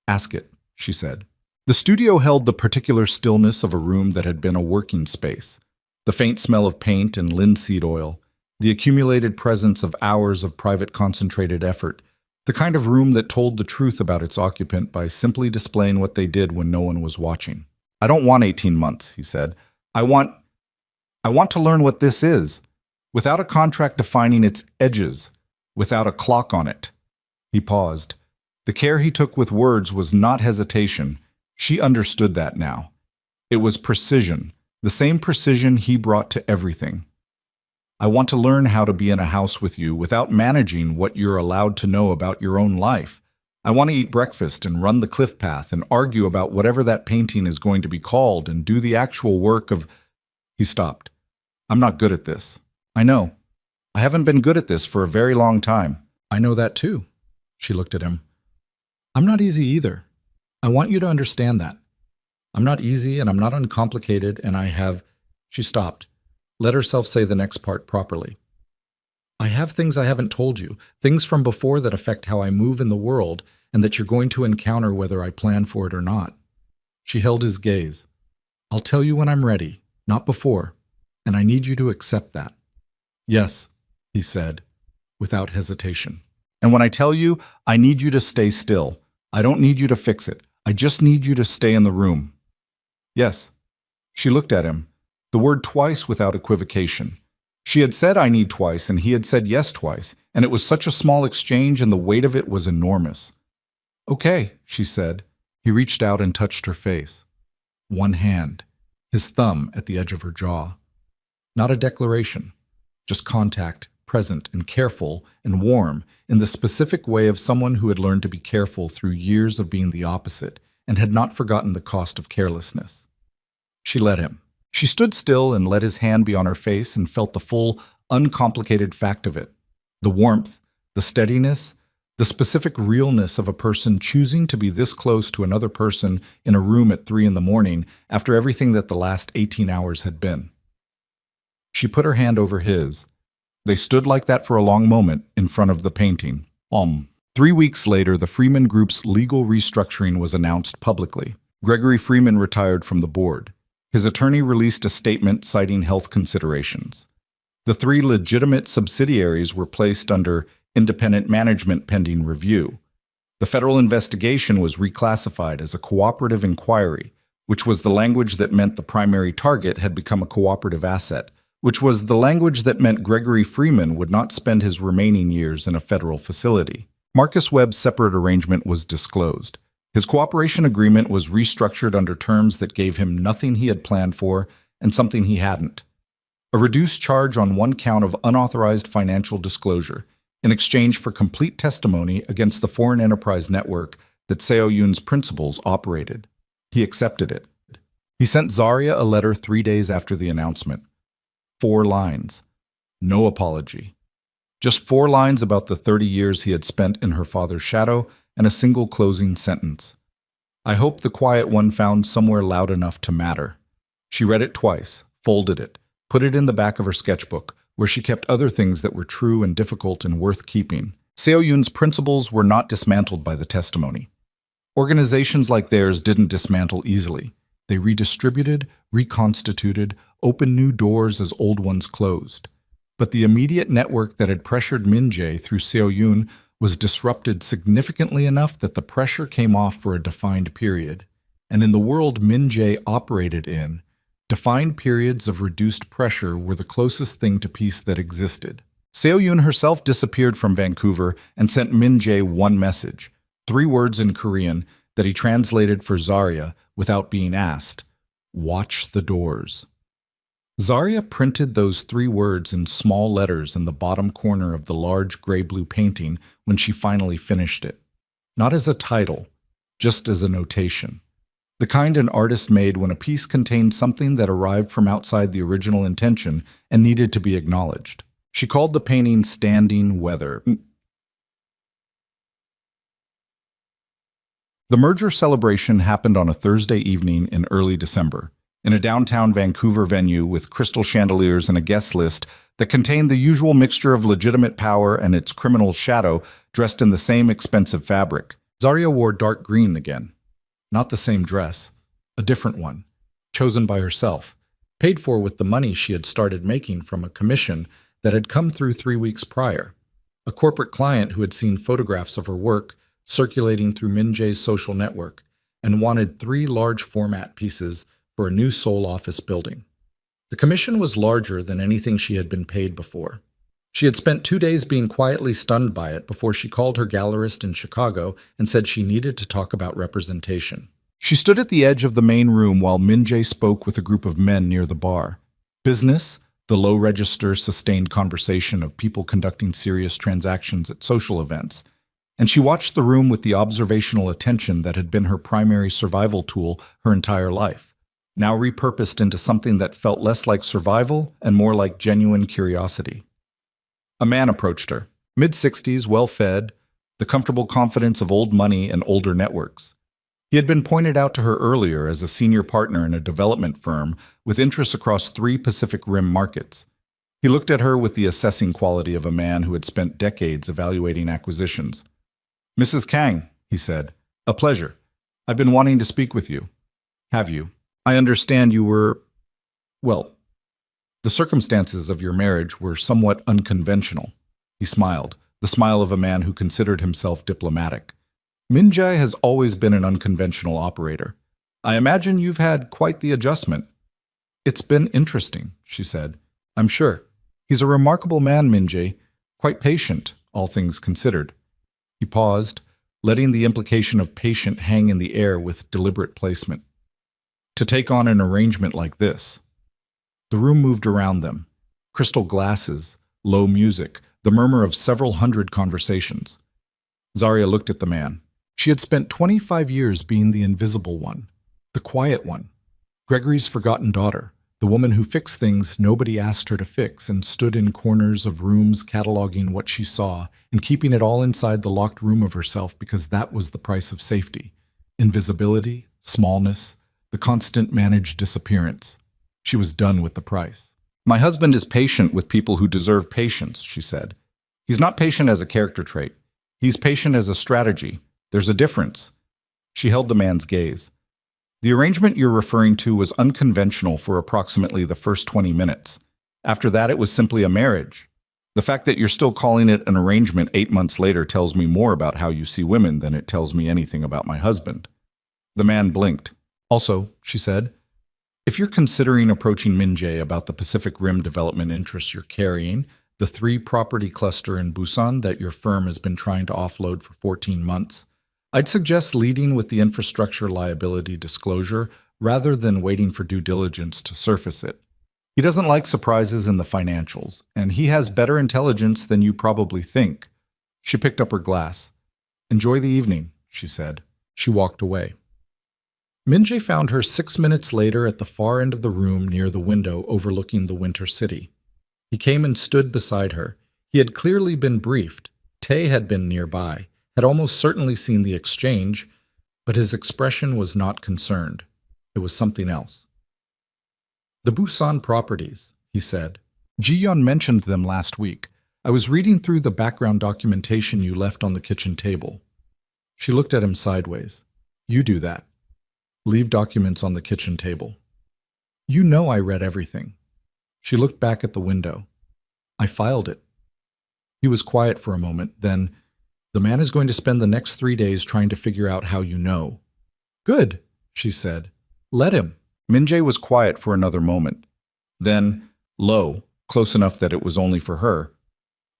"Ask it," she said. The studio held the particular stillness of a room that had been a working space. The faint smell of paint and linseed oil, the accumulated presence of hours of private concentrated effort, the kind of room that told the truth about its occupant by simply displaying what they did when no one was watching. "I don't want 18 months, he said. I want to learn what this is, without a contract defining its edges, without a clock on it." He paused. The care he took with words was not hesitation. She understood that now. It was precision, the same precision he brought to everything. "I want to learn how to be in a house with you without managing what you're allowed to know about your own life. I want to eat breakfast and run the cliff path and argue about whatever that painting is going to be called and do the actual work of—" He stopped. "I'm not good at this." "I know. I haven't been good at this for a very long time." "I know that too." She looked at him. "I'm not easy either. I want you to understand that. I'm not easy and I'm not uncomplicated and I have—" She stopped, let herself say the next part properly. "I have things I haven't told you, things from before that affect how I move in the world and that you're going to encounter whether I plan for it or not." She held his gaze. "I'll tell you when I'm ready, not before, and I need you to accept that." "Yes," he said, without hesitation. "And when I tell you, I need you to stay still. I don't need you to fix it. I just need you to stay in the room." "Yes." She looked at him, the word twice without equivocation. She had said "I need" twice, and he had said yes twice, and it was such a small exchange and the weight of it was enormous. "Okay," she said. He reached out and touched her face. One hand, his thumb at the edge of her jaw. Not a declaration, just contact present, and careful and warm in the specific way of someone who had learned to be careful through years of being the opposite and had not forgotten the cost of carelessness. She let him. She stood still and let his hand be on her face and felt the full, uncomplicated fact of it. The warmth, the steadiness, the specific realness of a person choosing to be this close to another person in a room at 3 a.m. after everything that the last 18 hours had been. She put her hand over his. They stood like that for a long moment in front of the painting. 3 weeks later, the Freeman Group's legal restructuring was announced publicly. Gregory Freeman retired from the board. His attorney released a statement citing health considerations. The 3 legitimate subsidiaries were placed under independent management pending review. The federal investigation was reclassified as a cooperative inquiry, which was the language that meant the primary target had become a cooperative asset, which was the language that meant Gregory Freeman would not spend his remaining years in a federal facility. Marcus Webb's separate arrangement was disclosed. His cooperation agreement was restructured under terms that gave him nothing he had planned for and something he hadn't. A reduced charge on 1 count of unauthorized financial disclosure in exchange for complete testimony against the foreign enterprise network that Seo Yoon's principals operated. He accepted it. He sent Zarya a letter 3 days after the announcement. 4 lines. No apology. Just 4 lines about the 30 years he had spent in her father's shadow and a single closing sentence. I hope the quiet one found somewhere loud enough to matter. She read it twice, folded it, put it in the back of her sketchbook, where she kept other things that were true and difficult and worth keeping. Seo Yoon's principles were not dismantled by the testimony. Organizations like theirs didn't dismantle easily. They redistributed, reconstituted, opened new doors as old ones closed. But the immediate network that had pressured Min Jae through Seo Yoon was disrupted significantly enough that the pressure came off for a defined period. And in the world Min Jae operated in, defined periods of reduced pressure were the closest thing to peace that existed. Seo Yoon herself disappeared from Vancouver and sent Min Jae 1 message, 3 words in Korean that he translated for Zarya without being asked. Watch the doors. Zarya printed those 3 words in small letters in the bottom corner of the large gray-blue painting when she finally finished it. Not as a title, just as a notation. The kind an artist made when a piece contained something that arrived from outside the original intention and needed to be acknowledged. She called the painting Standing Weather. The merger celebration happened on a Thursday evening in early December, in a downtown Vancouver venue with crystal chandeliers and a guest list that contained the usual mixture of legitimate power and its criminal shadow dressed in the same expensive fabric. Zarya wore dark green again. Not the same dress, a different one, chosen by herself, paid for with the money she had started making from a commission that had come through 3 weeks prior. A corporate client who had seen photographs of her work circulating through Min Jae's social network and wanted 3 large format pieces for a new Seoul office building. The commission was larger than anything she had been paid before. She had spent 2 days being quietly stunned by it before she called her gallerist in Chicago and said she needed to talk about representation. She stood at the edge of the main room while Min Jae spoke with a group of men near the bar. Business, the low-register, sustained conversation of people conducting serious transactions at social events. And she watched the room with the observational attention that had been her primary survival tool her entire life, now repurposed into something that felt less like survival and more like genuine curiosity. A man approached her, mid-60s, well-fed, the comfortable confidence of old money and older networks. He had been pointed out to her earlier as a senior partner in a development firm with interests across 3 Pacific Rim markets. He looked at her with the assessing quality of a man who had spent decades evaluating acquisitions. "Mrs. Kang," he said, "a pleasure. I've been wanting to speak with you." "Have you? I understand you were... well, the circumstances of your marriage were somewhat unconventional." He smiled, the smile of a man who considered himself diplomatic. "Min Jae has always been an unconventional operator. I imagine you've had quite the adjustment." "It's been interesting," she said. "I'm sure. He's a remarkable man, Min Jae, quite patient, all things considered." He paused, letting the implication of patient hang in the air with deliberate placement. "To take on an arrangement like this." The room moved around them. Crystal glasses, low music, the murmur of several hundred conversations. Zarya looked at the man. She had spent 25 years being the invisible one, the quiet one, Gregory's forgotten daughter, the woman who fixed things nobody asked her to fix and stood in corners of rooms cataloging what she saw and keeping it all inside the locked room of herself because that was the price of safety. Invisibility, smallness, the constant managed disappearance. She was done with the price. My husband is patient with people who deserve patience, she said. He's not patient as a character trait. He's patient as a strategy. There's a difference. She held the man's gaze. The arrangement you're referring to was unconventional for approximately the first 20 minutes. After that, it was simply a marriage. The fact that you're still calling it an arrangement 8 months later tells me more about how you see women than it tells me anything about my husband. The man blinked. Also, she said, if you're considering approaching Minjae about the Pacific Rim development interests you're carrying, the 3-property cluster in Busan that your firm has been trying to offload for 14 months, I'd suggest leading with the infrastructure liability disclosure rather than waiting for due diligence to surface it. He doesn't like surprises in the financials, and he has better intelligence than you probably think. She picked up her glass. Enjoy the evening, she said. She walked away. Minjae found her 6 minutes later at the far end of the room near the window overlooking the winter city. He came and stood beside her. He had clearly been briefed. Tae had been nearby, had almost certainly seen the exchange, but his expression was not concerned. It was something else. The Busan properties, he said. Ji-yeon mentioned them last week. I was reading through the background documentation you left on the kitchen table. She looked at him sideways. You do that. Leave documents on the kitchen table. You know I read everything. She looked back at the window. I filed it. He was quiet for a moment, then, the man is going to spend the next 3 days trying to figure out how you know. Good, she said. Let him. Minjae was quiet for another moment. Then, low, close enough that it was only for her.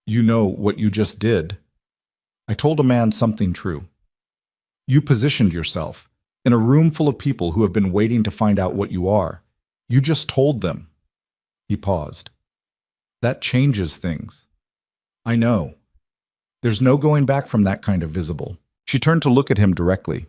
You know what you just did. I told a man something true. You positioned yourself in a room full of people who have been waiting to find out what you are. You just told them. He paused. That changes things. I know. There's no going back from that kind of visible. She turned to look at him directly.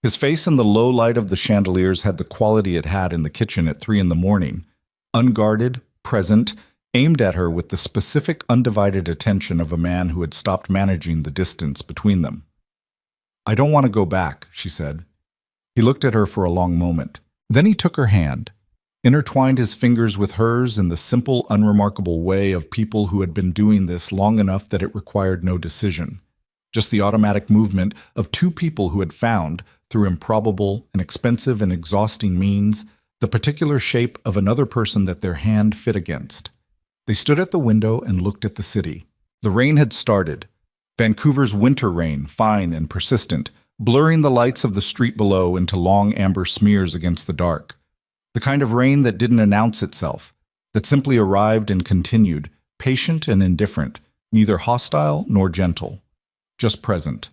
His face in the low light of the chandeliers had the quality it had in the kitchen at 3 a.m, unguarded, present, aimed at her with the specific undivided attention of a man who had stopped managing the distance between them. I don't want to go back, she said. He looked at her for a long moment. Then he took her hand, intertwined his fingers with hers in the simple, unremarkable way of people who had been doing this long enough that it required no decision. Just the automatic movement of two people who had found, through improbable and expensive and exhausting means, the particular shape of another person that their hand fit against. They stood at the window and looked at the city. The rain had started. Vancouver's winter rain, fine and persistent, blurring the lights of the street below into long amber smears against the dark. The kind of rain that didn't announce itself, that simply arrived and continued, patient and indifferent, neither hostile nor gentle, just present.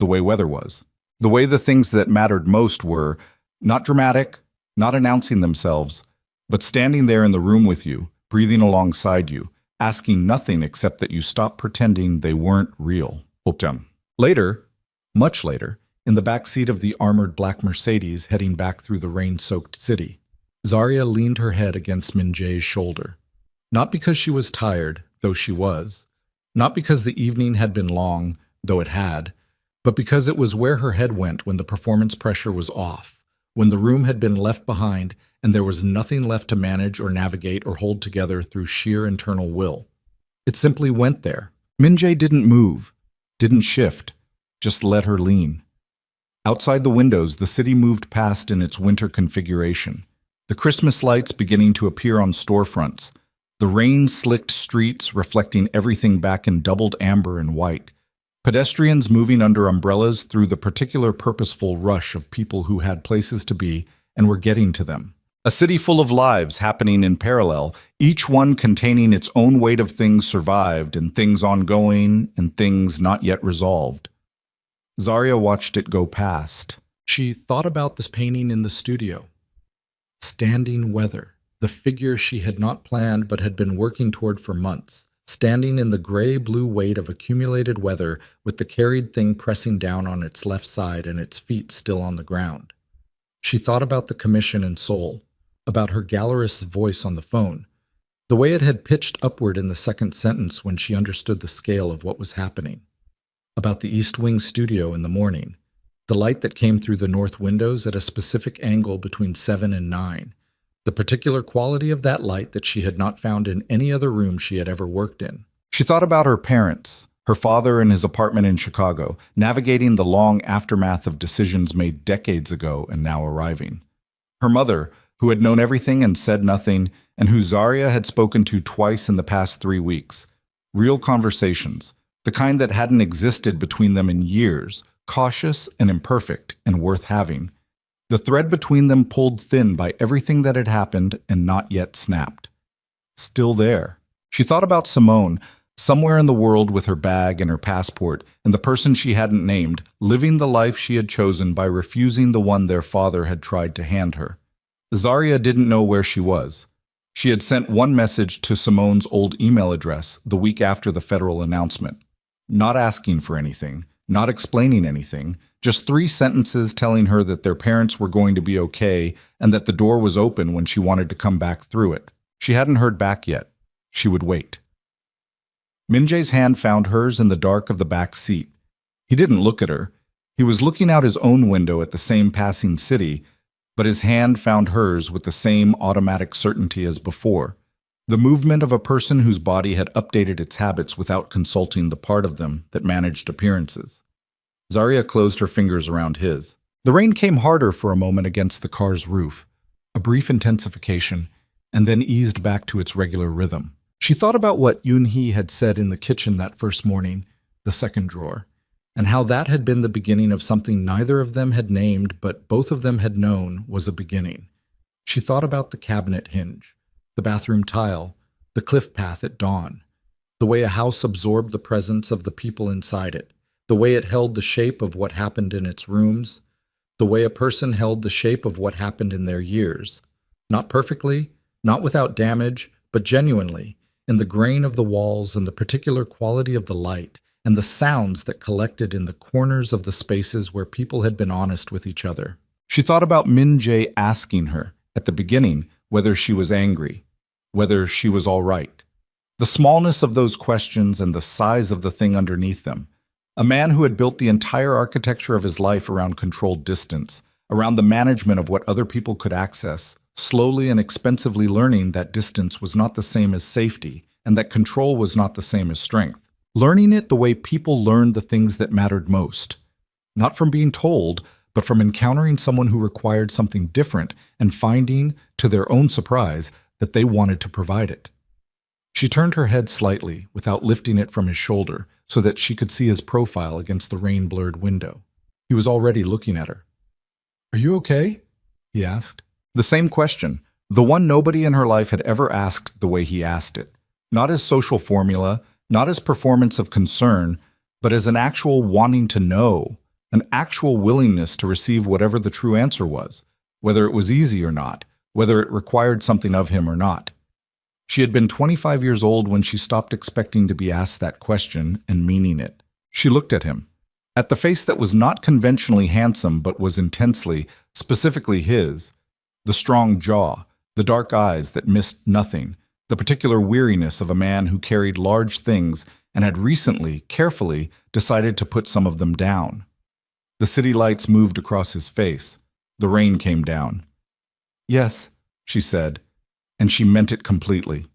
The way weather was. The way the things that mattered most were, not dramatic, not announcing themselves, but standing there in the room with you, breathing alongside you, asking nothing except that you stop pretending they weren't real. Later, much later, in the back seat of the armored black Mercedes heading back through the rain-soaked city, Zarya leaned her head against Minjae's shoulder. Not because she was tired, though she was. Not because the evening had been long, though it had, but because it was where her head went when the performance pressure was off, when the room had been left behind and there was nothing left to manage or navigate or hold together through sheer internal will. It simply went there. Minjae didn't move, didn't shift, just let her lean. Outside the windows, the city moved past in its winter configuration. The Christmas lights beginning to appear on storefronts. The rain-slicked streets reflecting everything back in doubled amber and white. Pedestrians moving under umbrellas through the particular purposeful rush of people who had places to be and were getting to them. A city full of lives happening in parallel, each one containing its own weight of things survived and things ongoing and things not yet resolved. Zarya watched it go past. She thought about this painting in the studio. Standing weather, the figure she had not planned but had been working toward for months, standing in the gray-blue weight of accumulated weather with the carried thing pressing down on its left side and its feet still on the ground. She thought about the commission in Seoul, about her gallerist's voice on the phone, the way it had pitched upward in the second sentence when she understood the scale of what was happening, about the East Wing studio in the morning, the light that came through the north windows at a specific angle between 7 and 9, the particular quality of that light that she had not found in any other room she had ever worked in. She thought about her parents, her father in his apartment in Chicago, navigating the long aftermath of decisions made decades ago and now arriving. Her mother, who had known everything and said nothing, and who Zarya had spoken to twice in the past 3 weeks. Real conversations, the kind that hadn't existed between them in years, cautious and imperfect and worth having. The thread between them pulled thin by everything that had happened and not yet snapped. Still there. She thought about Simone, somewhere in the world with her bag and her passport, and the person she hadn't named, living the life she had chosen by refusing the one their father had tried to hand her. Zarya didn't know where she was. She had sent one message to Simone's old email address the week after the federal announcement, not asking for anything, not explaining anything, just 3 sentences telling her that their parents were going to be okay and that the door was open when she wanted to come back through it. She hadn't heard back yet. She would wait. Min-jae's hand found hers in the dark of the back seat. He didn't look at her. He was looking out his own window at the same passing city, but his hand found hers with the same automatic certainty as before, the movement of a person whose body had updated its habits without consulting the part of them that managed appearances. Zarya closed her fingers around his. The rain came harder for a moment against the car's roof, a brief intensification, and then eased back to its regular rhythm. She thought about what Yoon-hee had said in the kitchen that first morning, the second drawer, and how that had been the beginning of something neither of them had named but both of them had known was a beginning. She thought about the cabinet hinge, the bathroom tile, the cliff path at dawn, the way a house absorbed the presence of the people inside it, the way it held the shape of what happened in its rooms, the way a person held the shape of what happened in their years, not perfectly, not without damage, but genuinely, in the grain of the walls and the particular quality of the light, and the sounds that collected in the corners of the spaces where people had been honest with each other. She thought about Min-jae asking her, at the beginning, whether she was angry, whether she was all right. The smallness of those questions and the size of the thing underneath them. A man who had built the entire architecture of his life around controlled distance, around the management of what other people could access, slowly and expensively learning that distance was not the same as safety, and that control was not the same as strength. Learning it the way people learned the things that mattered most. Not from being told, but from encountering someone who required something different and finding, to their own surprise, that they wanted to provide it. She turned her head slightly, without lifting it from his shoulder, so that she could see his profile against the rain-blurred window. He was already looking at her. "Are you okay?" he asked. The same question, the one nobody in her life had ever asked the way he asked it. Not as social formula, not as performance of concern, but as an actual wanting to know, an actual willingness to receive whatever the true answer was, whether it was easy or not, whether it required something of him or not. She had been 25 years old when she stopped expecting to be asked that question and meaning it. She looked at him, at the face that was not conventionally handsome but was intensely, specifically his, the strong jaw, the dark eyes that missed nothing, the particular weariness of a man who carried large things and had recently, carefully, decided to put some of them down. The city lights moved across his face. The rain came down. "Yes," she said, and she meant it completely.